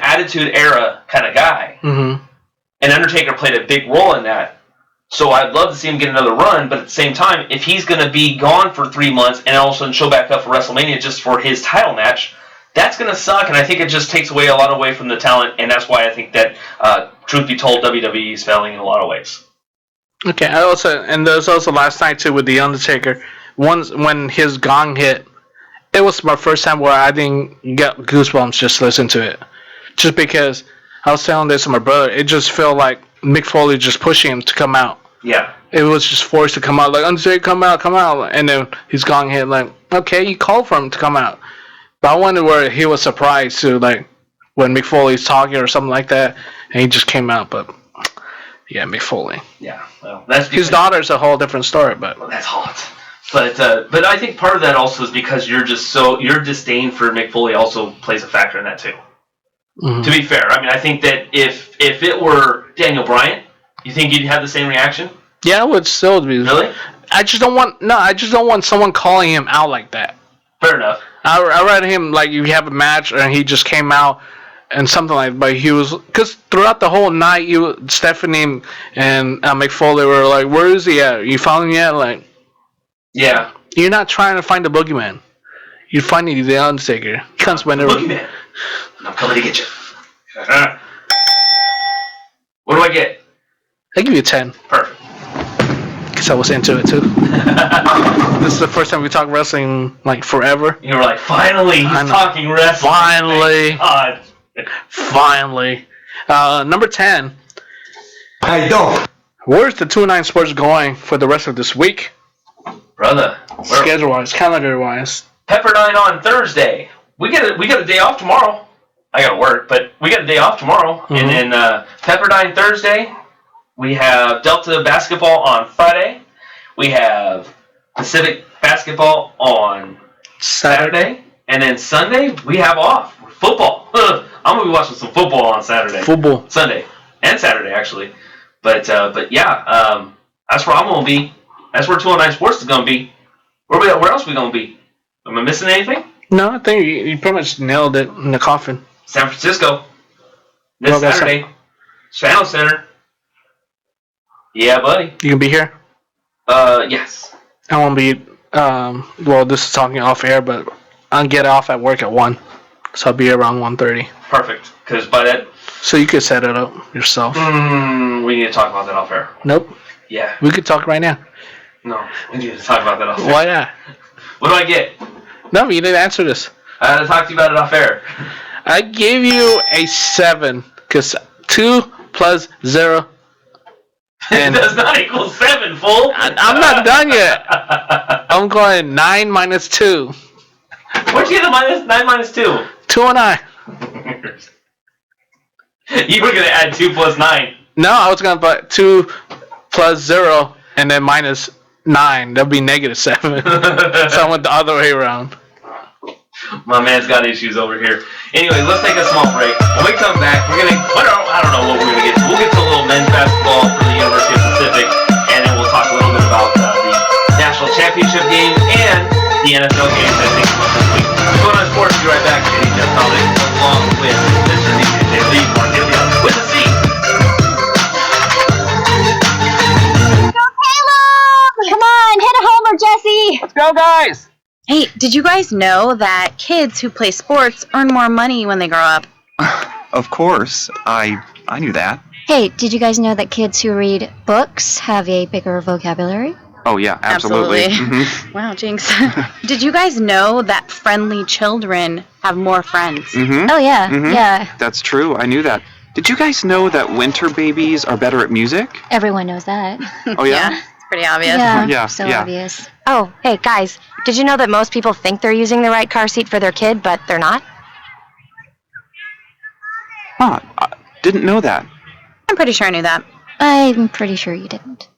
Speaker 13: Attitude Era kind of guy.
Speaker 21: Mm-hmm.
Speaker 13: And Undertaker played a big role in that. So I'd love to see him get another run, but at the same time, if he's going to be gone for 3 months and all of a sudden show back up for WrestleMania just for his title match, that's going to suck, and I think it just takes away a lot away from the talent, and that's why I think that, truth be told, WWE is failing in a lot of ways.
Speaker 21: Okay, there's also last night too with The Undertaker. Once when his gong hit, it was my first time where I didn't get goosebumps just listen to it. Just because I was telling this to my brother, it just felt like Mick Foley just pushing him to come out.
Speaker 13: Yeah.
Speaker 21: It was just forced to come out, like, Undertaker, come out. And then his gong hit, like, okay, you called for him to come out. But I wonder where he was surprised to, like, when Mick Foley's talking or something like that, and he just came out. But, yeah, Mick Foley.
Speaker 13: Yeah, well, that's because
Speaker 21: his daughter's a whole different story, but.
Speaker 13: Well, that's hot. But I think part of that also is because your disdain for Mick Foley also plays a factor in that too.
Speaker 21: Mm-hmm.
Speaker 13: To be fair, I mean, I think that if it were Daniel Bryan, you think you'd have the same reaction?
Speaker 21: Yeah, it would still be.
Speaker 13: Really?
Speaker 21: I just don't want someone calling him out like that.
Speaker 13: Fair enough.
Speaker 21: I read him like you have a match and he just came out and something like, but he was, because throughout the whole night, Stephanie and Mick Foley were like, where is he at? You found him yet? Like,
Speaker 13: yeah.
Speaker 21: You're not trying to find the boogeyman. You're finding the Undertaker. He comes whenever.
Speaker 13: Boogeyman. I'm coming to get you. What do I get?
Speaker 21: I give you a 10.
Speaker 13: Perfect.
Speaker 21: Because I was into it too. This is the first time we talk wrestling like forever.
Speaker 13: You were like, finally, he's talking wrestling.
Speaker 21: Finally.
Speaker 13: God.
Speaker 21: Finally. Number 10.
Speaker 3: I don't.
Speaker 21: Where's the 209 Sports going for the rest of this week?
Speaker 13: Brother.
Speaker 21: Schedule-wise, calendar-wise.
Speaker 13: Pepperdine on Thursday. We got a day off tomorrow. I got to work, but we got a day off tomorrow. Mm-hmm. And then Pepperdine Thursday. We have Delta basketball on Friday. We have Pacific basketball on Saturday. And then Sunday, we have off. Football. I'm going to be watching some football on Saturday.
Speaker 21: Football.
Speaker 13: Sunday. And Saturday, actually. But yeah, that's where I'm going to be. That's where 209 Sports is going to be. Where else are we going to be? Am I missing anything?
Speaker 21: No, I think you pretty much nailed it in the coffin.
Speaker 13: San Francisco. This Saturday. Spano Center. Yeah, buddy.
Speaker 21: You can be here?
Speaker 13: Yes.
Speaker 21: I won't be, well, this is talking off air, but I'll get off at work at 1. So I'll be around 1:30.
Speaker 13: Perfect. Because by that...
Speaker 21: So you could set it up yourself.
Speaker 13: We need to talk about that off air.
Speaker 21: Nope.
Speaker 13: Yeah.
Speaker 21: We could talk right now.
Speaker 13: No, we need to talk about that off air.
Speaker 21: Why not?
Speaker 13: What do I get?
Speaker 21: No, you didn't answer this.
Speaker 13: I had to talk to you about it off air.
Speaker 21: I gave you a 7, because 2 plus 0...
Speaker 13: And it does not equal 7, fool.
Speaker 21: I'm not done yet. I'm going 9 minus 2.
Speaker 13: Where'd you get the 9 minus 2?
Speaker 21: 2 and 9.
Speaker 13: You were going to add 2 plus 9.
Speaker 21: No, I was going to put 2 plus 0 and then minus 9. That'll be negative 7. So I went the other way around.
Speaker 13: My man's got issues over here. Anyway, let's take a small break. When we come back, we're going to... I don't know what we're going to get to. We'll get to a little men's basketball for the University of Pacific, and then we'll talk a little bit about the national championship game and the NFL games that take place this week. Going on Sports, be right back. JD Jeff Dominic, along with Mr. DJ Lee Margilio with the C.
Speaker 7: Go Caleb! Come on, hit a homer, Jesse!
Speaker 13: Let's go, guys!
Speaker 7: Hey, did you guys know that kids who play sports earn more money when they grow up?
Speaker 12: Of course. I knew that.
Speaker 7: Hey, did you guys know that kids who read books have a bigger vocabulary?
Speaker 12: Oh, yeah, absolutely.
Speaker 7: Mm-hmm. Wow, jinx. Did you guys know that friendly children have more friends?
Speaker 12: Mm-hmm.
Speaker 7: Oh, yeah,
Speaker 12: mm-hmm.
Speaker 7: Yeah.
Speaker 12: That's true. I knew that. Did you guys know that winter babies are better at music?
Speaker 7: Everyone knows that.
Speaker 12: Oh, yeah?
Speaker 7: Pretty obvious.
Speaker 14: Yeah,
Speaker 15: so
Speaker 14: yeah.
Speaker 15: obvious.
Speaker 14: Oh, hey, guys. Did you know that most people think they're using the right car seat for their kid, but they're not?
Speaker 12: Huh, I didn't know that.
Speaker 7: I'm pretty sure I knew that.
Speaker 15: I'm pretty sure you didn't.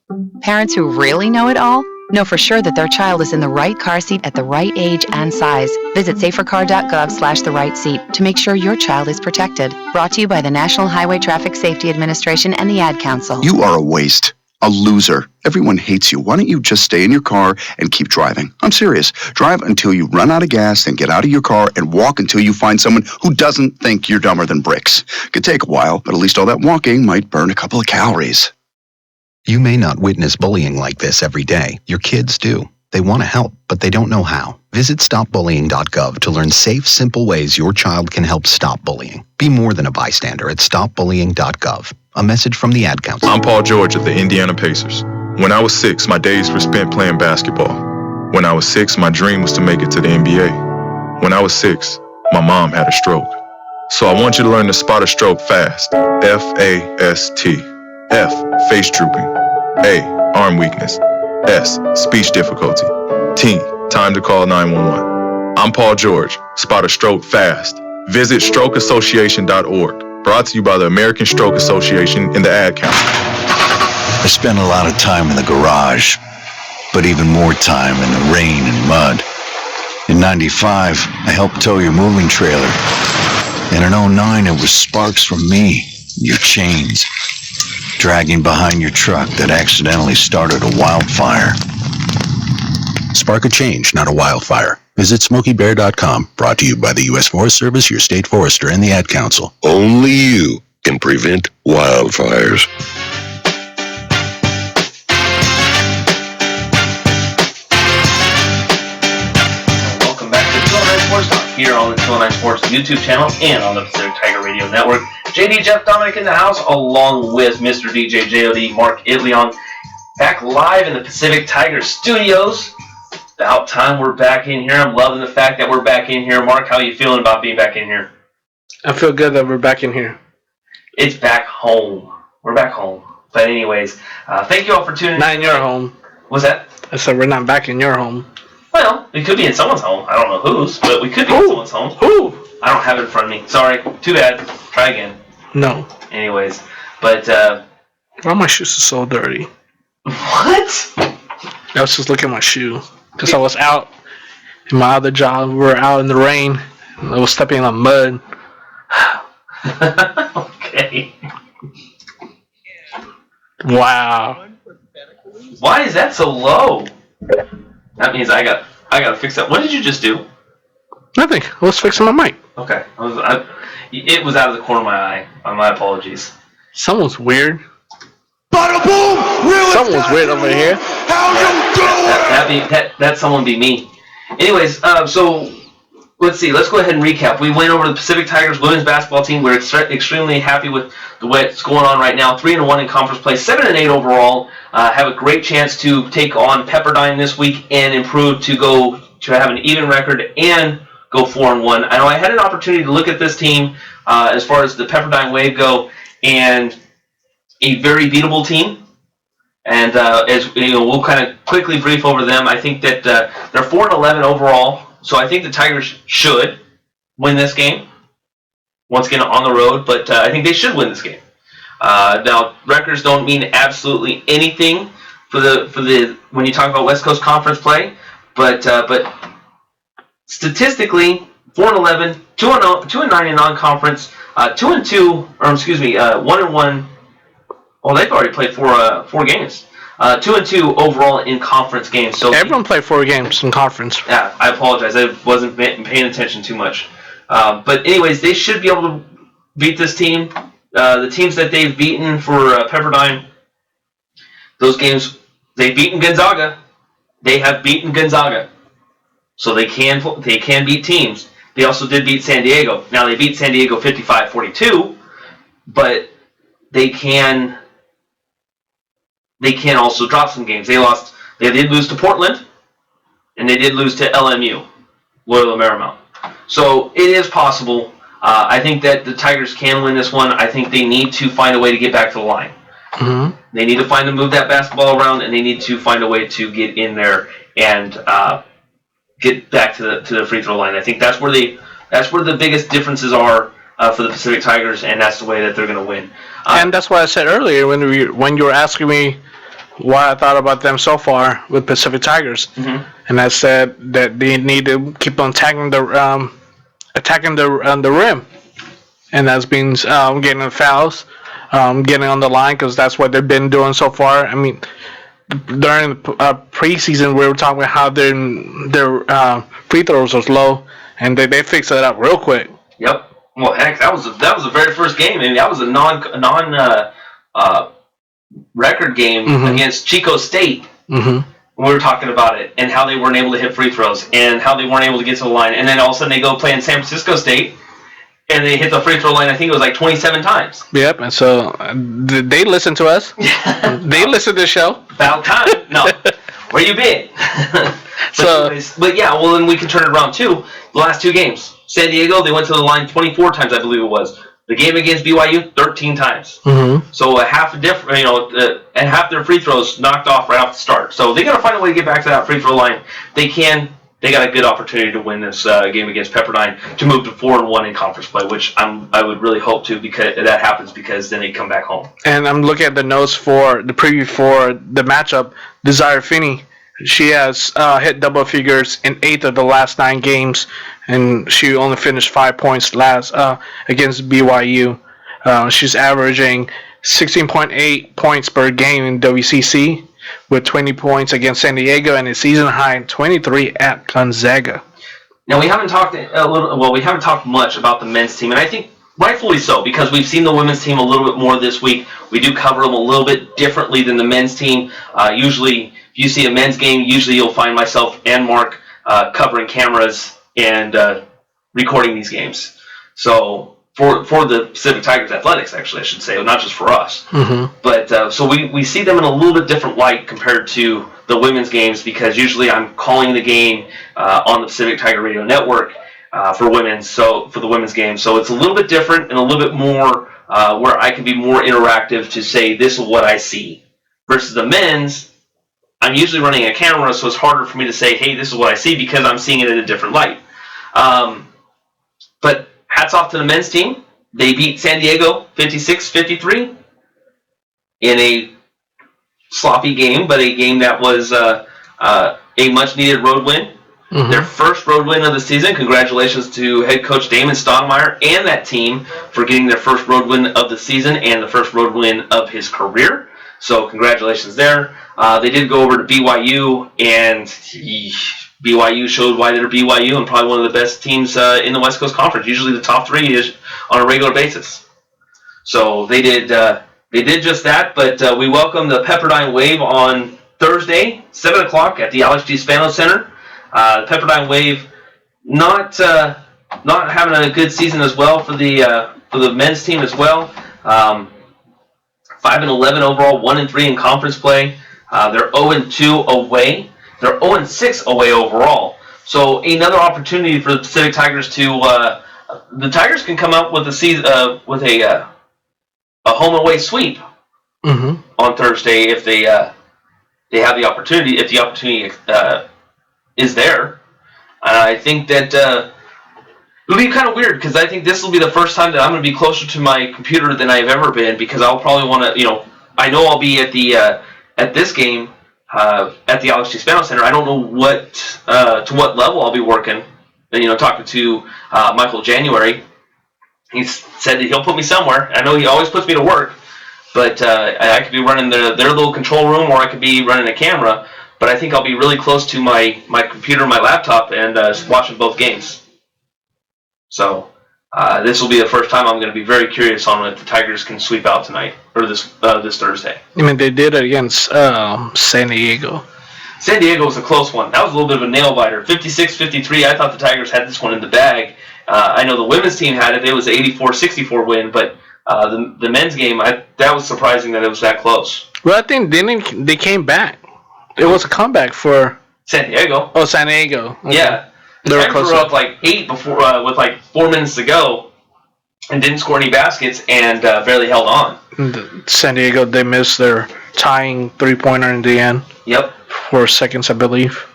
Speaker 16: Parents who really know it all know for sure that their child is in the right car seat at the right age and size. Visit safercar.gov/the-right-seat to make sure your child is protected. Brought to you by the National Highway Traffic Safety Administration and the Ad Council.
Speaker 17: You are a waste. A loser. Everyone hates you. Why don't you just stay in your car and keep driving? I'm serious. Drive until you run out of gas, then get out of your car and walk until you find someone who doesn't think you're dumber than bricks. Could take a while, but at least all that walking might burn a couple of calories.
Speaker 11: You may not witness bullying like this every day. Your kids do. They want to help, but they don't know how. Visit stopbullying.gov to learn safe, simple ways your child can help stop bullying. Be more than a bystander at stopbullying.gov. A message from the Ad Council.
Speaker 18: I'm Paul George of the Indiana Pacers. When I was 6, my days were spent playing basketball. When I was 6, my dream was to make it to the NBA. When I was 6, my mom had a stroke. So I want you to learn to spot a stroke fast. F-A-S-T. F, face drooping. A, arm weakness. S, speech difficulty. T, time to call 911. I'm Paul George. Spot a stroke fast. Visit strokeassociation.org. Brought to you by the American Stroke Association and the Ad Council.
Speaker 19: I spent a lot of time in the garage, but even more time in the rain and mud. In '95, I helped tow your moving trailer. And in '09, it was sparks from me, your chains, dragging behind your truck that accidentally started a wildfire.
Speaker 11: Spark a change, not a wildfire. Visit SmokeyBear.com. Brought to you by the U.S. Forest Service, your state forester, and the Ad Council.
Speaker 20: Only you can prevent wildfires.
Speaker 13: Welcome back to 209 Sports Talk here on the 209 Sports YouTube channel and on the Pacific Tiger Radio Network. JD Jeff Dominic in the house, along with Mr. DJ JOD Mark Itleon, back live in the Pacific Tiger Studios. About time we're back in here. I'm loving the fact that we're back in here. Mark, how are you feeling about being back in here?
Speaker 25: I feel good that we're back in here.
Speaker 13: It's back home. We're back home. But anyways, thank you all for tuning in.
Speaker 25: Not in your home.
Speaker 13: What's that?
Speaker 25: I said we're not back in your home.
Speaker 13: Well, we could be in someone's home. I don't know whose, but we could be in someone's home.
Speaker 25: Who?
Speaker 13: I don't have it in front of me. Sorry. Too bad. Try again.
Speaker 25: No.
Speaker 13: Anyways, but
Speaker 25: why my shoes are so dirty?
Speaker 13: What?
Speaker 25: I was just looking at my shoe because I was out in my other job. We were out in the rain. And I was stepping on mud.
Speaker 13: Okay.
Speaker 25: Wow.
Speaker 13: Why is that so low? That means I gotta fix that. What did you just do?
Speaker 25: Nothing. I was fixing my mic.
Speaker 13: Okay. It was out of the corner of my eye. My apologies.
Speaker 25: Someone's weird.
Speaker 1: Bada boom! Really?
Speaker 25: Someone's weird over here.
Speaker 1: How you doing?
Speaker 13: That someone be me. Anyways, so let's see. Let's go ahead and recap. We went over the Pacific Tigers women's basketball team. We're extremely happy with the way it's going on right now. 3-1 in conference play, 7-8 overall. Have a great chance to take on Pepperdine this week and improve to have an even record and go 4-1. I know I had an opportunity to look at this team as far as the Pepperdine Wave go, and a very beatable team. And as you know, we'll kind of quickly brief over them. I think that they're 4-11 overall, so I think the Tigers should win this game. Once again, on the road, but I think they should win this game. Now, records don't mean absolutely anything for the when you talk about West Coast Conference play, but statistically, 4-11, 2-9 in non-conference, 1-1. Well, they've already played four games. 2-2 overall in conference games. So
Speaker 25: everyone played 4 games in conference.
Speaker 13: Yeah, I apologize. I wasn't paying attention too much. But anyways, they should be able to beat this team. The teams that they've beaten for Pepperdine, those games, they've beaten Gonzaga. They have beaten Gonzaga. So they can beat teams. They also did beat San Diego. Now, they beat San Diego 55-42, but they can also drop some games. They did lose to Portland, and they did lose to LMU, Loyola Marymount. So it is possible. I think that the Tigers can win this one. I think they need to find a way to get back to the line.
Speaker 25: Mm-hmm.
Speaker 13: They need to find to move that basketball around, and they need to find a way to get in there and get back to the free throw line. I think that's where the biggest differences are for the Pacific Tigers, and that's the way that they're going to win.
Speaker 25: And that's what I said earlier when you were asking me what I thought about them so far with Pacific Tigers, and I said that they need to keep on attacking the rim, and that's been getting the fouls, getting on the line, because that's what they've been doing so far. I mean, during the preseason, we were talking about how their free throws was low, and they fixed that up real quick.
Speaker 13: Yep. Well, heck, that was the very first game, and that was a non record game against Chico State. We were talking about it and how they weren't able to hit free throws and how they weren't able to get to the line, and then all of a sudden they go play in San Francisco State and they hit the free throw line. I think it was like 27 times.
Speaker 25: Yep, and so they listen to us. They listen to the show.
Speaker 13: About time. No, where you been? But yeah, well then we can turn it around too. The last two games, San Diego, they went to the line 24 times, I believe it was. The game against BYU, 13 times. So half their free throws knocked off right off the start. So they got to find a way to get back to that free throw line. They got a good opportunity to win this game against Pepperdine to move to 4-1 in conference play, which I would really hope to, because that happens, because then they come back home.
Speaker 25: And I'm looking at the notes for the preview for the matchup. Desire Finney, she has hit double figures in 8 of the last 9 games, and she only finished 5 points last against BYU. She's averaging 16.8 points per game in WCC, with 20 points against San Diego and a season high 23 at Gonzaga.
Speaker 13: Now we haven't talked much about the men's team, and I think rightfully so, because we've seen the women's team a little bit more this week. We do cover them a little bit differently than the men's team. Usually, if you see a men's game, usually you'll find myself and Mark covering cameras and recording these games. So for the Pacific Tigers Athletics, actually, I should say, not just for us. But so we see them in a little bit different light compared to the women's games, because usually I'm calling the game on the Pacific Tiger Radio Network for the women's game. So it's a little bit different and a little bit more where I can be more interactive to say, this is what I see. Versus the men's, I'm usually running a camera, so it's harder for me to say, hey, this is what I see, because I'm seeing it in a different light. But hats off to the men's team. They beat San Diego 56-53 in a sloppy game, but a game that was a much-needed road win. Their first road win of the season. Congratulations to head coach Damon Stoudemire and that team for getting their first road win of the season and the first road win of his career. So congratulations there. They did go over to BYU, and BYU showed why they're BYU and probably one of the best teams in the West Coast Conference. Usually the top 3 is on a regular basis. So they did just that, but we welcome the Pepperdine Wave on Thursday, 7 o'clock at the Alex G. Spano Center. The Pepperdine Wave not having a good season as well for the men's team as well. 5-11 overall, 1-3 in conference play. They're 0-2 away. They're 0-6 away overall. So another opportunity for the Pacific Tigers to the Tigers can come up with a season with a home away sweep on Thursday if they have the opportunity. If the opportunity is there, I think that it'll be kind of weird, because I think this will be the first time that I'm going to be closer to my computer than I've ever been, because I'll probably want to, I know I'll be at this game at the Alex G. Spano Center. I don't know to what level I'll be working. Talking to Michael January, he said that he'll put me somewhere. I know he always puts me to work, but I could be running their little control room, or I could be running a camera. But I think I'll be really close to my computer, my laptop, and watching both games. So this will be the first time I'm going to be very curious on if the Tigers can sweep out tonight, or this Thursday.
Speaker 25: I mean, they did it against San Diego.
Speaker 13: San Diego was a close one. That was a little bit of a nail-biter. 56-53, I thought the Tigers had this one in the bag. I know the women's team had it. It was an 84-64 win, but the men's game, that was surprising that it was that close.
Speaker 25: Well, I think they came back. It was a comeback for
Speaker 13: San Diego.
Speaker 25: Oh, San Diego. Okay.
Speaker 13: Yeah. The Tigers were up like 8 before with like 4 minutes to go, and didn't score any baskets, and barely held on.
Speaker 25: San Diego, they missed their tying 3-pointer in the end.
Speaker 13: Yep.
Speaker 25: 4 seconds, I believe.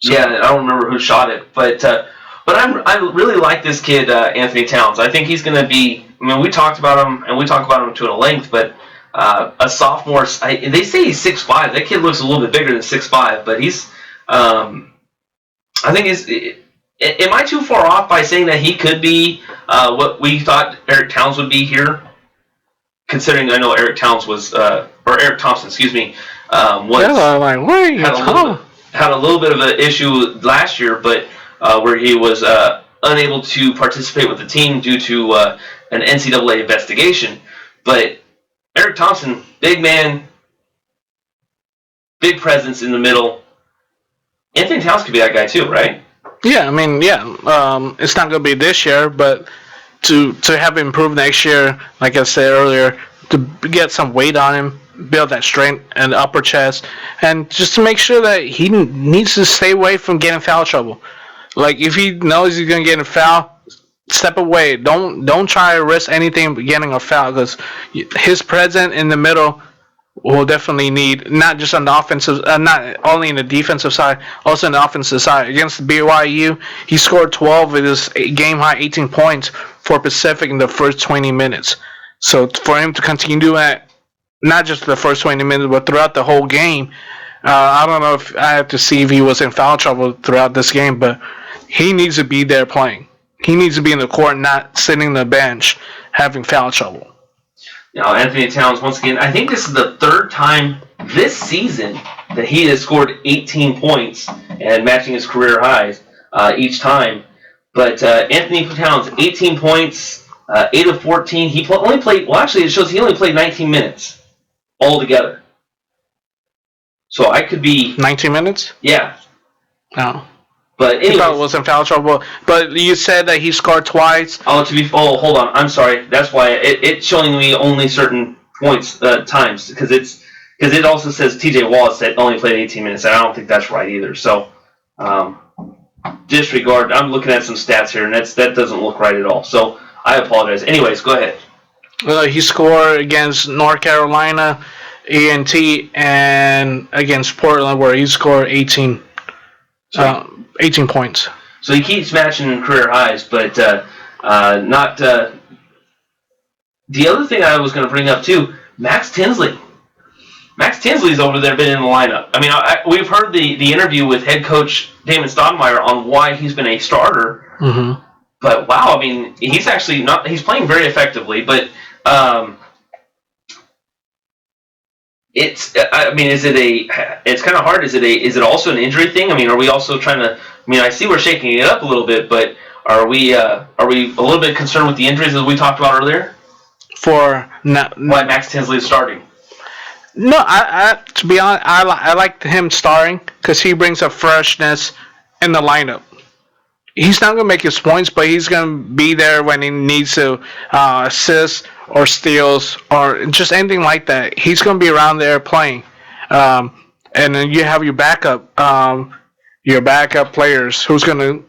Speaker 13: Yeah, I don't remember who shot it, but I really like this kid, Anthony Towns. I think he's going to be. I mean, we talked about him, and we talked about him to a length, but a sophomore. They say he's 6'5". That kid looks a little bit bigger than 6'5", but he's. I think is. Am I too far off by saying that he could be what we thought Eric Towns would be here? Considering I know Eric Towns was, or Eric Thompson, excuse me, was had a little bit of an issue last year, but where he was unable to participate with the team due to an NCAA investigation. But Eric Thompson, big man, big presence in the middle. Anthony Towns could be that guy too, right?
Speaker 25: Yeah, I mean, it's not going to be this year, but to have him improve next year, like I said earlier, to get some weight on him, build that strength and upper chest, and just to make sure that he needs to stay away from getting foul trouble. Like, if he knows he's going to get a foul, step away. Don't try to risk anything but getting a foul, because his presence in the middle will definitely need, not just on the offensive, not only in the defensive side, also in the offensive side. Against BYU, he scored 12 with his game-high 18 points for Pacific in the first 20 minutes. So for him to continue doing that, not just the first 20 minutes, but throughout the whole game, I don't know if I have to see if he was in foul trouble throughout this game, but he needs to be there playing. He needs to be in the court, not sitting on the bench having foul trouble.
Speaker 13: Now, Anthony Towns, once again, I think this is the third time this season that he has scored 18 points and matching his career highs each time. But Anthony Towns, 18 points, 8 of 14. He only played, well, actually, it shows he only played 19 minutes altogether. So I could be... 19
Speaker 25: minutes?
Speaker 13: Yeah.
Speaker 25: No.
Speaker 13: But anyways,
Speaker 25: he probably was in foul trouble. But you said that he scored twice.
Speaker 13: Oh, hold on. I'm sorry. That's why it's showing me only certain points times, because it also says T.J. Wallace that only played 18 minutes, and I don't think that's right either. So disregard. I'm looking at some stats here, and that doesn't look right at all. So I apologize. Anyways, go ahead.
Speaker 25: He scored against North Carolina, A&T, and against Portland, where he scored 18 points.
Speaker 13: So he keeps matching career highs, but not. The other thing I was going to bring up too, Max Tinsley. Max Tinsley's over there, been in the lineup. I mean, we've heard the interview with head coach Damon Stoudemire on why he's been a starter.
Speaker 25: Mm-hmm.
Speaker 13: But wow, I mean, he's actually not. He's playing very effectively, but it's. I mean, is it a? It's kind of hard. Is it also an injury thing? I mean, are we also trying to? I mean, I see we're shaking it up a little bit, but are we a little bit concerned with the injuries as we talked about earlier?
Speaker 25: For
Speaker 13: why Max Tinsley is starting?
Speaker 25: No, to be honest, I like him starting because he brings a freshness in the lineup. He's not going to make his points, but he's going to be there when he needs to assist or steals or just anything like that. He's going to be around there playing. And then you have your backup players who's going to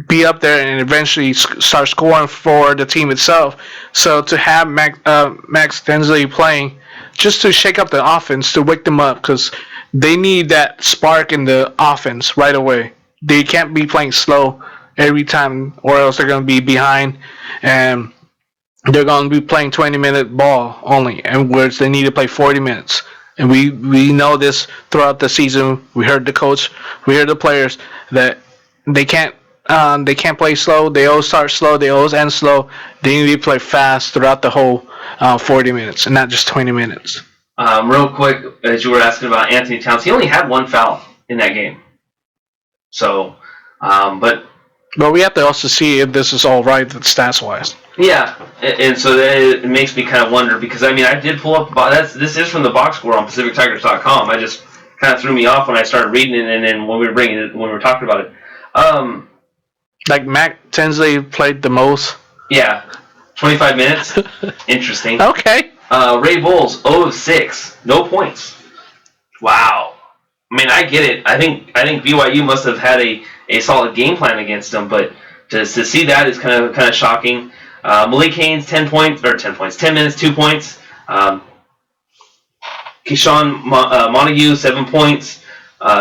Speaker 25: be up there and eventually start scoring for the team itself. So to have Max Tinsley playing just to shake up the offense, to wake them up, because they need that spark in the offense right away. They can't be playing slow every time, or else they're going to be behind, and they're going to be playing 20-minute ball only, and whereas they need to play 40 minutes. And we know this throughout the season. We heard the coach, we heard the players that they can't play slow. They always start slow. They always end slow. They need to play fast throughout the whole 40 minutes and not just 20 minutes.
Speaker 13: Real quick, as you were asking about Anthony Towns, he only had one foul in that game. So, but
Speaker 25: we have to also see if this is all right stats-wise.
Speaker 13: Yeah, and so it makes me kind of wonder, because I mean, I did pull up. This is from the box score on PacificTigers.com. I just kind of threw me off when I started reading it, and then when we were talking about it.
Speaker 25: Like Max Tinsley played the most.
Speaker 13: Yeah, 25 minutes. Interesting.
Speaker 25: Okay.
Speaker 13: Ray Bowles, 0 of 6, no points. Wow. I mean, I get it. I think BYU must have had a solid game plan against them, but to see that is kind of shocking. Malik Haynes, 10 minutes, 2 points. Keyshawn Montague, 7 points.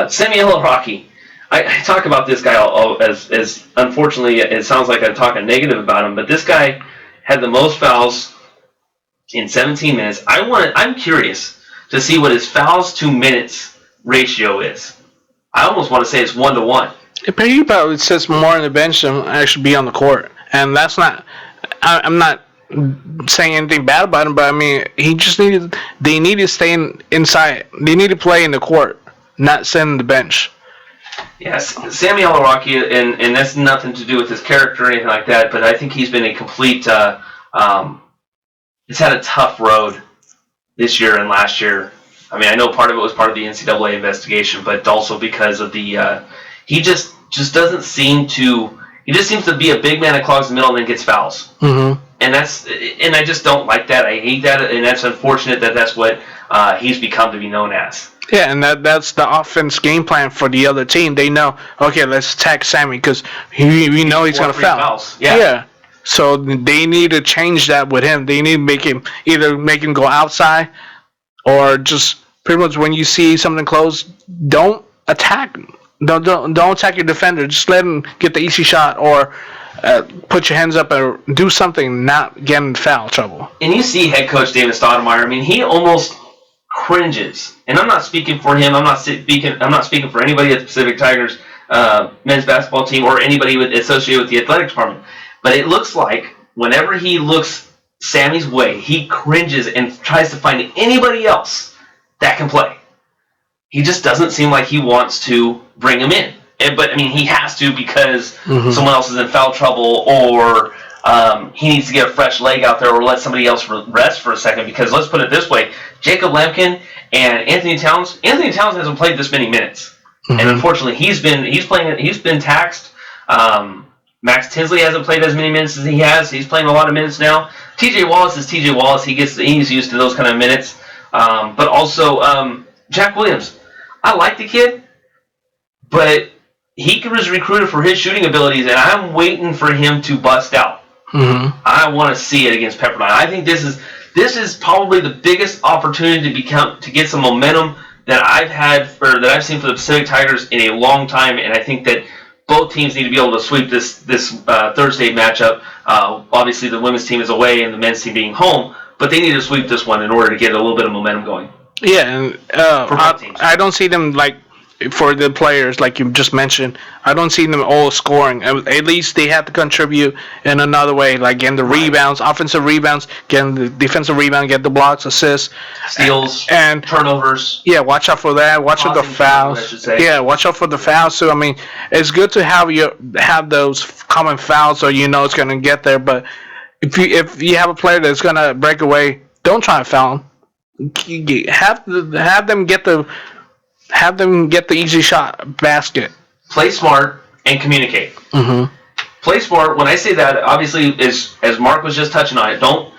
Speaker 13: Samuel Rocky. I talk about this guy as unfortunately it sounds like I'm talking negative about him, but this guy had the most fouls in 17 minutes. I'm curious to see what his fouls to minutes ratio is. I almost want to say it's 1-to-1.
Speaker 25: It says more on the bench than actually be on the court, and that's not. I'm not saying anything bad about him, but I mean they need to stay inside. They need to play in the court, not sit on the bench.
Speaker 13: Yes, Samuel Rocky, and that's nothing to do with his character or anything like that, but I think he's been a complete. He's had a tough road this year and last year. I mean, I know part of it was part of the NCAA investigation, but also because of the he just doesn't seem to. He just seems to be a big man that clogs the middle and then gets fouls.
Speaker 25: Mm-hmm.
Speaker 13: And I just don't like that. I hate that, and that's unfortunate that that's what he's become to be known as.
Speaker 25: Yeah, and that's the offense game plan for the other team. They know, okay, let's attack Sammy because we know he's going to foul.
Speaker 13: Fouls. Yeah.
Speaker 25: So they need to change that with him. They need to make him go outside, or just pretty much when you see something close, don't attack. Don't attack your defender. Just let him get the easy shot, or put your hands up or do something, not get in foul trouble.
Speaker 13: And you see head coach David Stoudemire. I mean, he almost cringes. And I'm not speaking for him. I'm not speaking for anybody at the Pacific Tigers men's basketball team or anybody associated with the athletic department. But it looks like whenever he looks Sammy's way, he cringes and tries to find anybody else that can play. He just doesn't seem like he wants to bring him in. But, I mean, he has to because someone else is in foul trouble, or he needs to get a fresh leg out there, or let somebody else rest for a second. Because let's put it this way, Jacob Lampkin and Anthony Towns hasn't played this many minutes. And unfortunately, he's been taxed. Max Tinsley hasn't played as many minutes as he has. He's playing a lot of minutes now. TJ Wallace is TJ Wallace. He's used to those kind of minutes. But also, Jack Williams. I like the kid, but he was recruited for his shooting abilities, and I'm waiting for him to bust out. I want to see it against Pepperdine. I think this is probably the biggest opportunity to get some momentum that I've seen for the Pacific Tigers in a long time, and I think that both teams need to be able to sweep this Thursday matchup. Obviously, the women's team is away and the men's team being home, but they need to sweep this one in order to get a little bit of momentum going.
Speaker 25: Yeah, and I don't see them, like, for the players, like you just mentioned, I don't see them all scoring. At least they have to contribute in another way, like getting the rebounds, offensive rebounds, getting the defensive rebound, get the blocks, assists,
Speaker 13: steals,
Speaker 25: and
Speaker 13: turnovers.
Speaker 25: Yeah, watch out for that. Watch out for the fouls. Yeah, watch out for the fouls. So I mean, it's good to have those common fouls, so you know it's going to get there. But if you have a player that's going to break away, don't try to foul him. Have them get the easy shot basket.
Speaker 13: Play smart and communicate. Play smart. When I say that, obviously, as Mark was just touching on it, don't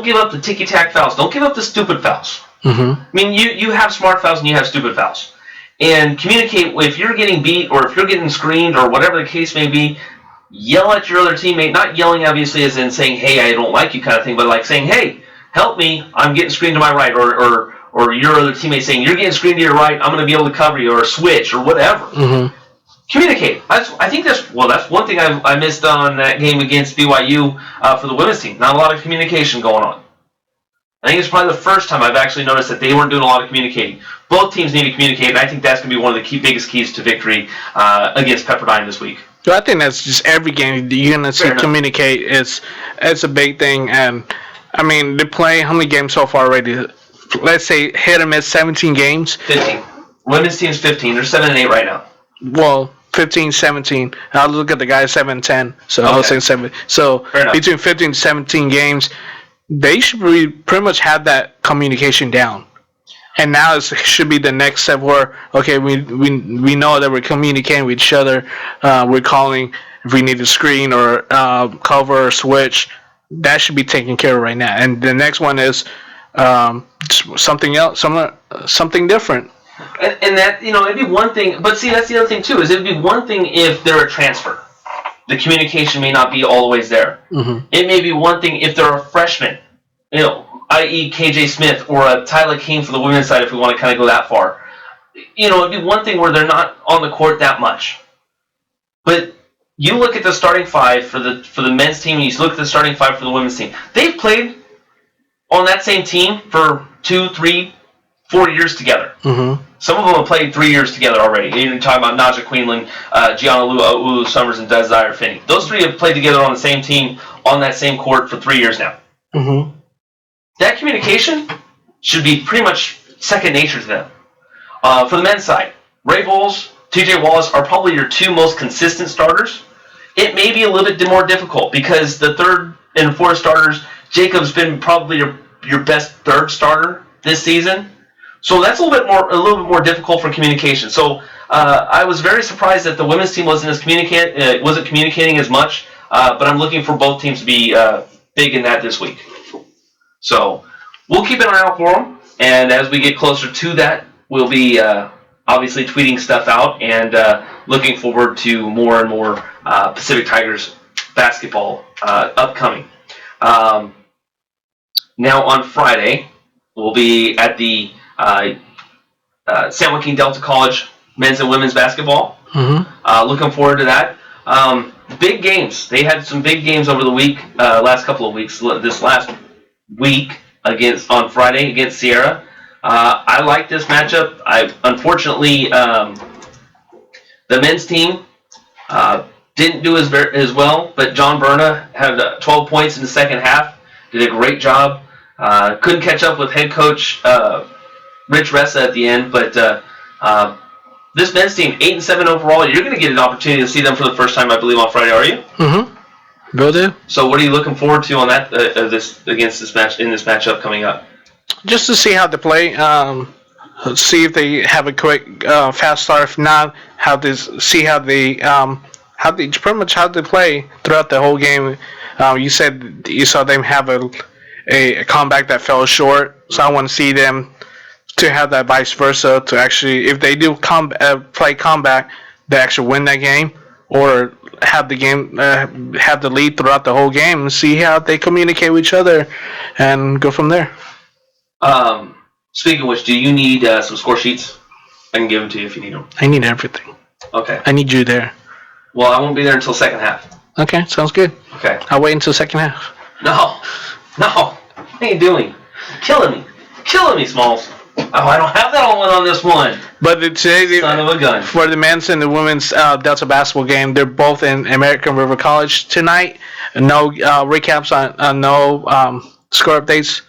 Speaker 13: give up the ticky-tack fouls. Don't give up the stupid fouls. I mean, you have smart fouls and you have stupid fouls. And communicate. If you're getting beat or if you're getting screened or whatever the case may be, yell at your other teammate. Not yelling, obviously, as in saying, hey, I don't like you kind of thing, but like saying, hey, help me, I'm getting screened to my right, or your other teammate saying, you're getting screened to your right, I'm going to be able to cover you, or switch, or whatever. Communicate. I think that's one thing I missed on that game against BYU for the women's team. Not a lot of communication going on. I think it's probably the first time I've actually noticed that they weren't doing a lot of communicating. Both teams need to communicate, and I think that's going to be one of the biggest keys to victory against Pepperdine this week.
Speaker 25: So I think that's just every game you're going to see communicate. It's a big thing, and I mean, they play how many games so far already? Let's say hit or miss 17 games.
Speaker 13: 15. Women's team's 15. They're 7-8 right now.
Speaker 25: Well, 15, 17. I'll look at the guys 7-10. So I was saying 7. So between 15 and 17 games, they should pretty much have that communication down. And now it should be the next step where, okay, we know that we're communicating with each other. We're calling if we need to screen or cover or switch. That should be taken care of right now. And the next one is something else, something different.
Speaker 13: And that, it'd be one thing. But see, that's the other thing, too, is it'd be one thing if they're a transfer. The communication may not be always there. It may be one thing if they're a freshman. i.e. KJ Smith or a Tyler King for the women's side if we want to kind of go that far. It'd be one thing where they're not on the court that much. But you look at the starting five for the men's team, and you look at the starting five for the women's team. They've played on that same team for 2, 3, 4 years together.
Speaker 21: Mm-hmm.
Speaker 13: Some of them have played 3 years together already. You're talking about Naja Queenlan, Gianna Ulu Summers, and Desire Finney. Those three have played together on the same team on that same court for 3 years now.
Speaker 21: Mm-hmm.
Speaker 13: That communication should be pretty much second nature to them. For the men's side, Ray Bowles, TJ Wallace are probably your two most consistent starters. It may be a little bit more difficult because the third and fourth starters, Jacob's been probably your best third starter this season. So that's a little bit more difficult for communication. So I was very surprised that the women's team wasn't communicating as much. But I'm looking for both teams to be big in that this week. So we'll keep an eye out for them. And as we get closer to that, we'll be obviously tweeting stuff out and looking forward to more and more Pacific Tigers basketball upcoming. Now on Friday, we'll be at the San Joaquin Delta College men's and women's basketball.
Speaker 21: Mm-hmm.
Speaker 13: Looking forward to that. Big games. They had some big games over the week, last couple of weeks. This last week on Friday against Sierra. I like this matchup. Unfortunately, the men's team didn't do as well, but John Berna had 12 points in the second half. Did a great job. Couldn't catch up with head coach Rich Ressa at the end, but this men's team, 8-7 overall. You're going to get an opportunity to see them for the first time, I believe, on Friday. Are you?
Speaker 21: Mm-hmm. Will do.
Speaker 13: So, what are you looking forward to on that this matchup coming up?
Speaker 25: Just to see how they play. See if they have a quick, fast start. If not, see how they play throughout the whole game. You said you saw them have a comeback that fell short, so I want to see them to have that vice versa, to actually, if they do play comeback, they actually win that game, or have the game have the lead throughout the whole game, and see how they communicate with each other, and go from there.
Speaker 13: Speaking of which, do you need some score sheets? I can give them to you if you need them.
Speaker 21: I need everything.
Speaker 13: Okay.
Speaker 21: I need you there.
Speaker 13: Well, I won't be there until second half.
Speaker 21: Okay, sounds good.
Speaker 13: Okay.
Speaker 21: I'll wait until second half.
Speaker 13: No. What are you doing? Killing me, Smalls. Oh, I don't have that on this one.
Speaker 21: But today,
Speaker 13: son of a gun.
Speaker 21: For the men's and the women's Delta basketball game, they're both in American River College tonight. No recaps on no score updates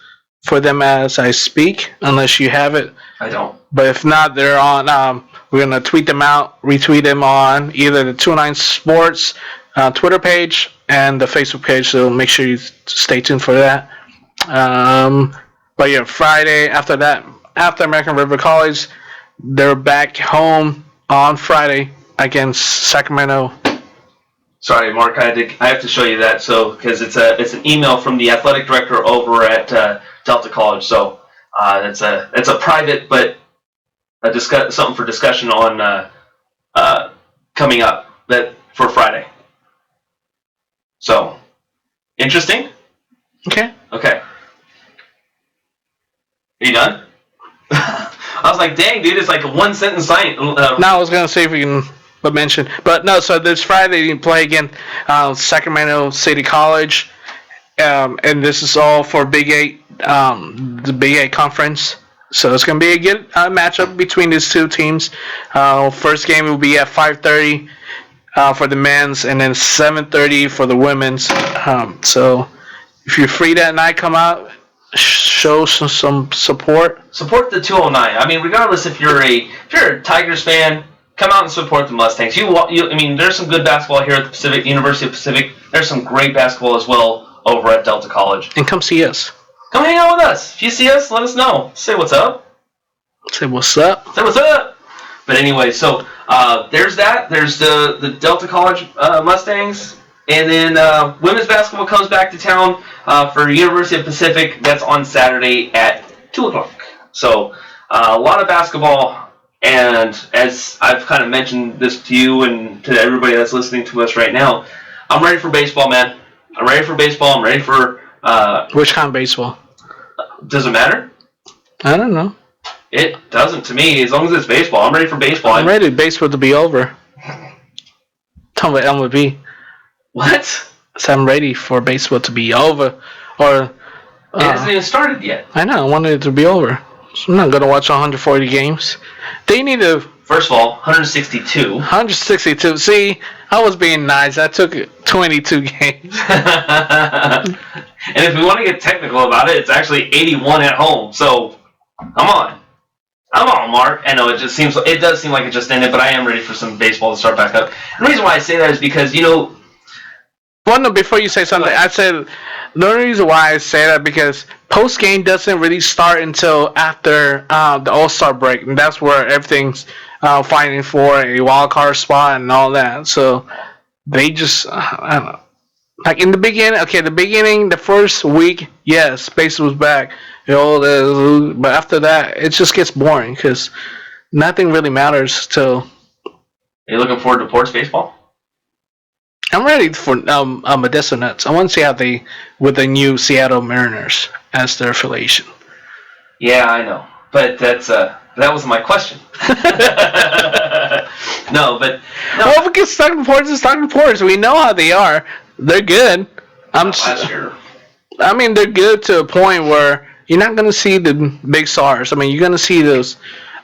Speaker 21: for them as I speak, unless you have it.
Speaker 13: I don't.
Speaker 21: But if not, they're on. We're gonna tweet them out, retweet them on either the 209 Sports Twitter page and the Facebook page. So make sure you stay tuned for that. But yeah, Friday after that. After American River College, they're back home on Friday against Sacramento.
Speaker 13: Sorry, Mark, I have to show you that, because it's an email from the athletic director over at Delta College. So it's a private, but something for discussion on coming up for Friday. So interesting.
Speaker 21: Okay.
Speaker 13: Are you done? I was like, dang, dude, it's like a one-sentence line.
Speaker 21: No, I was going to see if we can mention. But no, so this Friday you play again Sacramento City College. And this is all for Big 8, the Big 8 conference. So it's going to be a good matchup between these two teams. First game will be at 5:30 for the men's, and then 7:30 for the women's. So if you're free that night, come out. Show some support.
Speaker 13: Support the 209. I mean, regardless if you're a Tigers fan, come out and support the Mustangs. I mean, there's some good basketball here at the University of Pacific. There's some great basketball as well over at Delta College.
Speaker 21: And come see us.
Speaker 13: Come hang out with us. If you see us, let us know. Say what's up.
Speaker 21: Say what's up.
Speaker 13: Say what's up. But anyway, so there's that. There's the Delta College Mustangs. And then women's basketball comes back to town for University of Pacific. That's on Saturday at 2 o'clock. So a lot of basketball. And as I've kind of mentioned this to you and to everybody that's listening to us right now, I'm ready for baseball, man. I'm ready for baseball. I'm ready for...
Speaker 21: Which kind of baseball?
Speaker 13: Does it matter?
Speaker 25: I don't know.
Speaker 13: It doesn't to me. As long as it's baseball, I'm ready for baseball.
Speaker 25: I'm ready baseball to be over. Tell me MLB.
Speaker 13: What?
Speaker 25: So I'm ready for baseball to be over. Or
Speaker 13: It hasn't even started yet.
Speaker 25: I know, I wanted it to be over. So I'm not gonna watch 140 games. They need to.
Speaker 13: First of all, 162.
Speaker 25: 162. See, I was being nice. I took 22 games.
Speaker 13: And if we want to get technical about it, it's actually 81 at home. So, come on. Come on, Mark. I know it does seem like it just ended, but I am ready for some baseball to start back up. And the reason why I say that is because,
Speaker 25: Well, no, before you say something, I said the only reason why I say that because post game doesn't really start until after the All-Star break, and that's where everything's fighting for a wild card spot and all that. So they just, I don't know. Like in the beginning, the first week, yes, baseball was back. But after that, it just gets boring because nothing really matters till.
Speaker 13: Are you looking forward to Ports baseball?
Speaker 25: I'm ready for Modesto Nuts. I want to see how they with the new Seattle Mariners as their affiliation.
Speaker 13: Yeah, I know, but that wasn't my question. No.
Speaker 25: Well, because Stockton Ports is Stockton Ports. We know how they are. They're good.
Speaker 13: Sure.
Speaker 25: I mean, they're good to a point where you're not going to see the big stars. I mean, you're going to see those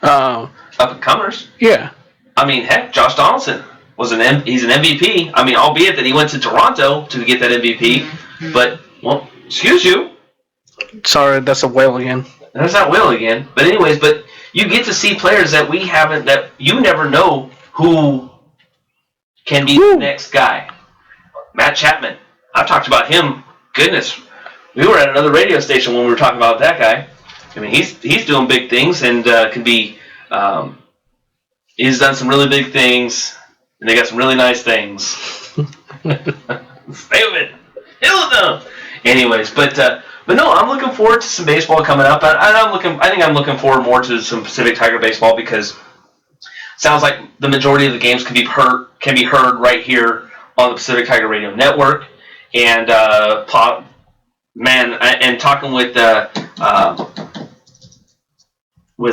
Speaker 13: up and comers.
Speaker 25: Yeah.
Speaker 13: I mean, heck, Josh Donaldson he's an MVP. I mean, albeit that he went to Toronto to get that MVP. But, well, excuse you.
Speaker 25: Sorry, that's a whale again.
Speaker 13: There's that whale again. But anyways, you get to see players that that you never know who can be the next guy. Matt Chapman. I've talked about him. Goodness, we were at another radio station when we were talking about that guy. I mean, he's doing big things and can be. He's done some really big things, and they got some really nice things. Stay with it. Hell with them. Anyways, but no, I'm looking forward to some baseball coming up. I think I'm looking forward more to some Pacific Tiger baseball because it sounds like the majority of the games can be heard right here on the Pacific Tiger Radio Network, and and talking with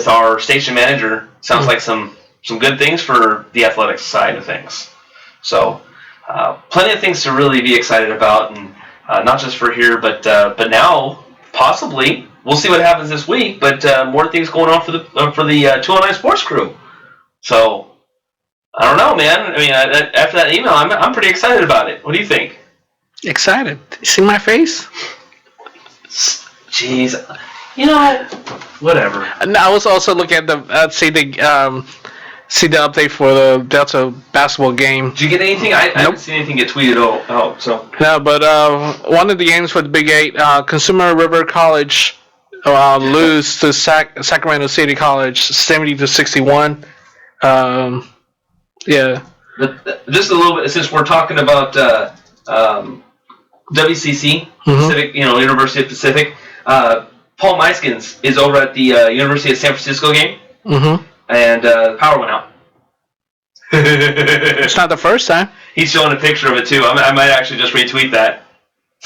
Speaker 13: our station manager sounds like some good things for the athletics side of things. So plenty of things to really be excited about, and not just for here, but now possibly we'll see what happens this week. But more things going on for the 209 Sports crew. So. I don't know, man. I mean, after that email, I'm pretty excited about it. What do you think?
Speaker 25: Excited? You see my face?
Speaker 13: Jeez, whatever.
Speaker 25: And I was also looking at the see the update for the Delta basketball game.
Speaker 13: Did you get anything? I haven't seen anything get tweeted out. So
Speaker 25: no, but one of the games for the Big 8, Consumer River College lose to Sacramento City College 70-61. Yeah.
Speaker 13: But just a little bit, since we're talking about WCC, Pacific, University of Pacific, Paul Meiskens is over at the University of San Francisco game, and the power went out.
Speaker 25: It's not the first time.
Speaker 13: He's showing a picture of it too. I might actually just retweet that.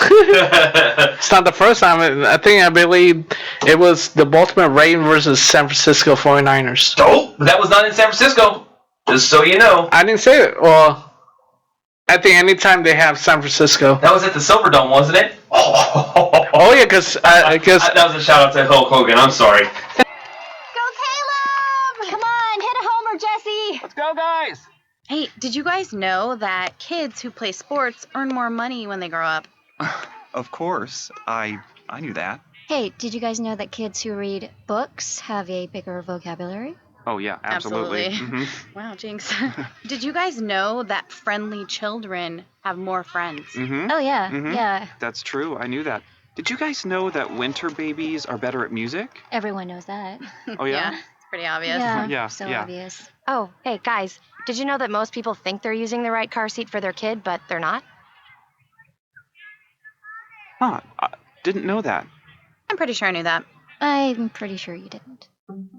Speaker 25: It's not the first time. I believe it was the Baltimore Ravens versus San Francisco 49ers.
Speaker 13: Oh, that was not in San Francisco. Just so you know.
Speaker 25: I didn't say it. Well, I think anytime they have San Francisco.
Speaker 13: That was at the Silverdome, wasn't it?
Speaker 25: Oh yeah, because
Speaker 13: that was a shout out to Hulk Hogan. I'm sorry.
Speaker 4: Go Caleb! Come on, hit a homer, Jesse.
Speaker 25: Let's go, guys.
Speaker 7: Hey, did you guys know that kids who play sports earn more money when they grow up?
Speaker 12: Of course, I knew that.
Speaker 15: Hey, did you guys know that kids who read books have a bigger vocabulary?
Speaker 12: Oh, yeah, absolutely.
Speaker 7: Wow, Jinx. Did you guys know that friendly children have more friends?
Speaker 15: Oh, yeah, yeah.
Speaker 12: That's true. I knew that. Did you guys know that winter babies are better at music?
Speaker 15: Everyone knows that.
Speaker 12: Oh, yeah?
Speaker 7: It's pretty obvious.
Speaker 12: Yeah,
Speaker 15: so
Speaker 12: yeah.
Speaker 15: obvious.
Speaker 14: Oh, hey, guys, did you know that most people think they're using the right car seat for their kid, but they're not?
Speaker 12: Huh, I didn't know that.
Speaker 7: I'm pretty sure I knew that.
Speaker 15: I'm pretty sure you didn't.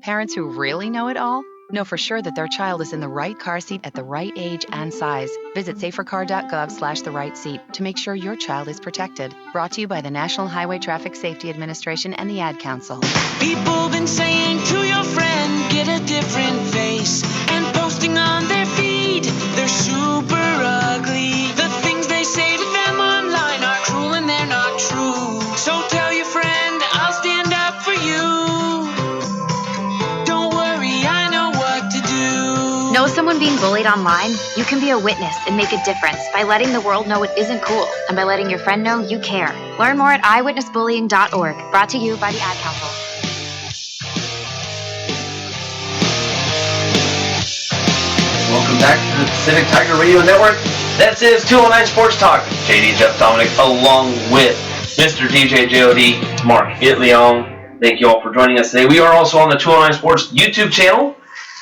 Speaker 16: Parents who really know it all Know for sure that their child is in the right car seat at the right age and size. Visit safercar.gov/the-right-seat to make sure your child is protected. Brought to you by the National Highway Traffic Safety Administration and the Ad Council.
Speaker 2: People been saying to your friend, get a different face, and posting on their feed, they're super ugly. The things they say to them online are cruel and they're not true. So tell your friend, I'll stand up for you. Don't worry, I know what to do.
Speaker 15: Know someone being bullied online? You can be a witness and make a difference by letting the world know it isn't cool and by letting your friend know you care. Learn more at eyewitnessbullying.org. Brought to you by the Ad Council.
Speaker 13: Welcome back to the Pacific Tiger Radio Network. This is 209 Sports Talk. JD Jeff Dominic along with Mr. DJ JOD, Mark Itleong. Thank you all for joining us today. We are also on the 209 Sports YouTube channel.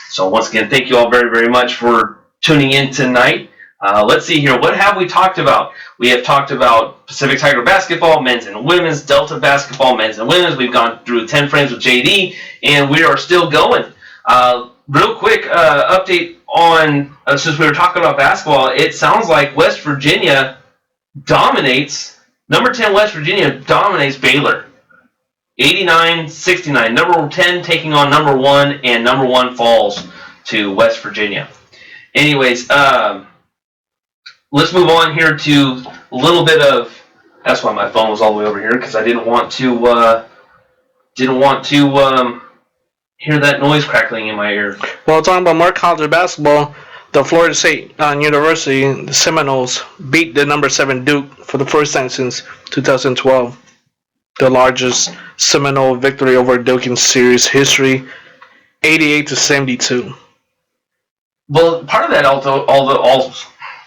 Speaker 13: So once again, thank you all very, very much for tuning in tonight. Let's see here. What have we talked about? We have talked about Pacific Tiger basketball, men's and women's, Delta basketball, men's and women's. We've gone through 10 frames with JD, and we are still going. Real quick update on, since we were talking about basketball, it sounds like West Virginia dominates, number 10 West Virginia dominates Baylor. 89-69. Number 10 taking on number 1, and number 1 falls to West Virginia. Anyways, let's move on here to a little bit of, that's why my phone was all the way over here, because I didn't want to hear that noise crackling in my ear.
Speaker 25: Well, talking about more college basketball, the Florida State University, the Seminoles, beat the number 7 Duke for the first time since 2012. The largest Seminole victory over Duke in series history, 88-72.
Speaker 13: Well, part of that, although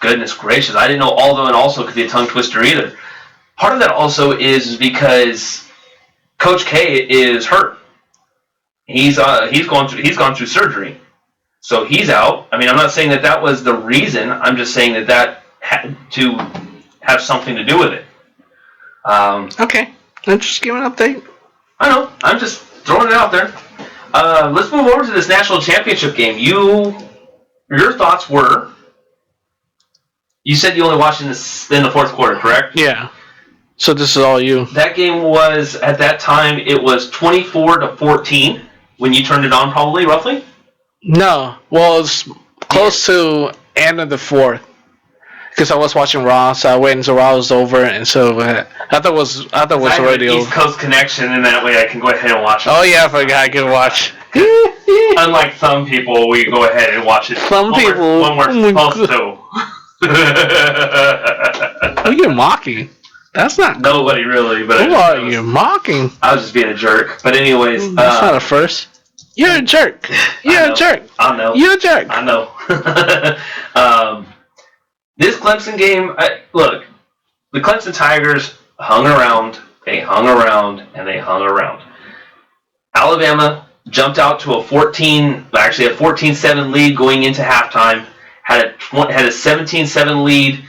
Speaker 13: goodness gracious, I didn't know although and also could be a tongue twister either. Part of that also is because Coach K is hurt. He's gone through surgery, so he's out. I mean, I'm not saying that was the reason. I'm just saying that had to have something to do with it.
Speaker 25: Okay, let's just give an update.
Speaker 13: I know. I'm just throwing it out there. Let's move over to this national championship game. Your thoughts were. You said you only watched in the fourth quarter, correct?
Speaker 25: Yeah. So this is all you.
Speaker 13: That game was, at that time, it was 24-14 when you turned it on, probably, roughly?
Speaker 25: No. Well, it's close to end of the fourth. Because I was watching Raw, so I waited until Raw was over, and so I thought it was already over.
Speaker 13: East Coast connection, and that way I can go ahead and watch it.
Speaker 25: Oh yeah, I forgot I can watch.
Speaker 13: Unlike some people, we go ahead and watch it.
Speaker 25: Some people,
Speaker 13: when we're supposed to.
Speaker 25: Who are you mocking? That's not
Speaker 13: nobody really, but
Speaker 25: who are you mocking?
Speaker 13: I was just being a jerk. But anyways,
Speaker 25: that's not a first. You're a jerk. You're a jerk.
Speaker 13: I know.
Speaker 25: You're a jerk.
Speaker 13: I know. This Clemson game, look, the Clemson Tigers hung around. They hung around and they hung around. Alabama jumped out to a 14-7 lead going into halftime. Had a 17-7 lead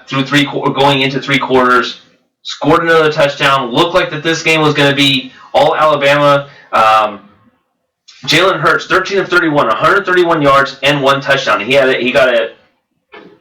Speaker 13: through going into 3 quarters. Scored another touchdown. Looked like that this game was going to be all Alabama. Jalen Hurts, 13 of 31, 131 yards and 1 touchdown.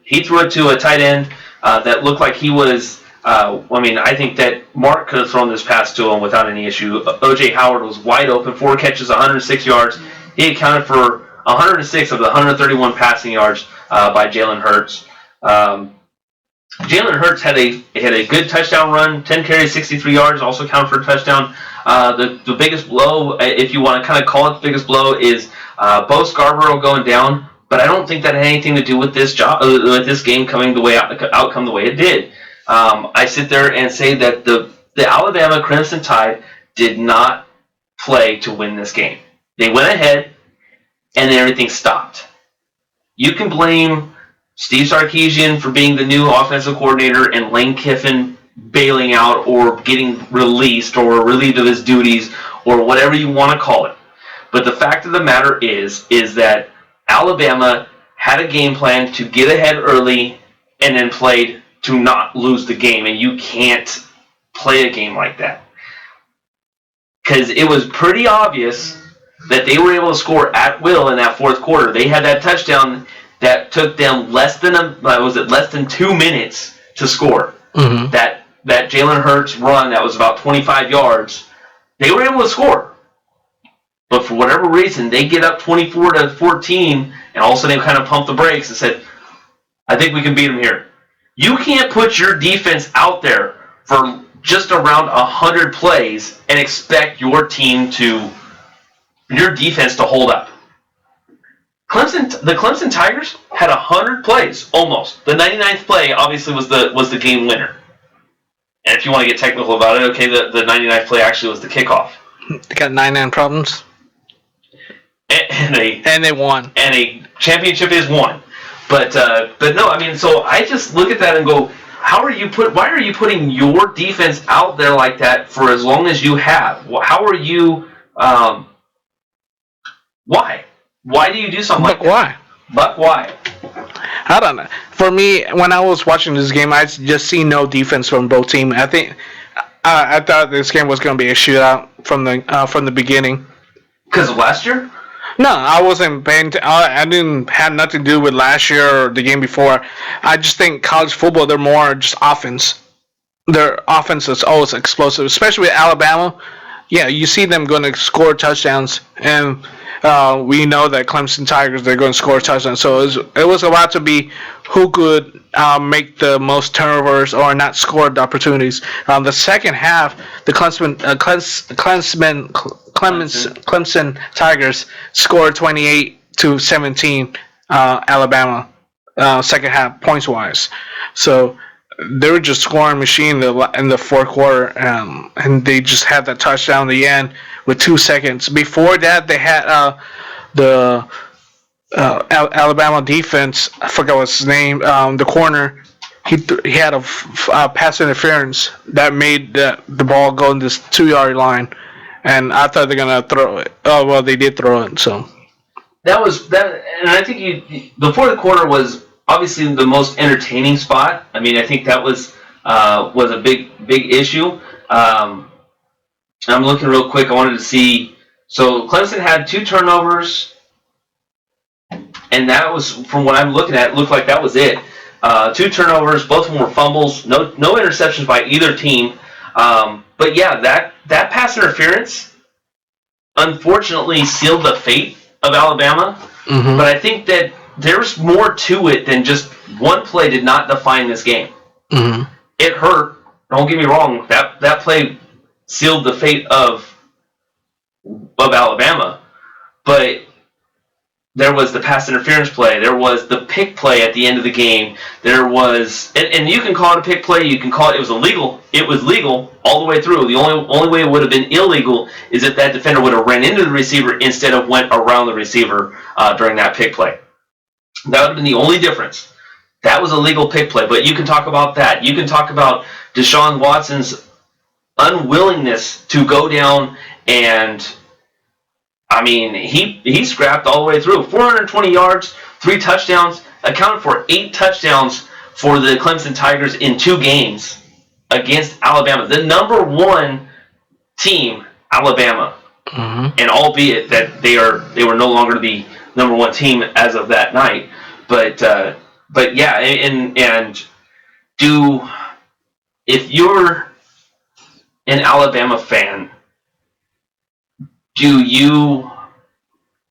Speaker 13: He threw it to a tight end that looked like he was. I think that Mark could have thrown this pass to him without any issue. O.J. Howard was wide open, 4 catches, 106 yards. He accounted for 106 of the 131 passing yards by Jalen Hurts. Jalen Hurts had a good touchdown run, 10 carries, 63 yards, also counted for a touchdown. The biggest blow, if you want to kind of call it the biggest blow, is Bo Scarborough going down. But I don't think that had anything to do with this game coming outcome the way it did. I sit there and say that the Alabama Crimson Tide did not play to win this game. They went ahead, and then everything stopped. You can blame Steve Sarkisian for being the new offensive coordinator and Lane Kiffin bailing out or getting released or relieved of his duties or whatever you want to call it. But the fact of the matter is that Alabama had a game plan to get ahead early and then played to not lose the game, and you can't play a game like that. Because it was pretty obvious that they were able to score at will in that fourth quarter. They had that touchdown that took them less than 2 minutes to score.
Speaker 25: Mm-hmm.
Speaker 13: That Jalen Hurts run that was about 25 yards, they were able to score. But for whatever reason, they get up 24-14, and all of a sudden they kind of pumped the brakes and said, I think we can beat them here. You can't put your defense out there for just around 100 plays and expect your defense to hold up. The Clemson Tigers had 100 plays, almost. The 99th play obviously was the game winner. And if you want to get technical about it, okay, the 99th play actually was the kickoff.
Speaker 25: They got 99 problems.
Speaker 13: And
Speaker 25: they won.
Speaker 13: And a championship is won. But no, I mean, so I just look at that and go, why are you putting your defense out there like that for as long as you have? How are you, why? Why do you do something like that? But why?
Speaker 25: I don't know. For me, when I was watching this game, I just see no defense from both teams. I think I thought this game was going to be a shootout from the beginning.
Speaker 13: Because of last year?
Speaker 25: No, I wasn't paying. I didn't have nothing to do with last year or the game before. I just think college football, they're more just offense. Their offense is always explosive, especially with Alabama. Yeah, you see them going to score touchdowns, and we know that Clemson Tigers, they're going to score touchdowns. So it was about to be who could make the most turnovers or not score the opportunities. The second half, the Clemson Tigers scored 28-17 Alabama second half points wise. So they were just scoring machine in the fourth quarter, and they just had that touchdown in the end with 2 seconds. Before that, they had the Alabama defense. I forgot what's his name. The corner. He had a pass interference that made the ball go in this 2-yard line, and I thought they're gonna throw it. Oh well, they did throw it. So
Speaker 13: that, and I think the fourth quarter was obviously the most entertaining spot. I mean, I think that was a big issue. I'm looking real quick. I wanted to see. So Clemson had 2 turnovers, and that was, from what I'm looking at, it looked like that was it. 2 turnovers, both of them were fumbles. No interceptions by either team. But yeah, that pass interference unfortunately sealed the fate of Alabama. Mm-hmm. But I think that there's more to it than just one play did not define this game.
Speaker 25: Mm-hmm.
Speaker 13: It hurt. Don't get me wrong. That play sealed the fate of Alabama. But there was the pass interference play. There was the pick play at the end of the game. There was, and you can call it a pick play. You can call it was illegal. It was legal all the way through. The only way it would have been illegal is if that defender would have ran into the receiver instead of went around the receiver during that pick play. That would have been the only difference. That was a legal pick play. But you can talk about that. You can talk about Deshaun Watson's unwillingness to go down and, I mean, he scrapped all the way through. 420 yards, 3 touchdowns, accounted for 8 touchdowns for the Clemson Tigers in 2 games against Alabama. The number 1 team, Alabama. Mm-hmm. And albeit that they were no longer the number 1 team as of that night. But yeah, and if you're an Alabama fan, do you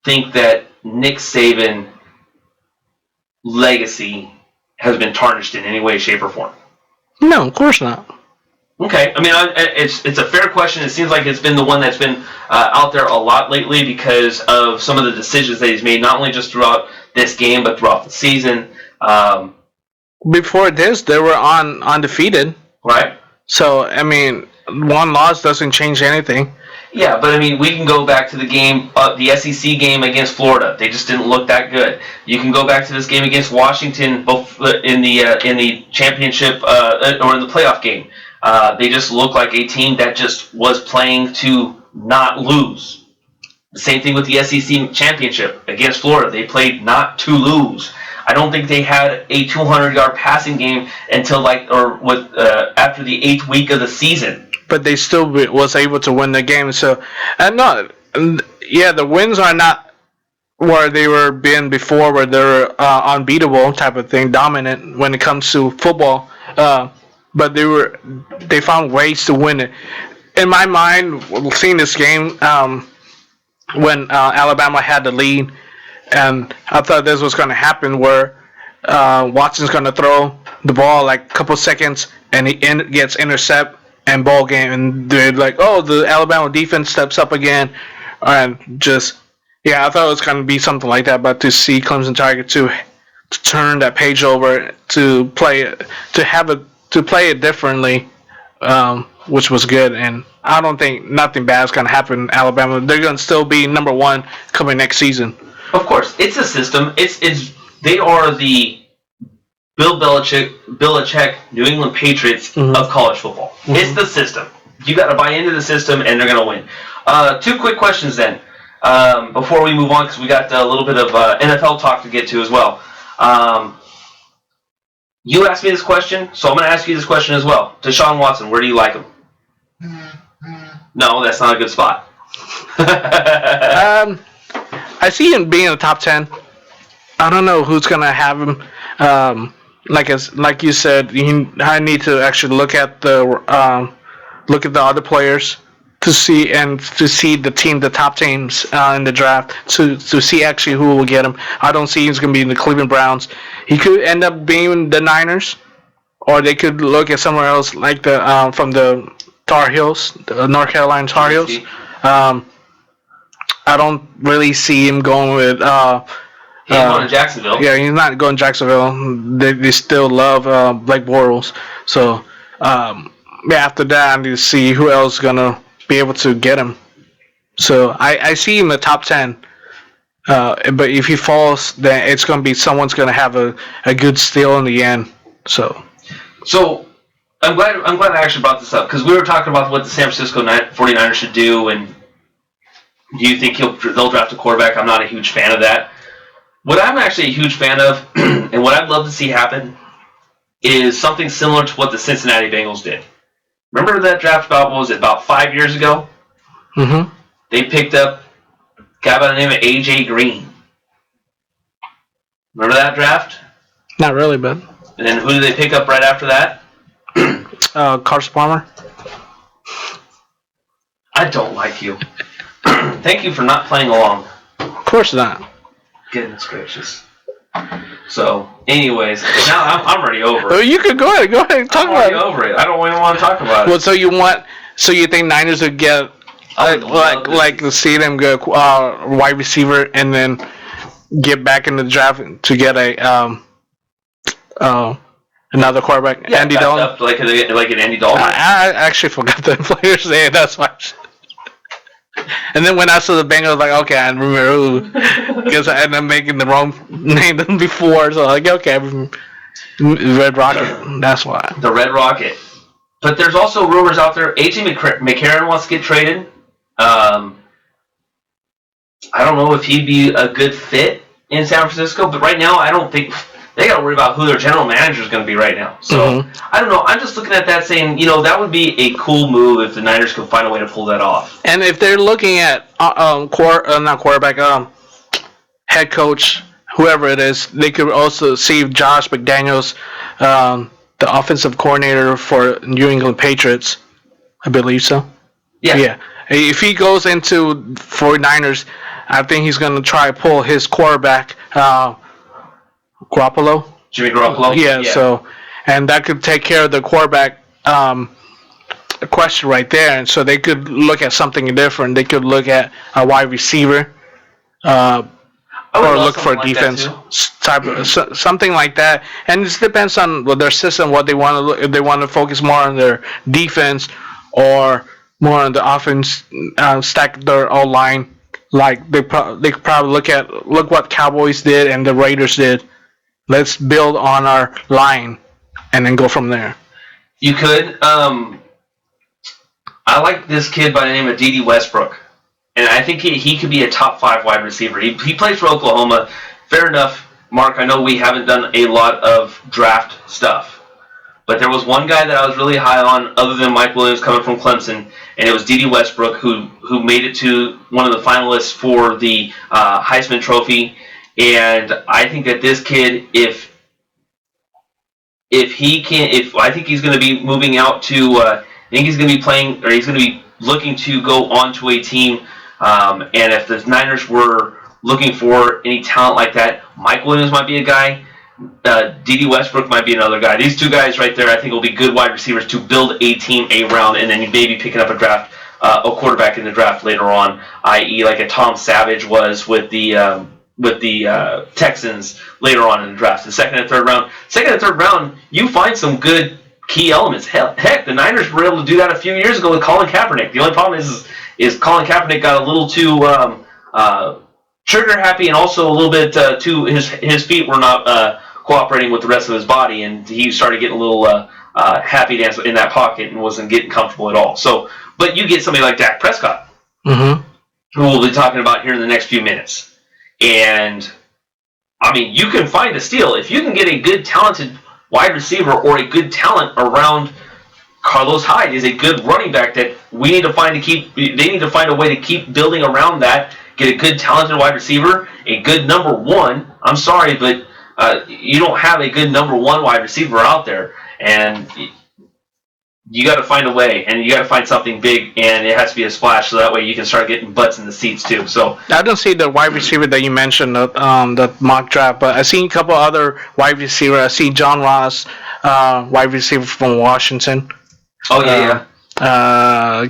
Speaker 13: think that Nick Saban legacy has been tarnished in any way, shape, or form?
Speaker 25: No, of course not.
Speaker 13: Okay, I mean, it's a fair question. It seems like it's been the one that's been out there a lot lately because of some of the decisions that he's made, not only just throughout this game, but throughout the season.
Speaker 25: Before this, they were undefeated.
Speaker 13: Right.
Speaker 25: So, I mean, 1 loss doesn't change anything.
Speaker 13: Yeah, but I mean, we can go back to the game, the SEC game against Florida. They just didn't look that good. You can go back to this game against Washington, both in the championship or in the playoff game. They just looked like a team that just was playing to not lose. The same thing with the SEC championship against Florida. They played not to lose. I don't think they had a 200-yard passing game until after the 8th week of the season.
Speaker 25: But they still was able to win the game. So, and no, the wins are not where they were been before, where they're unbeatable type of thing, dominant when it comes to football. But they found ways to win it. In my mind, seeing this game, when Alabama had the lead, and I thought this was going to happen, where Watson's going to throw the ball like a couple seconds, and he gets intercept and ball game, and they're like, oh, the Alabama defense steps up again, and just I thought it was going to be something like that. But to see Clemson Tiger to turn that page over, to play it differently, which was good, and I don't think nothing bad is going to happen in Alabama. They're going to still be number one coming next season.
Speaker 13: Of course, it's a system. They are the Bill Belichick, New England Patriots of college football. Mm-hmm. It's the system. You got to buy into the system, and they're going to win. 2 quick questions then, before we move on, because we got a little bit of NFL talk to get to as well. You asked me this question, so I'm going to ask you this question as well. Deshaun Watson, where do you like him? No, that's not a good spot.
Speaker 25: I see him being in the top 10. I don't know who's going to have him. Like you said, I need to actually look at the other players to see the team, the top teams in the draft, to see actually who will get him. I don't see he's going to be in the Cleveland Browns. He could end up being the Niners, or they could look at somewhere else like the from the Tar Heels, the North Carolina Tar Heels. I don't really see him going with.
Speaker 13: He's going to Jacksonville.
Speaker 25: Yeah, he's not going to Jacksonville. They still love Blake Bortles. So after that, I need to see who else is going to be able to get him. So I see him in the top 10. But if he falls, then it's going to be someone's going to have a good steal in the end. So
Speaker 13: I'm glad I actually brought this up, because we were talking about what the San Francisco 49ers should do, and do you think they'll draft a quarterback? I'm not a huge fan of that. What I'm actually a huge fan of, and what I'd love to see happen, is something similar to what the Cincinnati Bengals did. Remember that draft about 5 years ago?
Speaker 25: Mm-hmm.
Speaker 13: They picked up a guy by the name of A.J. Green. Remember that draft?
Speaker 25: Not really, but.
Speaker 13: And then who did they pick up right after that?
Speaker 25: Carson Palmer.
Speaker 13: I don't like you. Thank you for not playing along.
Speaker 25: Of course not.
Speaker 13: Goodness gracious. So, anyways, now I'm already over it.
Speaker 25: Oh, you could go ahead and talk about it.
Speaker 13: I'm already over it. I don't even want to talk about it.
Speaker 25: Well, so you think Niners would get like to see them go wide receiver and then get back in the draft to get another quarterback,
Speaker 13: yeah,
Speaker 25: Andy Dalton,
Speaker 13: up like an Andy Dalton.
Speaker 25: I actually forgot the player's name. That's why. And then when I saw the Bengals, I was like, okay, I remember who, because I ended up making the wrong name than before. So like, okay, Red Rocket. That's why.
Speaker 13: The Red Rocket. But there's also rumors out there. A.J. McCarron wants to get traded. I don't know if he'd be a good fit in San Francisco, but right now I don't think they got to worry about who their general manager is going to be right now. So I don't know. I'm just looking at that saying, that would be a cool move if the Niners could find a way to pull that off.
Speaker 25: And if they're looking at not quarterback, head coach, whoever it is, they could also see if Josh McDaniels, the offensive coordinator for New England Patriots, I believe so. Yeah. If he goes into 49ers, I think he's going to try to pull his quarterback, Garoppolo.
Speaker 13: Jimmy Garoppolo?
Speaker 25: Yeah, so, and that could take care of the quarterback question right there. And so they could look at something different. They could look at a wide receiver, or look for a defense type of something like that. And it depends on their system, what they want to look. If they want to focus more on their defense or more on the offense, stack their O-line. Like they could probably look what Cowboys did and the Raiders did. Let's build on our line and then go from there.
Speaker 13: You could. I like this kid by the name of D.D. Westbrook, and I think he could be a top 5 wide receiver. He plays for Oklahoma. Fair enough, Mark. I know we haven't done a lot of draft stuff, But there was one guy that I was really high on, other than Mike Williams coming from Clemson, and it was D.D. Westbrook, who made it to one of the finalists for the Heisman Trophy. And I think that this kid, I think he's going to be moving out to, I think he's going to be playing, or he's going to be looking to go on to a team. And if the Niners were looking for any talent like that, Mike Williams might be a guy. D.D. Westbrook might be another guy. These two guys right there, I think, will be good wide receivers to build a team around, and then maybe picking up a quarterback in the draft later on, i.e., like a Tom Savage was with the Texans later on in the draft. The second and third round, you find some good key elements. Heck, the Niners were able to do that a few years ago with Colin Kaepernick. The only problem is Colin Kaepernick got a little too trigger happy, and also a little bit too his feet were not cooperating with the rest of his body, and he started getting a little happy dance in that pocket and wasn't getting comfortable at all. So, but you get somebody like Dak Prescott, who we'll be talking about here in the next few minutes. And, I mean, you can find a steal. If you can get a good, talented wide receiver or a good talent around Carlos Hyde is a good running back that we need to find they need to find a way to keep building around that, get a good, talented wide receiver, a good number one. I'm sorry, but you don't have a good number one wide receiver out there. And you got to find a way, and you got to find something big, and it has to be a splash, so that way you can start getting butts in the seats too. So
Speaker 25: I don't see the wide receiver that you mentioned, the mock draft, but I've seen a couple other wide receivers. I see John Ross, wide receiver from Washington.
Speaker 13: Oh yeah.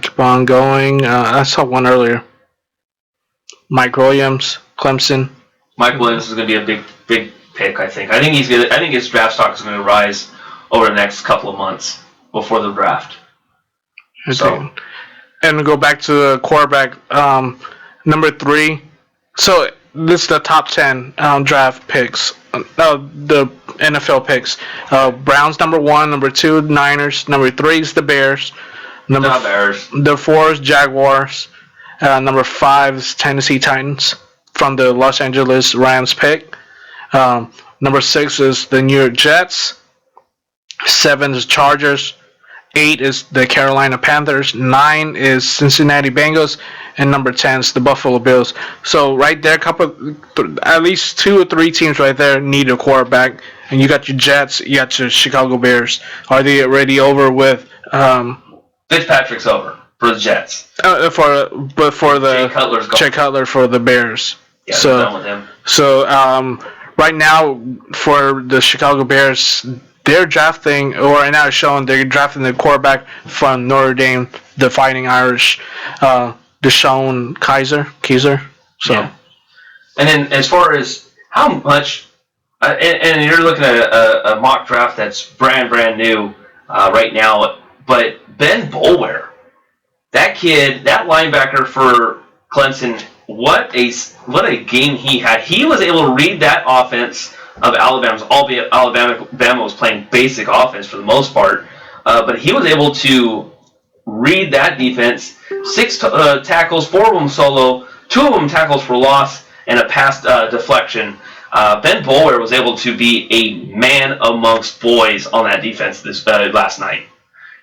Speaker 25: Keep on going. I saw one earlier. Mike Williams, Clemson.
Speaker 13: Mike Williams is going to be a big pick. I think he's good. I think his draft stock is going to rise over the next couple of months before the draft.
Speaker 25: Okay.
Speaker 13: So,
Speaker 25: and go back to the quarterback, number 3. So this is the top 10 draft picks, the NFL picks. Browns number 1, number 2 Niners, number 3 is the Bears, the 4 is Jaguars, number 5 is Tennessee Titans from the Los Angeles Rams pick. Number 6 is the New York Jets. 7 is Chargers. 8 is the Carolina Panthers. 9 is Cincinnati Bengals, and number 10 is the Buffalo Bills. So right there, at least 2 or 3 teams right there need a quarterback. And you got your Jets, you got your Chicago Bears. Are they already over with?
Speaker 13: Fitzpatrick's over for the Jets.
Speaker 25: For the Jay Cutler for the Bears.
Speaker 13: Yeah, they're done with him.
Speaker 25: So right now for the Chicago Bears, they're drafting, or now showing they're drafting the quarterback from Notre Dame, the Fighting Irish, Deshaun Kaiser. So,
Speaker 13: yeah. And then as far as how much, and you're looking at a mock draft that's brand new right now, but Ben Boulware, that kid, that linebacker for Clemson, what a game he had. He was able to read that offense of Alabama's, albeit Alabama was playing basic offense for the most part, but he was able to read that defense. 6 tackles, 4 of them solo, 2 of them tackles for loss, and a pass deflection. Ben Boulware was able to be a man amongst boys on that defense this last night.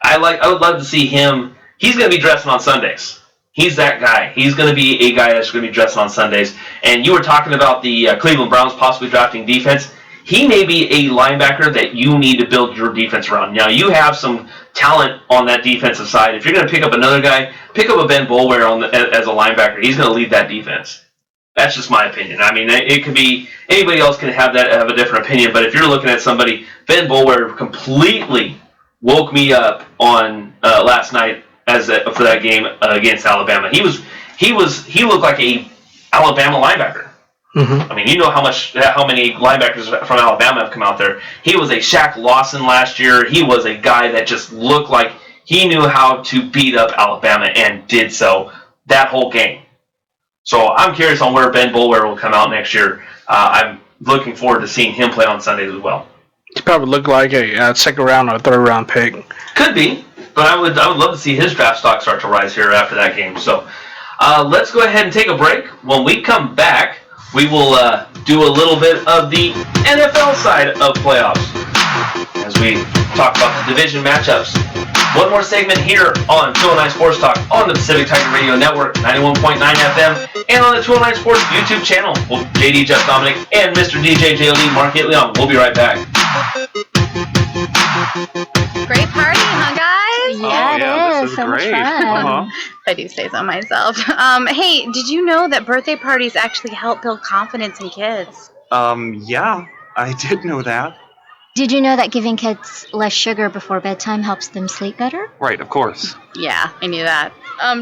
Speaker 13: I would love to see him. He's going to be dressing on Sundays. He's that guy. He's going to be a guy that's going to be dressing on Sundays. And you were talking about the Cleveland Browns possibly drafting defense. He may be a linebacker that you need to build your defense around. Now, you have some talent on that defensive side. If you're going to pick up another guy, pick up a Ben Boulware as a linebacker. He's going to lead that defense. That's just my opinion. I mean, it could be anybody else can have a different opinion. But if you're looking at somebody, Ben Boulware completely woke me up on last night for that game against Alabama. He looked like a Alabama linebacker.
Speaker 25: Mm-hmm.
Speaker 13: I mean, you know how many linebackers from Alabama have come out there. He was a Shaq Lawson last year. He was a guy that just looked like he knew how to beat up Alabama and did so that whole game. So I'm curious on where Ben Boulware will come out next year. I'm looking forward to seeing him play on Sundays as well.
Speaker 25: He probably look like a second round or third round pick.
Speaker 13: Could be, but I would love to see his draft stock start to rise here after that game. So let's go ahead and take a break. When we come back, we will do a little bit of the NFL side of playoffs as we we talk about the division matchups. One more segment here on 209 Sports Talk on the Pacific Tiger Radio Network, 91.9 FM, and on the 209 Sports YouTube channel with JD Jeff Dominic and Mr. DJ JOD Mark Leon. We'll be right back.
Speaker 7: Great party, huh, guys?
Speaker 12: Yeah, this is
Speaker 7: so
Speaker 12: great.
Speaker 7: much fun.
Speaker 12: Uh-huh.
Speaker 7: If I do say so myself. Hey, did you know that birthday parties actually help build confidence in kids?
Speaker 12: Yeah, I did know that.
Speaker 4: Did you know that giving kids less sugar before bedtime helps them sleep better?
Speaker 12: Right, of course.
Speaker 7: Yeah, I knew that.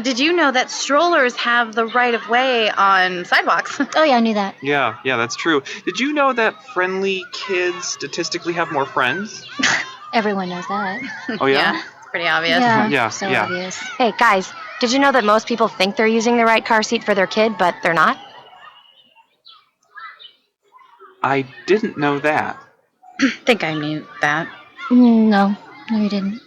Speaker 7: Did you know that strollers have the right of way on sidewalks?
Speaker 4: Oh yeah, I knew that.
Speaker 12: Yeah, that's true. Did you know that friendly kids statistically have more friends?
Speaker 4: Everyone knows that.
Speaker 12: Oh, yeah?
Speaker 7: It's pretty obvious.
Speaker 12: Yeah,
Speaker 4: so
Speaker 12: yeah.
Speaker 4: obvious.
Speaker 14: Hey, guys, did you know that most people think they're using the right car seat for their kid, but they're not?
Speaker 12: I didn't know that.
Speaker 7: Think I knew that.
Speaker 4: No, you didn't.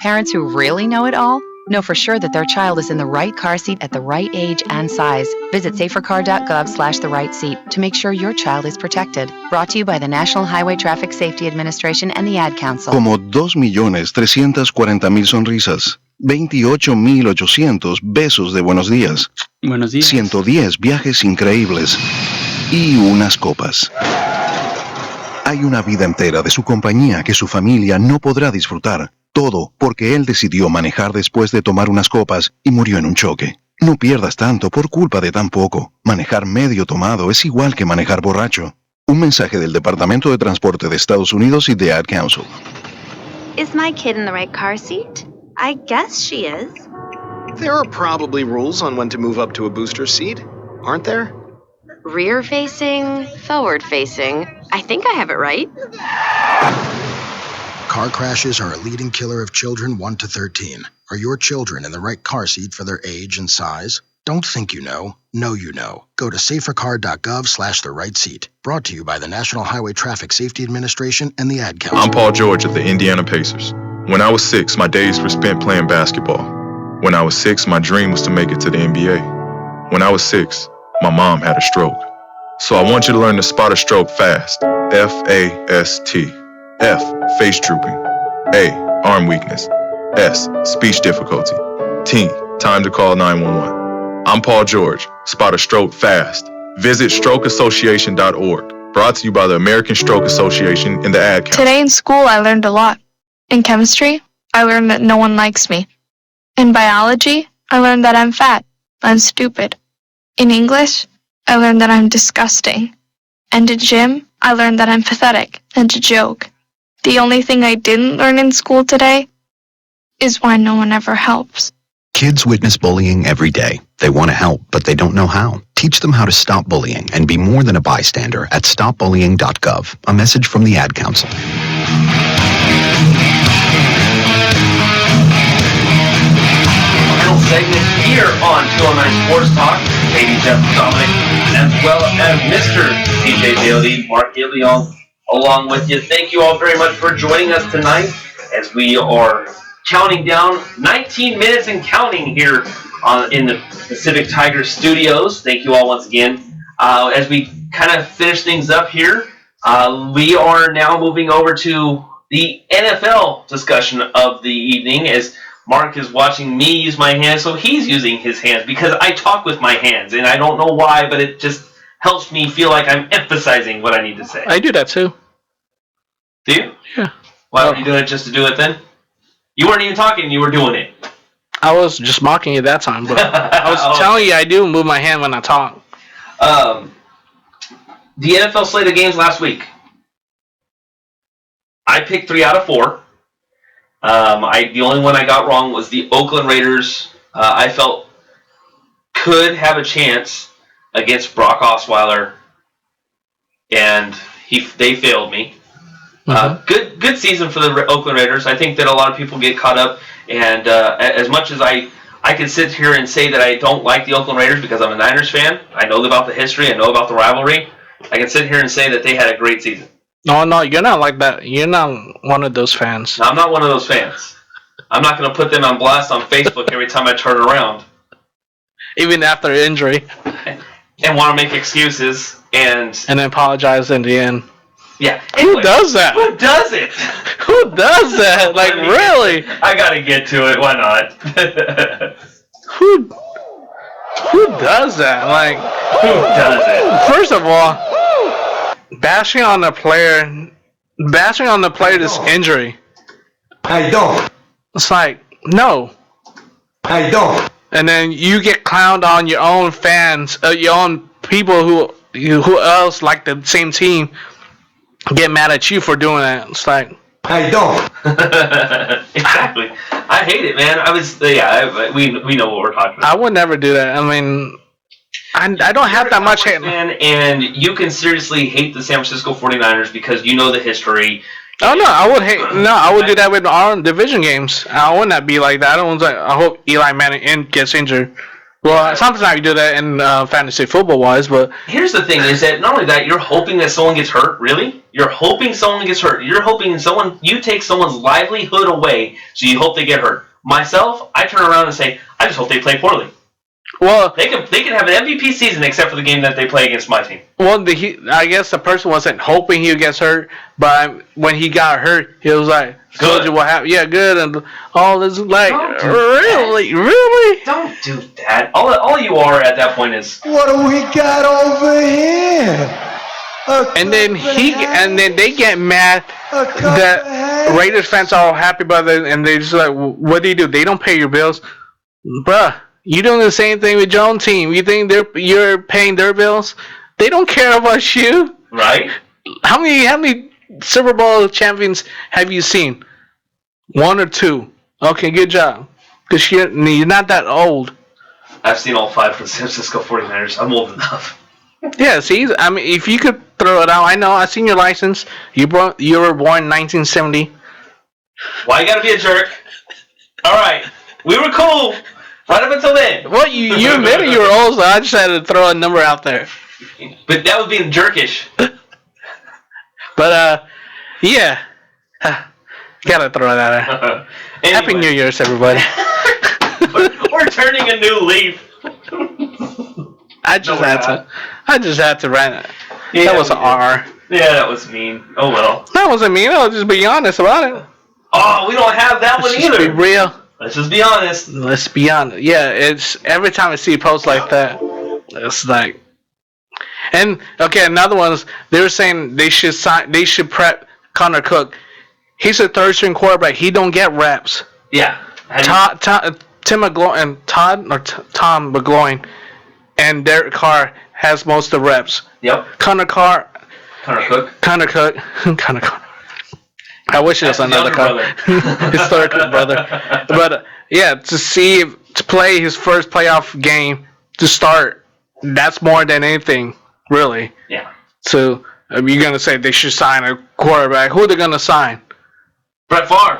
Speaker 16: Parents who really know it all know for sure that their child is in the right car seat at the right age and size. Visit safercar.gov/the-right-seat to make sure your child is protected. Brought to you by the National Highway Traffic Safety Administration and the Ad Council.
Speaker 11: Como 2.340.000 sonrisas, 28.800 besos de buenos días, 110 viajes increíbles y unas copas. Hay una vida entera de su compañía que su familia no podrá disfrutar. Todo porque él decidió manejar después de tomar unas copas y murió en un choque. No pierdas tanto por culpa de tan poco. Manejar medio tomado es igual que manejar borracho. Un mensaje del Departamento de Transporte de Estados Unidos y de Ad Council.
Speaker 5: Is my kid in the right car seat? I guess she is.
Speaker 21: There are probably rules on when to move up to a booster seat, aren't there?
Speaker 14: Rear facing, forward facing. I think I have it right.
Speaker 8: Car crashes are a leading killer of children 1 to 13. Are your children in the right car seat for their age and size? Don't think you know. Know you know. Go to safercar.gov/the-right-seat. Brought to you by the National Highway Traffic Safety Administration and the Ad Council.
Speaker 18: I'm Paul George of the Indiana Pacers. When I was 6, my days were spent playing basketball. When I was 6, my dream was to make it to the NBA. When I was 6, my mom had a stroke. So I want you to learn to spot a stroke fast. F-A-S-T. F, face drooping. A, arm weakness. S, speech difficulty. T, time to call 911. I'm Paul George. Spot a stroke fast. Visit strokeassociation.org. Brought to you by the American Stroke Association and the Ad Council.
Speaker 9: Today in school, I learned a lot. In chemistry, I learned that no one likes me. In biology, I learned that I'm fat. I'm stupid. In English, I learned that I'm disgusting. And in gym, I learned that I'm pathetic and a joke. The only thing I didn't learn in school today is why no one ever helps.
Speaker 11: Kids witness bullying every day. They want to help, but they don't know how. Teach them how to stop bullying and be more than a bystander at stopbullying.gov. A message from the Ad Council.
Speaker 13: Final segment here on 209 Sports Talk. JD Jeff Dominic, as well as Mr. DJ JOD Mark Leon, along with you. Thank you all very much for joining us tonight as we are counting down 19 minutes and counting here in the Pacific Tiger Studios. Thank you all once again. As we kind of finish things up here, we are now moving over to the NFL discussion of the evening as Mark is watching me use my hands, so he's using his hands because I talk with my hands, and I don't know why, but it just helps me feel like I'm emphasizing what I need to say.
Speaker 25: I do that too.
Speaker 13: Do you?
Speaker 25: Yeah.
Speaker 13: Why were you doing it just to do it then? You weren't even talking, you were doing it.
Speaker 25: I was just mocking you that time, but I was telling you I do move my hand when I talk.
Speaker 13: The NFL slate of games last week. I picked 3 out of 4. The only one I got wrong was the Oakland Raiders. I felt could have a chance against Brock Osweiler, and they failed me. Good season for the Oakland Raiders. I think that a lot of people get caught up, and as much as I can sit here and say that I don't like the Oakland Raiders because I'm a Niners fan, I know about the history, I know about the rivalry, I can sit here and say that they had a great season.
Speaker 25: No, you're not like that. You're not one of those fans.
Speaker 13: No, I'm not one of those fans. I'm not going to put them on blast on Facebook every time I turn around.
Speaker 25: Even after injury.
Speaker 13: And want to make excuses and
Speaker 25: then apologize in the end.
Speaker 13: Yeah.
Speaker 25: Who does that?
Speaker 13: Who does it?
Speaker 25: Who does that? Like, really?
Speaker 13: I gotta get to it. Why not?
Speaker 25: Who does that? Like,
Speaker 13: who does it?
Speaker 25: First of all, bashing on the player's injury.
Speaker 1: I don't.
Speaker 25: It's like, no.
Speaker 1: I don't.
Speaker 25: And then you get clowned on your own fans, your own people who else like the same team get mad at you for doing that. It's like,
Speaker 1: I don't.
Speaker 13: Exactly. I hate it, man. We know what we're talking about.
Speaker 25: I would never do that. I mean, I don't have that much hate.
Speaker 13: Man, and you can seriously hate the San Francisco 49ers because you know the history.
Speaker 25: Oh no, I would do that with our division games. I would not be like that. I hope Eli Manning gets injured. Well, sometimes I do that in fantasy football wise, but
Speaker 13: here's the thing: is that not only that, you're hoping that someone gets hurt. Really, you're hoping someone gets hurt. You're hoping you take someone's livelihood away, so you hope they get hurt. Myself, I turn around and say, I just hope they play poorly.
Speaker 25: Well,
Speaker 13: they can have an MVP season except for the game that they play against my team.
Speaker 25: Well, I guess the person wasn't hoping he gets hurt, but when he got hurt, he was like, "Told you what happened." Yeah, good, and all this like, really.
Speaker 13: Don't do that. All you are at that point is,
Speaker 1: what do we got over here?
Speaker 25: And then they get mad that Raiders fans are all happy about it, and they just like, what do? They don't pay your bills, bruh. You doing the same thing with your own team. You think you're paying their bills? They don't care about you.
Speaker 13: Right?
Speaker 25: How many Super Bowl champions have you seen? 1 or 2. Okay, good job. Because you're not that old.
Speaker 13: I've seen all 5 for the San Francisco 49ers. I'm old enough.
Speaker 25: Yeah, see, I mean, if you could throw it out, I know. I've seen your license. You were born in 1970.
Speaker 13: Why you gotta be a jerk? All right, we were cool. Right up until then.
Speaker 25: Well, you admitted you were old, so I just had to throw a number out there.
Speaker 13: But that was being jerkish.
Speaker 25: But, yeah. Gotta throw that out. Anyway. Happy New Year's, everybody.
Speaker 13: We're turning a new leaf.
Speaker 25: I just had to rant it. Yeah, that was an R.
Speaker 13: Yeah, that was mean. Oh, well.
Speaker 25: That wasn't mean. I'll just be honest about it.
Speaker 13: Oh, we don't have that one either.
Speaker 25: Let's be real.
Speaker 13: Let's just be honest.
Speaker 25: Let's be honest. Yeah, it's every time I see a post like that, it's like, and okay, another one is they were saying they should prep Connor Cook. He's a third string quarterback. He don't get reps.
Speaker 13: Yeah.
Speaker 25: Tom McGloin and Derek Carr has most of the reps.
Speaker 13: Yep.
Speaker 25: Connor Cook. I wish it was another Connor. His third brother. But yeah, to play his first playoff game to start, that's more than anything, really.
Speaker 13: Yeah.
Speaker 25: So you're gonna say they should sign a quarterback? Who are they gonna sign?
Speaker 13: Brett Favre.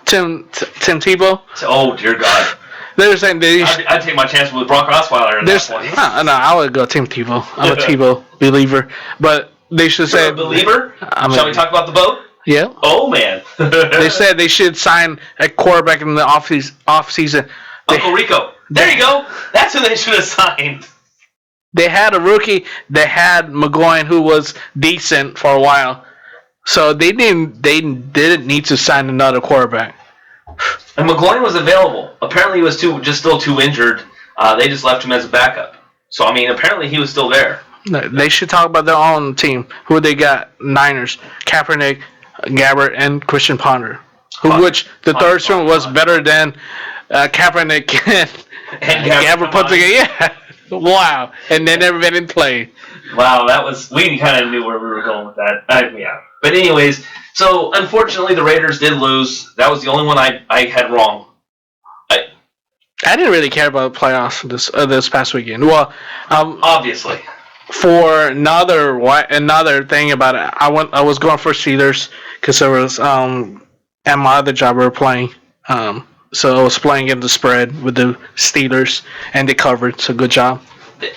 Speaker 25: Tim Tebow.
Speaker 13: Oh dear God.
Speaker 25: They're saying
Speaker 13: I'd take my chance with Brock Osweiler at that point.
Speaker 25: No, I would go Tim Tebow. I'm a Tebow believer, but they should say
Speaker 13: a believer. Shall we talk about the boat?
Speaker 25: Yeah.
Speaker 13: Oh man.
Speaker 25: They said they should sign a quarterback in the off season.
Speaker 13: Uncle Rico. There you go. That's who they should have signed.
Speaker 25: They had a rookie. They had McGloin, who was decent for a while. So they didn't need to sign another quarterback.
Speaker 13: And McGloin was available. Apparently he was still too injured. They just left him as a backup. So I mean, apparently he was still there.
Speaker 25: They should talk about their own team. Who they got? Niners, Kaepernick, Gabbert, and Christian Ponder. Which the third string was better than Kaepernick and Gabbert put together. Yeah. Wow. And they never been in play.
Speaker 13: Wow, we kind of knew where we were going with that. Yeah. But anyways, so unfortunately the Raiders did lose. That was the only one I had wrong.
Speaker 25: I didn't really care about the playoffs this past weekend. Well,
Speaker 13: obviously.
Speaker 25: For another thing about it, I was going for Steelers because there was at my other job we were playing. So I was playing in the spread with the Steelers, and they covered. So good job.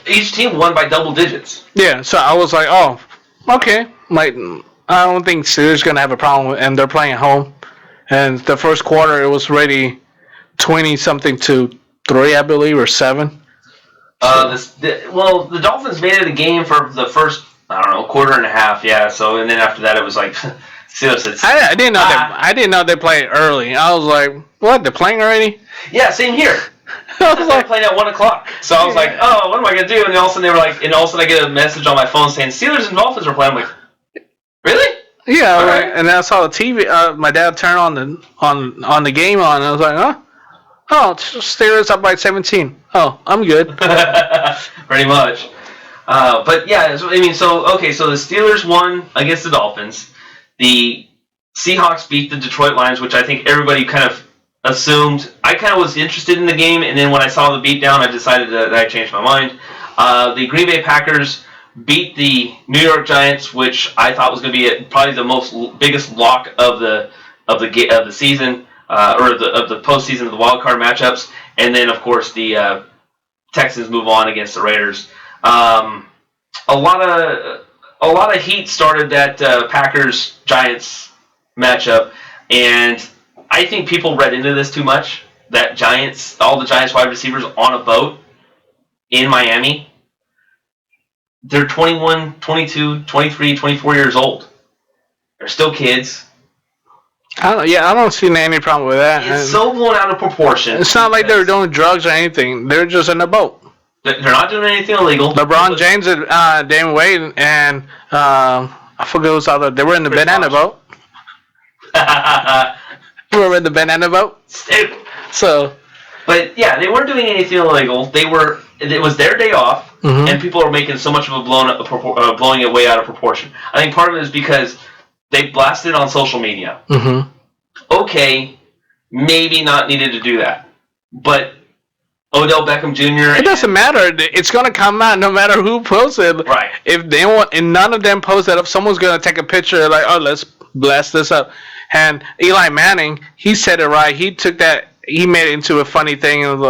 Speaker 13: Each team won by double digits.
Speaker 25: Yeah, so I was like, oh, okay. Like, I don't think Steelers gonna have a problem, and they're playing at home. And the first quarter, it was already 20-something to 3, I believe, or 7.
Speaker 13: The Dolphins made it a game for the first I don't know, quarter and a half. Yeah. So and then after that, it was like Steelers.
Speaker 25: I didn't know I didn't know they played early. I was like, what? They're playing already?
Speaker 13: Yeah, same here. I was like playing at 1 o'clock. So I was like, oh, what am I gonna do? And then all of a sudden they were like, and all of a sudden I get a message on my phone saying Steelers and Dolphins are playing. I'm like, really?
Speaker 25: Yeah, right. And then I saw the TV. My dad turned on the game on, and I was like, huh? Oh, Steelers up by 17. Oh, I'm good.
Speaker 13: Pretty much. But yeah, so the Steelers won against the Dolphins. The Seahawks beat the Detroit Lions, which I think everybody kind of assumed. I kind of was interested in the game, and then when I saw the beatdown, I decided that I changed my mind. The Green Bay Packers beat the New York Giants, which I thought was going to be probably the biggest lock of the season, or of the postseason, of the wild card matchups, and then of course the Texans move on against the Raiders. A lot of heat started that Packers Giants matchup, and I think people read into this too much. That all the Giants wide receivers on a boat in Miami. They're 21, 22, 23, 24 years old. They're still kids.
Speaker 25: I don't see any problem with that.
Speaker 13: It's so blown out of proportion.
Speaker 25: It's not like they're doing drugs or anything. They're just in a boat.
Speaker 13: They're not doing anything illegal.
Speaker 25: LeBron James and Dame Wade and I forget who's other. They were in the banana boat. We were in the banana boat.
Speaker 13: Stupid.
Speaker 25: So,
Speaker 13: but yeah, they weren't doing anything illegal. It was their day off, and people are making so much of a blowing it way out of proportion. I think part of it is because they blasted it on social media.
Speaker 25: Mm-hmm.
Speaker 13: Okay, maybe not needed to do that, but Odell Beckham Jr.
Speaker 25: It doesn't matter. It's gonna come out no matter who posts it.
Speaker 13: Right.
Speaker 25: If they want, and none of them post that up, someone's gonna take a picture like, oh, let's blast this up. And Eli Manning, he said it right. He took that. He made it into a funny thing of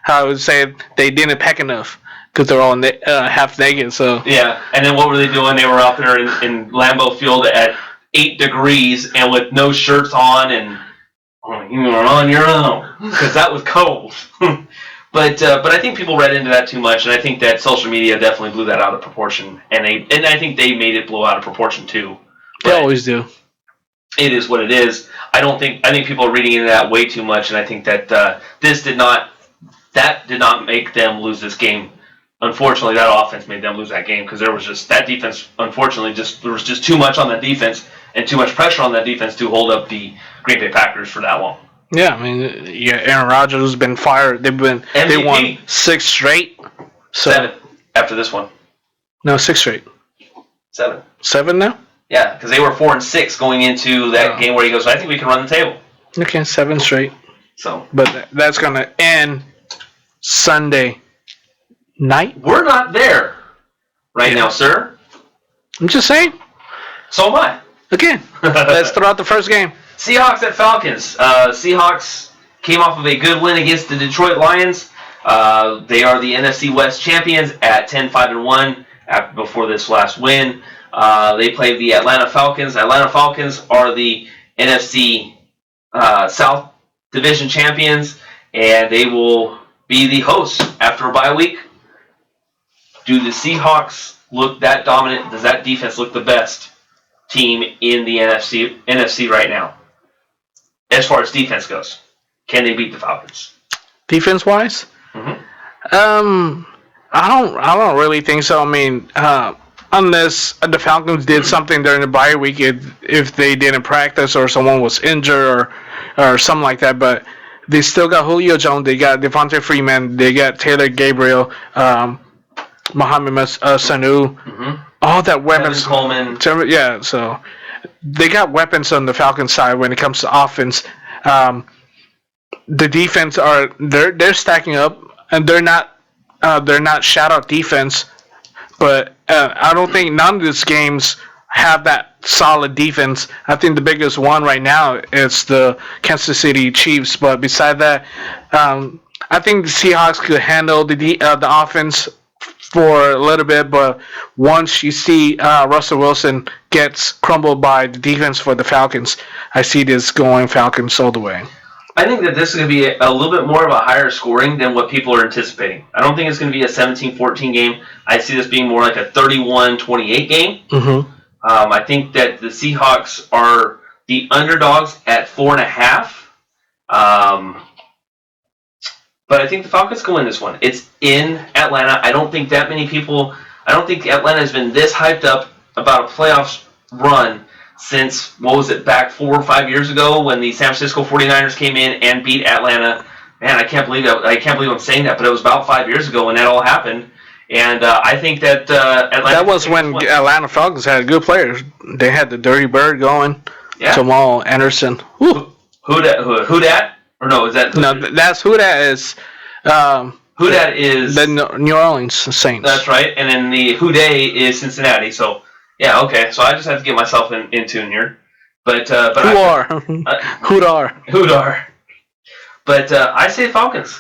Speaker 25: how I would say they didn't pack enough because they're all half naked. So
Speaker 13: yeah. And then what were they doing? They were out there in Lambeau Field at 8 degrees and with no shirts on, and you were on your own because that was cold. But I think people read into that too much, and I think that social media definitely blew that out of proportion, and I think they made it blow out of proportion too.
Speaker 25: They always do.
Speaker 13: It is what it is. I think people are reading into that way too much, and I think that that did not make them lose this game. Unfortunately, that offense made them lose that game because there was just that defense. Unfortunately, there was just too much on that defense and too much pressure on that defense to hold up the Green Bay Packers for that long.
Speaker 25: Yeah, I mean, Aaron Rodgers has been fired. They won 6 straight.
Speaker 13: 7 after this one.
Speaker 25: No, 6 straight.
Speaker 13: 7.
Speaker 25: 7 now?
Speaker 13: Yeah, because they were 4-6 going into that game where he goes, I think we can run the table.
Speaker 25: Okay, 7 straight.
Speaker 13: So,
Speaker 25: but that's gonna end Sunday night.
Speaker 13: We're not there right now, sir.
Speaker 25: I'm just saying.
Speaker 13: So am I.
Speaker 25: Okay, let's throw out the first game.
Speaker 13: Seahawks at Falcons. Seahawks came off of a good win against the Detroit Lions. They are the NFC West champions at 10-5-1 before this last win. They played the Atlanta Falcons. Atlanta Falcons are the NFC South Division champions, and they will be the hosts after a bye week. Do the Seahawks look that dominant? Does that defense look the best team in the NFC right now? As far as defense goes, can they beat the Falcons?
Speaker 25: Defense-wise?
Speaker 13: Mm-hmm.
Speaker 25: I don't really think so. I mean, unless the Falcons did something during the bye week, if they didn't practice or someone was injured or something like that. But they still got Julio Jones, they got Devontae Freeman, they got Taylor Gabriel, Mohamed Sanu, all that weapons.
Speaker 13: Coleman.
Speaker 25: Yeah, so they got weapons on the Falcons side when it comes to offense. The defense they're stacking up, and they're not shout out defense, but I don't think none of these games have that solid defense. I think the biggest one right now is the Kansas City Chiefs, but beside that, I think the Seahawks could handle the offense for a little bit, but once you see Russell Wilson gets crumbled by the defense for the Falcons, I see this going Falcons all the way.
Speaker 13: I think that this is going to be a little bit more of a higher scoring than what people are anticipating. I don't think it's going to be a 17-14 game. I see this being more like a 31-28 game.
Speaker 25: Mm-hmm.
Speaker 13: I think that the Seahawks are the underdogs at 4.5. But I think the Falcons can win this one. It's in Atlanta. I don't think that many people. I don't think Atlanta has been this hyped up about a playoffs run since, what was it, back 4 or 5 years ago when the San Francisco 49ers came in and beat Atlanta. Man, I can't believe that. I can't believe I'm saying that, but it was about 5 years ago when that all happened. And I think that Atlanta.
Speaker 25: That was when Atlanta Falcons had good players. They had the Dirty Bird going.
Speaker 13: Yeah.
Speaker 25: Jamal Anderson.
Speaker 13: Who dat? Or no, is that?
Speaker 25: No, that's who that is.
Speaker 13: Who dat is
Speaker 25: the New Orleans Saints.
Speaker 13: That's right, and then the Who Dey is Cincinnati. So yeah, okay. So I just have to get myself in tune here. But Hoodar. But I say Falcons.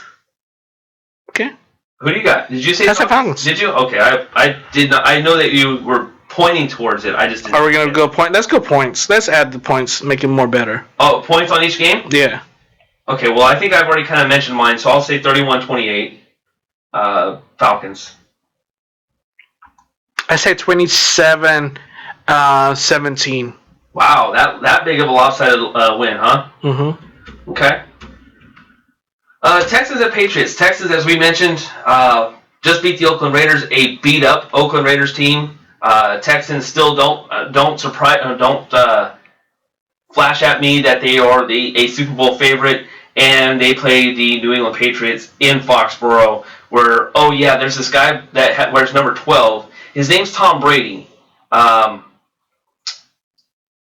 Speaker 25: Okay.
Speaker 13: Who do you got? Did you say
Speaker 25: Falcons?
Speaker 13: Did you? Okay, I did not. I know that you were pointing towards it. I just didn't.
Speaker 25: Are we gonna go point? Let's go points. Let's add the points, make it more better.
Speaker 13: Oh, points on each game?
Speaker 25: Yeah.
Speaker 13: Okay, well, I think I've already kind of mentioned mine, so I'll say 31-28, Falcons.
Speaker 25: I say 27-17.
Speaker 13: Wow, that big of a lopsided win, huh?
Speaker 25: Mm-hmm.
Speaker 13: Okay. Texans at Patriots. Texans, as we mentioned, just beat the Oakland Raiders, a beat-up Oakland Raiders team. Texans still don't flash at me that they are a Super Bowl favorite. And they play the New England Patriots in Foxborough, where, oh yeah, there's this guy that wears number 12. His name's Tom Brady. And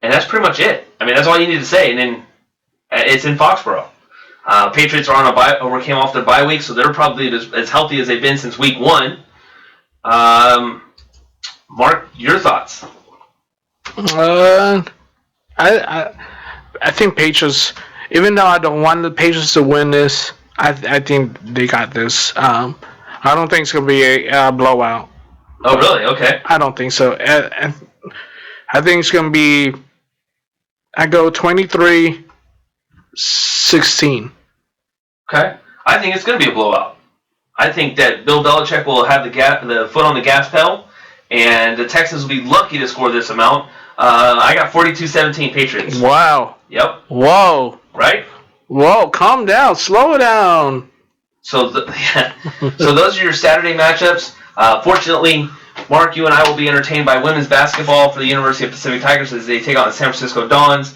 Speaker 13: that's pretty much it. I mean, that's all you need to say. And then it's in Foxborough. Patriots are on came off their bye week, so they're probably as healthy as they've been since week 1. Mark, your thoughts?
Speaker 25: I think Patriots. Even though I don't want the Patriots to win this, I think they got this. I don't think it's going to be a blowout.
Speaker 13: Oh, really? Okay.
Speaker 25: I don't think so. I think it's going to be, I go 23-16.
Speaker 13: Okay. I think it's going to be a blowout. I think that Bill Belichick will have the foot on the gas pedal, and the Texans will be lucky to score this amount. I got 42-17 Patriots.
Speaker 25: Wow.
Speaker 13: Yep.
Speaker 25: Whoa.
Speaker 13: Right?
Speaker 25: Whoa, calm down. Slow it down.
Speaker 13: So those are your Saturday matchups. Fortunately, Mark, you and I will be entertained by women's basketball for the University of Pacific Tigers as they take on the San Francisco Dons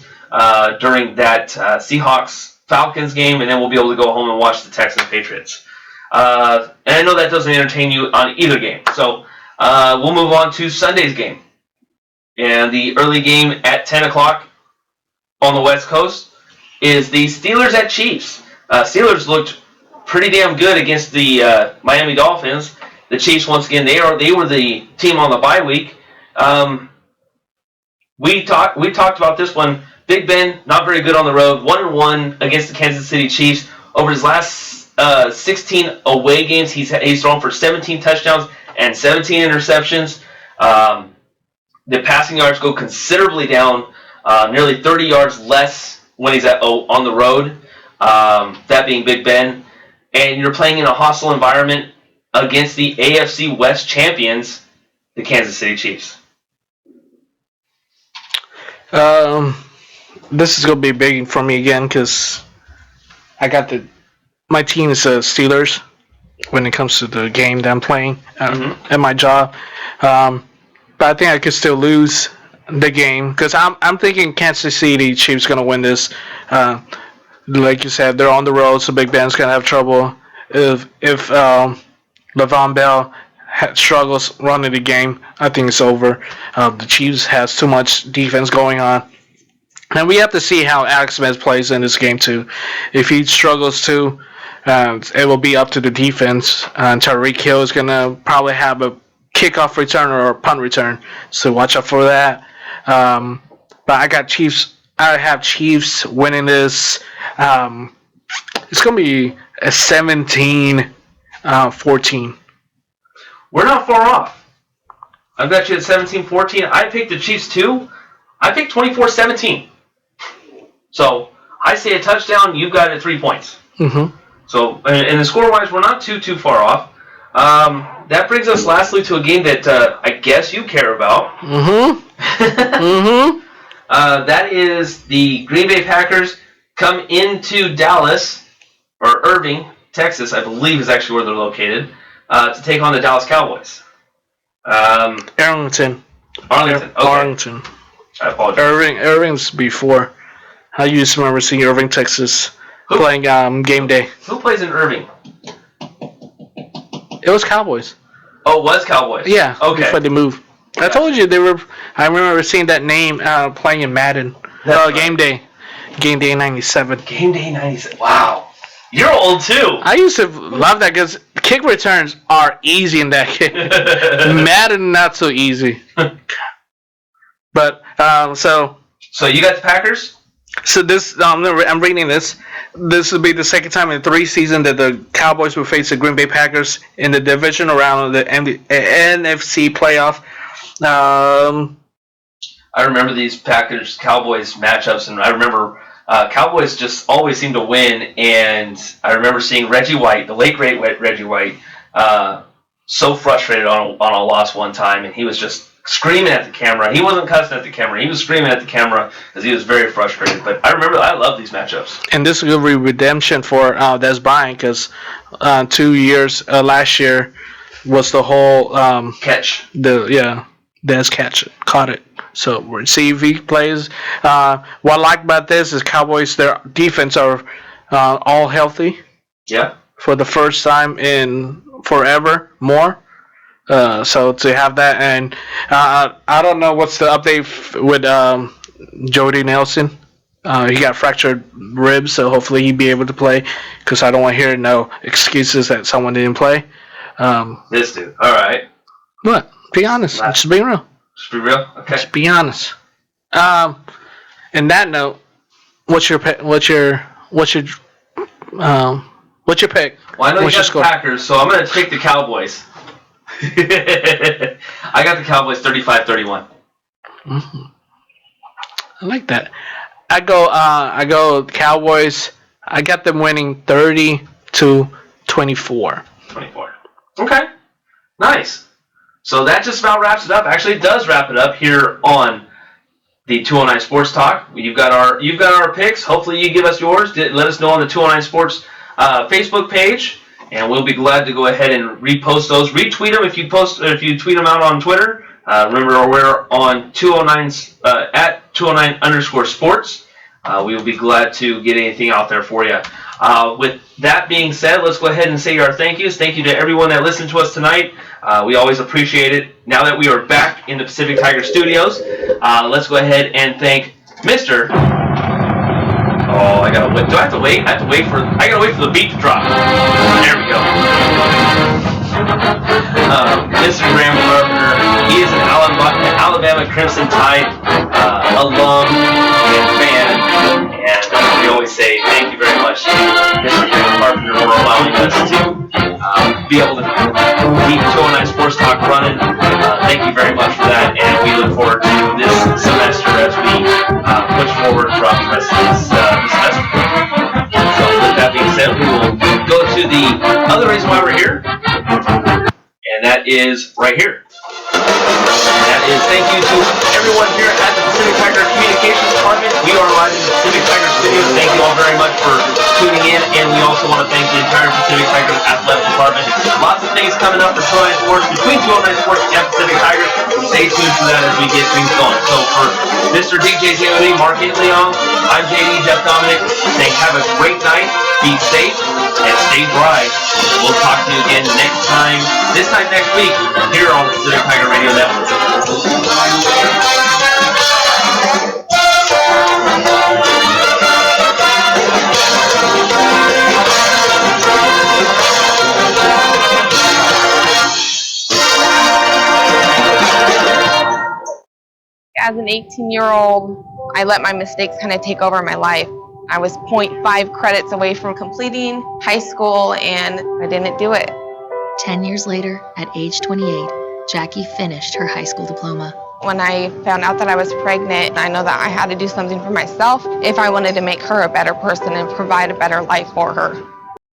Speaker 13: during that Seahawks-Falcons game, and then we'll be able to go home and watch the Texans-Patriots. And I know that doesn't entertain you on either game. So we'll move on to Sunday's game. And the early game at 10 o'clock on the West Coast is the Steelers at Chiefs. Steelers looked pretty damn good against the Miami Dolphins. The Chiefs, once again, they were the team on the bye week. We talked about this one. Big Ben, not very good on the road. 1-1 against the Kansas City Chiefs. Over his last 16 away games, he's thrown for 17 touchdowns and 17 interceptions. The passing yards go considerably down, nearly 30 yards less when he's on the road, that being Big Ben. And you're playing in a hostile environment against the AFC West champions, the Kansas City Chiefs.
Speaker 25: This is going to be big for me again because I got my team is the Steelers when it comes to the game that I'm playing at my job. But I think I could still lose the game because I'm thinking Kansas City Chiefs going to win this. Like you said, they're on the road, so Big Ben's going to have trouble. If Le'Veon Bell struggles running the game, I think it's over. The Chiefs has too much defense going on. And we have to see how Alex Smith plays in this game, too. If he struggles, too, it will be up to the defense. Tyreek Hill is going to probably have a kickoff return or a punt return, so watch out for that. But I got Chiefs. I have Chiefs winning this. It's going to be a 17-14.
Speaker 13: We're not far off. I've got you at 17-14. I picked the Chiefs too. I picked 24-17. So I say a touchdown, you've got it 3 points.
Speaker 25: Mm-hmm.
Speaker 13: So, and the score-wise, we're not too far off. That brings us lastly to a game that I guess you care about.
Speaker 25: Mm-hmm. Mm-hmm.
Speaker 13: That is the Green Bay Packers come into Dallas, or Irving, Texas, I believe is actually where they're located, to take on the Dallas Cowboys.
Speaker 25: Arlington.
Speaker 13: Arlington. Okay.
Speaker 25: Arlington.
Speaker 13: I apologize.
Speaker 25: Irving's before. I used to remember seeing Irving, Texas, playing game day.
Speaker 13: Who plays in Irving?
Speaker 25: It was Cowboys.
Speaker 13: Oh, it was Cowboys?
Speaker 25: Yeah.
Speaker 13: Okay.
Speaker 25: Before they moved. I told you they were. I remember seeing that name playing in Madden. Game day. Game day '97.
Speaker 13: Game day '97. Wow. You're old too.
Speaker 25: I used to love that because kick returns are easy in that game. Madden not so easy. But so
Speaker 13: you got the Packers?
Speaker 25: So this I'm reading this. This will be the second time in 3 seasons that the Cowboys will face the Green Bay Packers in the divisional round of the NFC playoff.
Speaker 13: I remember these Packers Cowboys matchups, and I remember Cowboys just always seem to win. And I remember seeing Reggie White, the late great Reggie White, so frustrated on a loss one time, and he was just screaming at the camera. He wasn't cussing at the camera. He was screaming at the camera because he was very frustrated. But I remember, I love these matchups.
Speaker 25: And this will be redemption for Des Bryant because 2 years last year was the whole
Speaker 13: catch.
Speaker 25: Des caught it. So we'll see if he plays. What I like about this is Cowboys, their defense are all healthy.
Speaker 13: Yeah. For
Speaker 25: the first time in forever more. So to have that, and I don't know what's the update with Jody Nelson. He got fractured ribs, so hopefully he'll be able to play. Because I don't want to hear no excuses that someone didn't play.
Speaker 13: This dude. All right.
Speaker 25: What? Be honest. Just be real.
Speaker 13: Just be real. Okay.
Speaker 25: Just be honest. In that note, what's your pick? What's your pick?
Speaker 13: Well, I know you got the Packers, so I'm going to take the Cowboys. I got the Cowboys 35-31.
Speaker 25: Mm-hmm. I like that. I go Cowboys. I got them winning 30-24.
Speaker 13: 24. Okay. Nice. So that just about wraps it up. Actually, it does wrap it up here on the 209 Sports Talk. You've got our picks. Hopefully you give us yours. Let us know on the 209 Sports Facebook page. And we'll be glad to go ahead and repost those. Retweet them if you tweet them out on Twitter. Remember, we're on 209's at 209_sports. We will be glad to get anything out there for you. With that being said, let's go ahead and say our thank yous. Thank you to everyone that listened to us tonight. We always appreciate it. Now that we are back in the Pacific Tiger Studios, let's go ahead and thank Mr. Oh, I gotta wait. Do I have to wait? I gotta wait for the beat to drop. There we go. Mr. Graham Carpenter. He is an Alabama Crimson Tide alum and fan. And we always say thank you very much to Mr. Graham Carpenter for allowing us to be able to keep 209 Sports Talk running. Thank you very much for that. And we look forward to this semester as we push forward throughout the rest of this semester. So with that being said, we will go to the other reason why we're here. And that is right here. And that is thank you to everyone here at the Pacific Tiger Communications Department. We are live in the Pacific Tiger Studios. Thank you all very much for tuning in. And we also want to thank the entire Pacific Tiger Athletic Department. Lots of things coming up for 209 Sports between 209 Sports and Pacific Tigers. Stay tuned for that as we get things going. So for Mr. DJ J.O.D., Mark Leong, I'm JD Jeff Dominic, saying have a great night, be safe, and stay dry. We'll talk to you again this time next week, here on the Pacific Tiger Radio Network.
Speaker 6: As an 18-year-old, I let my mistakes kind of take over my life. I was 0.5 credits away from completing high school, and I didn't do it.
Speaker 10: 10 years later, at age 28, Jackie finished her high school diploma.
Speaker 6: When I found out that I was pregnant, I know that I had to do something for myself if I wanted to make her a better person and provide a better life for her.